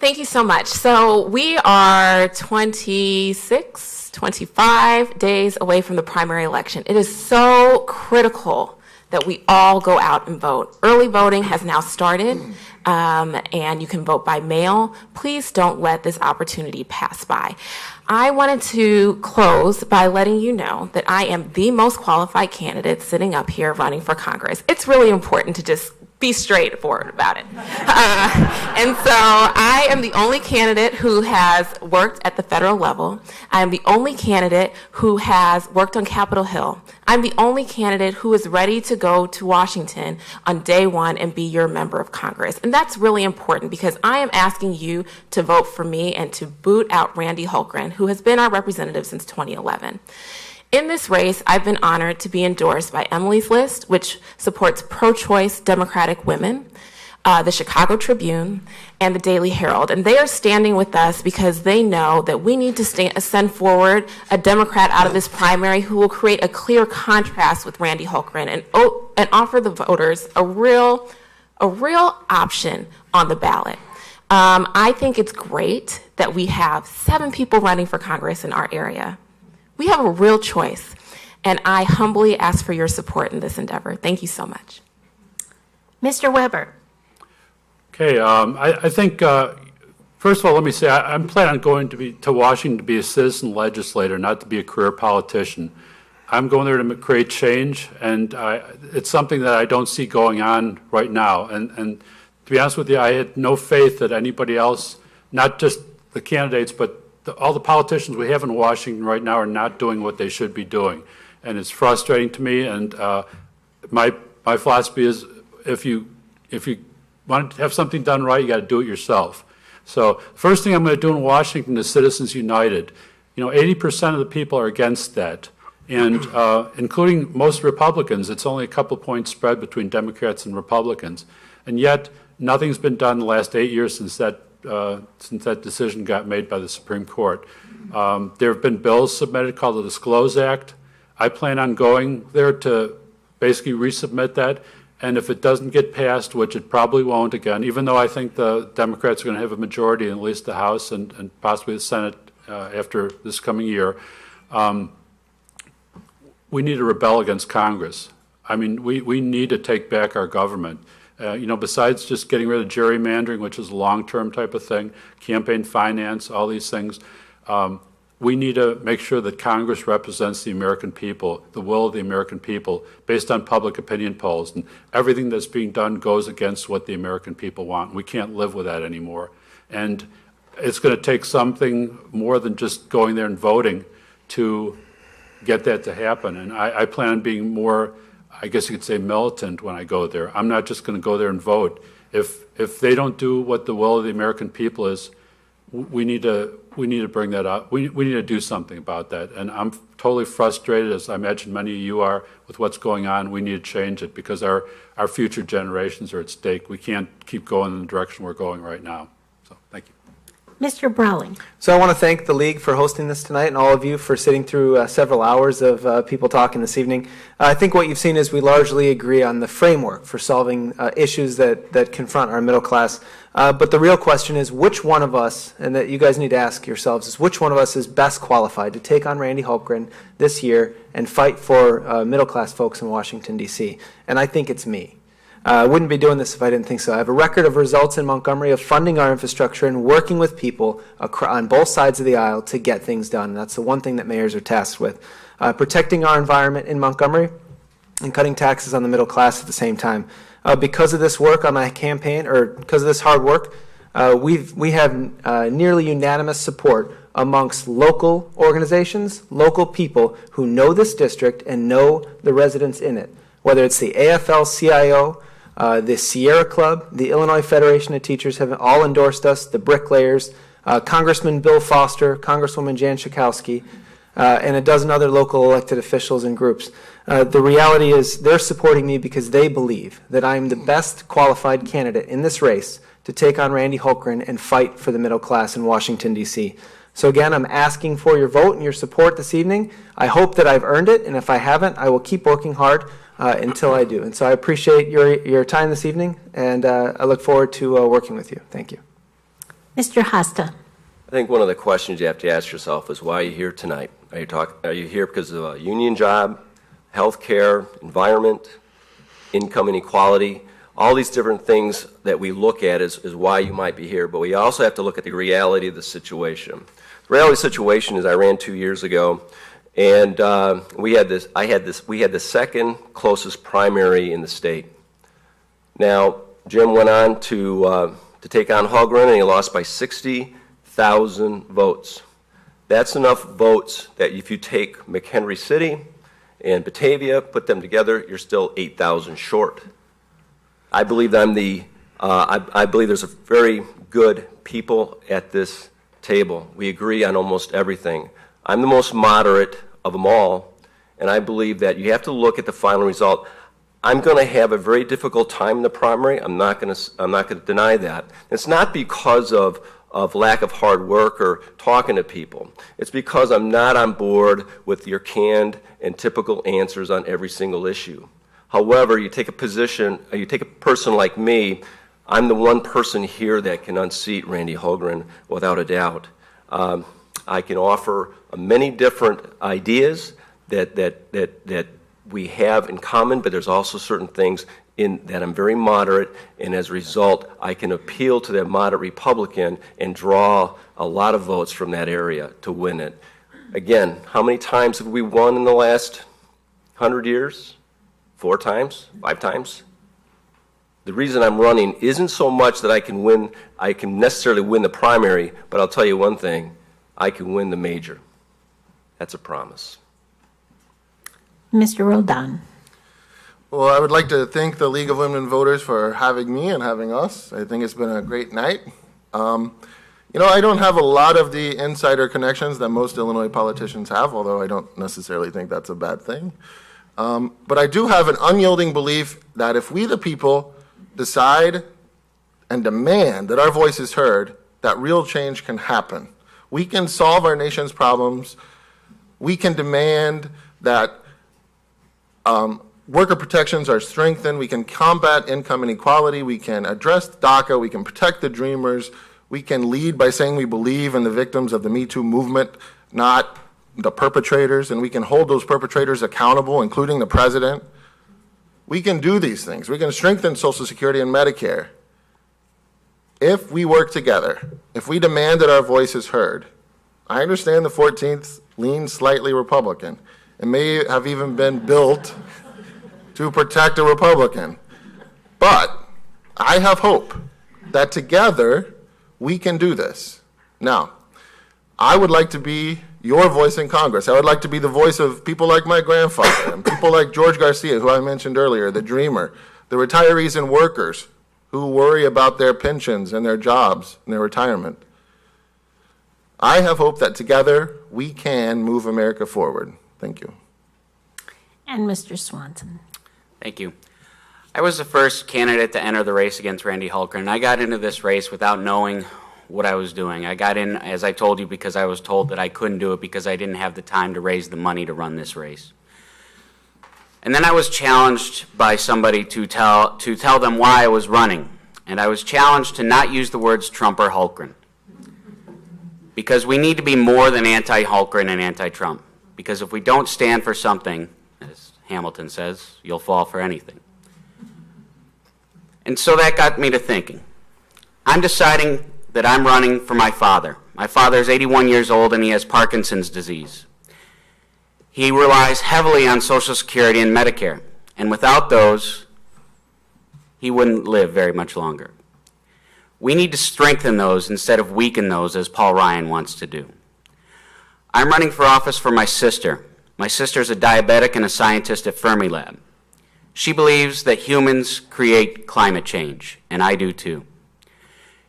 Thank you so much. So we are 26, 25 days away from the primary election. It is so critical that we all go out and vote. Early voting has now started, and you can vote by mail. Please don't let this opportunity pass by. I wanted to close by letting you know that I am the most qualified candidate sitting up here running for Congress. It's really important to just be straightforward about it. And so I am the only candidate who has worked at the federal level. I am the only candidate who has worked on Capitol Hill. I'm the only candidate who is ready to go to Washington on day one and be your member of Congress. And that's really important because I am asking you to vote for me and to boot out Randy Hultgren, who has been our representative since 2011. In this race, I've been honored to be endorsed by Emily's List, which supports pro-choice Democratic women, the Chicago Tribune, and the Daily Herald. And they are standing with us because they know that we need to send forward a Democrat out of this primary who will create a clear contrast with Randy Hultgren and offer the voters a real option on the ballot. I think it's great that we have 7 people running for Congress in our area. We have a real choice, and I humbly ask for your support in this endeavor. Thank you so much. Mr. Weber. Okay, I think, first of all, let me say, I'm planning on going to Washington to be a citizen legislator, not to be a career politician. I'm going there to create change, and it's something that I don't see going on right now. And to be honest with you, I had no faith that anybody else, not just the candidates, but all the politicians we have in Washington right now are not doing what they should be doing. And it's frustrating to me, and my philosophy is if you want to have something done right, you got to do it yourself. So first thing I'm going to do in Washington is Citizens United. 80% of the people are against that, and including most Republicans. It's only a couple points spread between Democrats and Republicans, and yet nothing's been done in the last 8 years since that decision got made by the Supreme Court. There have been bills submitted called the Disclose Act. I plan on going there to basically resubmit that. And if it doesn't get passed, which it probably won't again, even though I think the Democrats are going to have a majority in at least the House and possibly the Senate after this coming year, we need to rebel against Congress. I mean, we need to take back our government. Besides just getting rid of gerrymandering, which is a long-term type of thing, campaign finance, all these things, we need to make sure that Congress represents the American people, the will of the American people, based on public opinion polls. And everything that's being done goes against what the American people want. We can't live with that anymore. And it's going to take something more than just going there and voting to get that to happen. And I plan on being more, I guess you could say, militant when I go there. I'm not just going to go there and vote. If they don't do what the will of the American people is, we need to bring that up. We need to do something about that. And I'm totally frustrated, as I imagine many of you are, with what's going on. We need to change it because our future generations are at stake. We can't keep going in the direction we're going right now. So, thank you. Mr. Brawley. So I want to thank the League for hosting this tonight and all of you for sitting through several hours of people talking this evening. I think what you've seen is we largely agree on the framework for solving issues that confront our middle class. But the real question is which one of us, and that you guys need to ask yourselves, is which one of us is best qualified to take on Randy Hultgren this year and fight for middle class folks in Washington, D.C. And I think it's me. I wouldn't be doing this if I didn't think so. I have a record of results in Montgomery of funding our infrastructure and working with people on both sides of the aisle to get things done. And that's the one thing that mayors are tasked with. Protecting our environment in Montgomery and cutting taxes on the middle class at the same time. Because of this work on my campaign, or because of this hard work, we have nearly unanimous support amongst local organizations, local people who know this district and know the residents in it. Whether it's the AFL-CIO, the Sierra Club, the Illinois Federation of Teachers have all endorsed us, the bricklayers, Congressman Bill Foster, Congresswoman Jan Schakowsky, and a dozen other local elected officials and groups. The reality is they're supporting me because they believe that I'm the best qualified candidate in this race to take on Randy Hultgren and fight for the middle class in Washington, D.C. So again, I'm asking for your vote and your support this evening. I hope that I've earned it, and if I haven't, I will keep working hard until I do. And so I appreciate your time this evening, and I look forward to working with you. Thank you. Mr. Hasta. I think one of the questions you have to ask yourself is why are you here tonight? Are you here because of a union job, health care, environment, income inequality? All these different things that we look at is why you might be here, but we also have to look at the reality of the situation. The reality of the situation is I ran 2 years ago, and we had the second closest primary in the state. Now, Jim went on to take on Hultgren, and he lost by 60,000 votes. That's enough votes that if you take McHenry City and Batavia, put them together, you're still 8,000 short. I believe I believe there's a very good people at this table. We agree on almost everything. I'm the most moderate of them all, and I believe that you have to look at the final result. I'm going to have a very difficult time in the primary. I'm not going to deny that. It's not because of lack of hard work or talking to people. It's because I'm not on board with your canned and typical answers on every single issue. However, you take a person like me, I'm the one person here that can unseat Randy Hultgren without a doubt. I can offer many different ideas that we have in common, but there's also certain things in that I'm very moderate, and as a result, I can appeal to that moderate Republican and draw a lot of votes from that area to win it. Again, how many times have we won in the last 100 years? 4 times? 5 times? The reason I'm running isn't so much that I can necessarily win the primary, but I'll tell you one thing, I can win the major. That's a promise. Mr. Roldan. Well, I would like to thank the League of Women Voters for having me and having us. I think it's been a great night. I don't have a lot of the insider connections that most Illinois politicians have, although I don't necessarily think that's a bad thing. But I do have an unyielding belief that if we, the people, decide and demand that our voice is heard, that real change can happen. We can solve our nation's problems. We can demand that worker protections are strengthened. We can combat income inequality. We can address DACA. We can protect the dreamers. We can lead by saying we believe in the victims of the Me Too movement, not the perpetrators, and we can hold those perpetrators accountable, including the president. We can do these things. We can strengthen Social Security and Medicare. If we work together, if we demand that our voice is heard. I understand the 14th leans slightly Republican. It may have even been built to protect a Republican. But I have hope that together we can do this. Now, I would like to be your voice in Congress. I would like to be the voice of people like my grandfather and people like George Garcia, who I mentioned earlier, the dreamer, the retirees and workers who worry about their pensions and their jobs and their retirement. I have hope that together we can move America forward. Thank you. And Mr. Swanson. Thank you. I was the first candidate to enter the race against Randy Hultgren. I got into this race without knowing what I was doing. I got in, as I told you, because I was told that I couldn't do it because I didn't have the time to raise the money to run this race. And then I was challenged by somebody to tell them why I was running. And I was challenged to not use the words Trump or Hultgren. Because we need to be more than anti-Hultgren and anti-Trump. Because if we don't stand for something, as Hamilton says, you'll fall for anything. And so that got me to thinking. I'm deciding that I'm running for my father. My father is 81 years old and he has Parkinson's disease. He relies heavily on Social Security and Medicare. And without those, he wouldn't live very much longer. We need to strengthen those instead of weaken those, as Paul Ryan wants to do. I'm running for office for my sister. My sister's a diabetic and a scientist at Fermilab. She believes that humans create climate change, and I do too.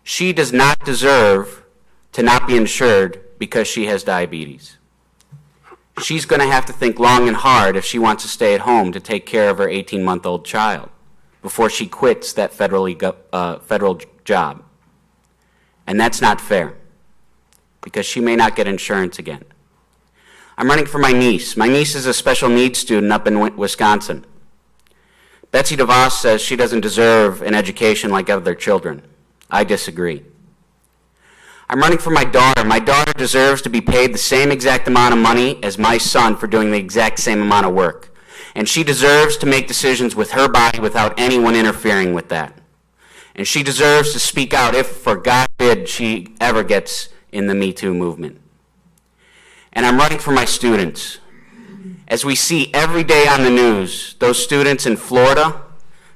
She does not deserve to not be insured because she has diabetes. She's going to have to think long and hard if she wants to stay at home to take care of her 18-month-old child before she quits that federal job. And that's not fair, because she may not get insurance again. I'm running for my niece. My niece is a special needs student up in Wisconsin. Betsy DeVos says she doesn't deserve an education like other children. I disagree. I'm running for my daughter. My daughter deserves to be paid the same exact amount of money as my son for doing the exact same amount of work. And she deserves to make decisions with her body without anyone interfering with that. And she deserves to speak out if, for God forbid, she ever gets in the Me Too movement. And I'm running for my students. As we see every day on the news, those students in Florida,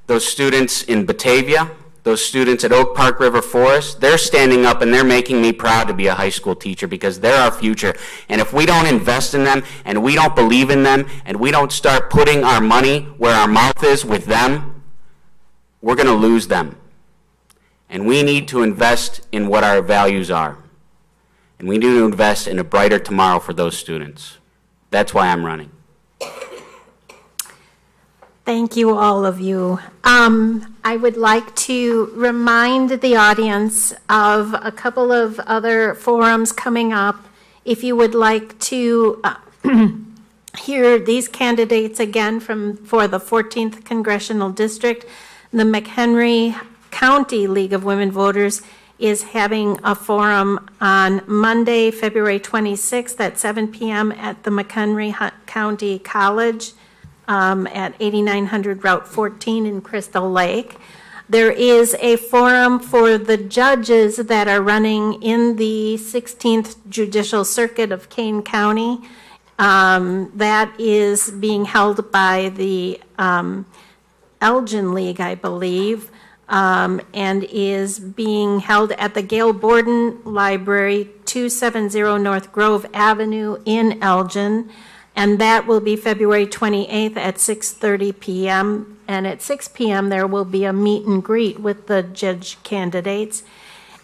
those students in Batavia, those students at Oak Park River Forest, they're standing up and they're making me proud to be a high school teacher because they're our future. And if we don't invest in them and we don't believe in them and we don't start putting our money where our mouth is with them, we're going to lose them. And we need to invest in what our values are. And we need to invest in a brighter tomorrow for those students. That's why I'm running. Thank you, all of you. I would like to remind the audience of a couple of other forums coming up. If you would like to hear these candidates again for the 14th Congressional District, the McHenry County League of Women Voters is having a forum on Monday, February 26th at 7 p.m. at the McHenry County College at 8900 Route 14 in Crystal Lake. There is a forum for the judges that are running in the 16th Judicial Circuit of Kane County. That is being held by the Elgin League, I believe, and is being held at the Gail Borden Library, 270 North Grove Avenue in Elgin. And that will be February 28th at 6:30 p.m. And at 6 p.m. there will be a meet and greet with the judge candidates.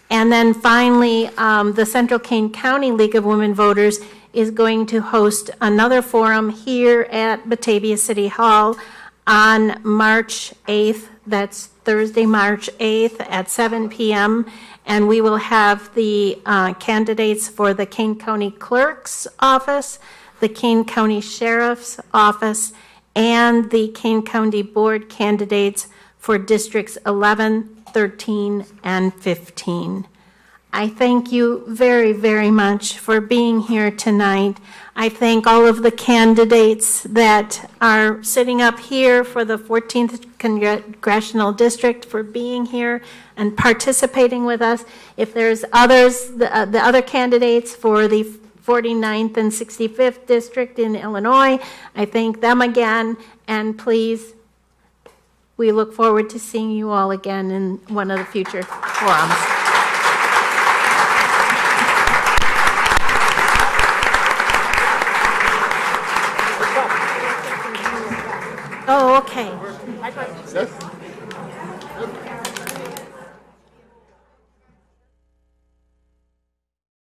And then finally, the Central Kane County League of Women Voters is going to host another forum here at Batavia City Hall on March 8th. That's Thursday, March 8th at 7 p.m. And we will have the candidates for the Kane County Clerk's Office, the Kane County Sheriff's Office, and the Kane County Board candidates for Districts 11, 13, and 15. I thank you very, very much for being here tonight. I thank all of the candidates that are sitting up here for the 14th Congressional District for being here and participating with us. If there's others, the other candidates for the 49th and 65th District in Illinois, I thank them again, and please, we look forward to seeing you all again in one of the future forums. Oh, okay.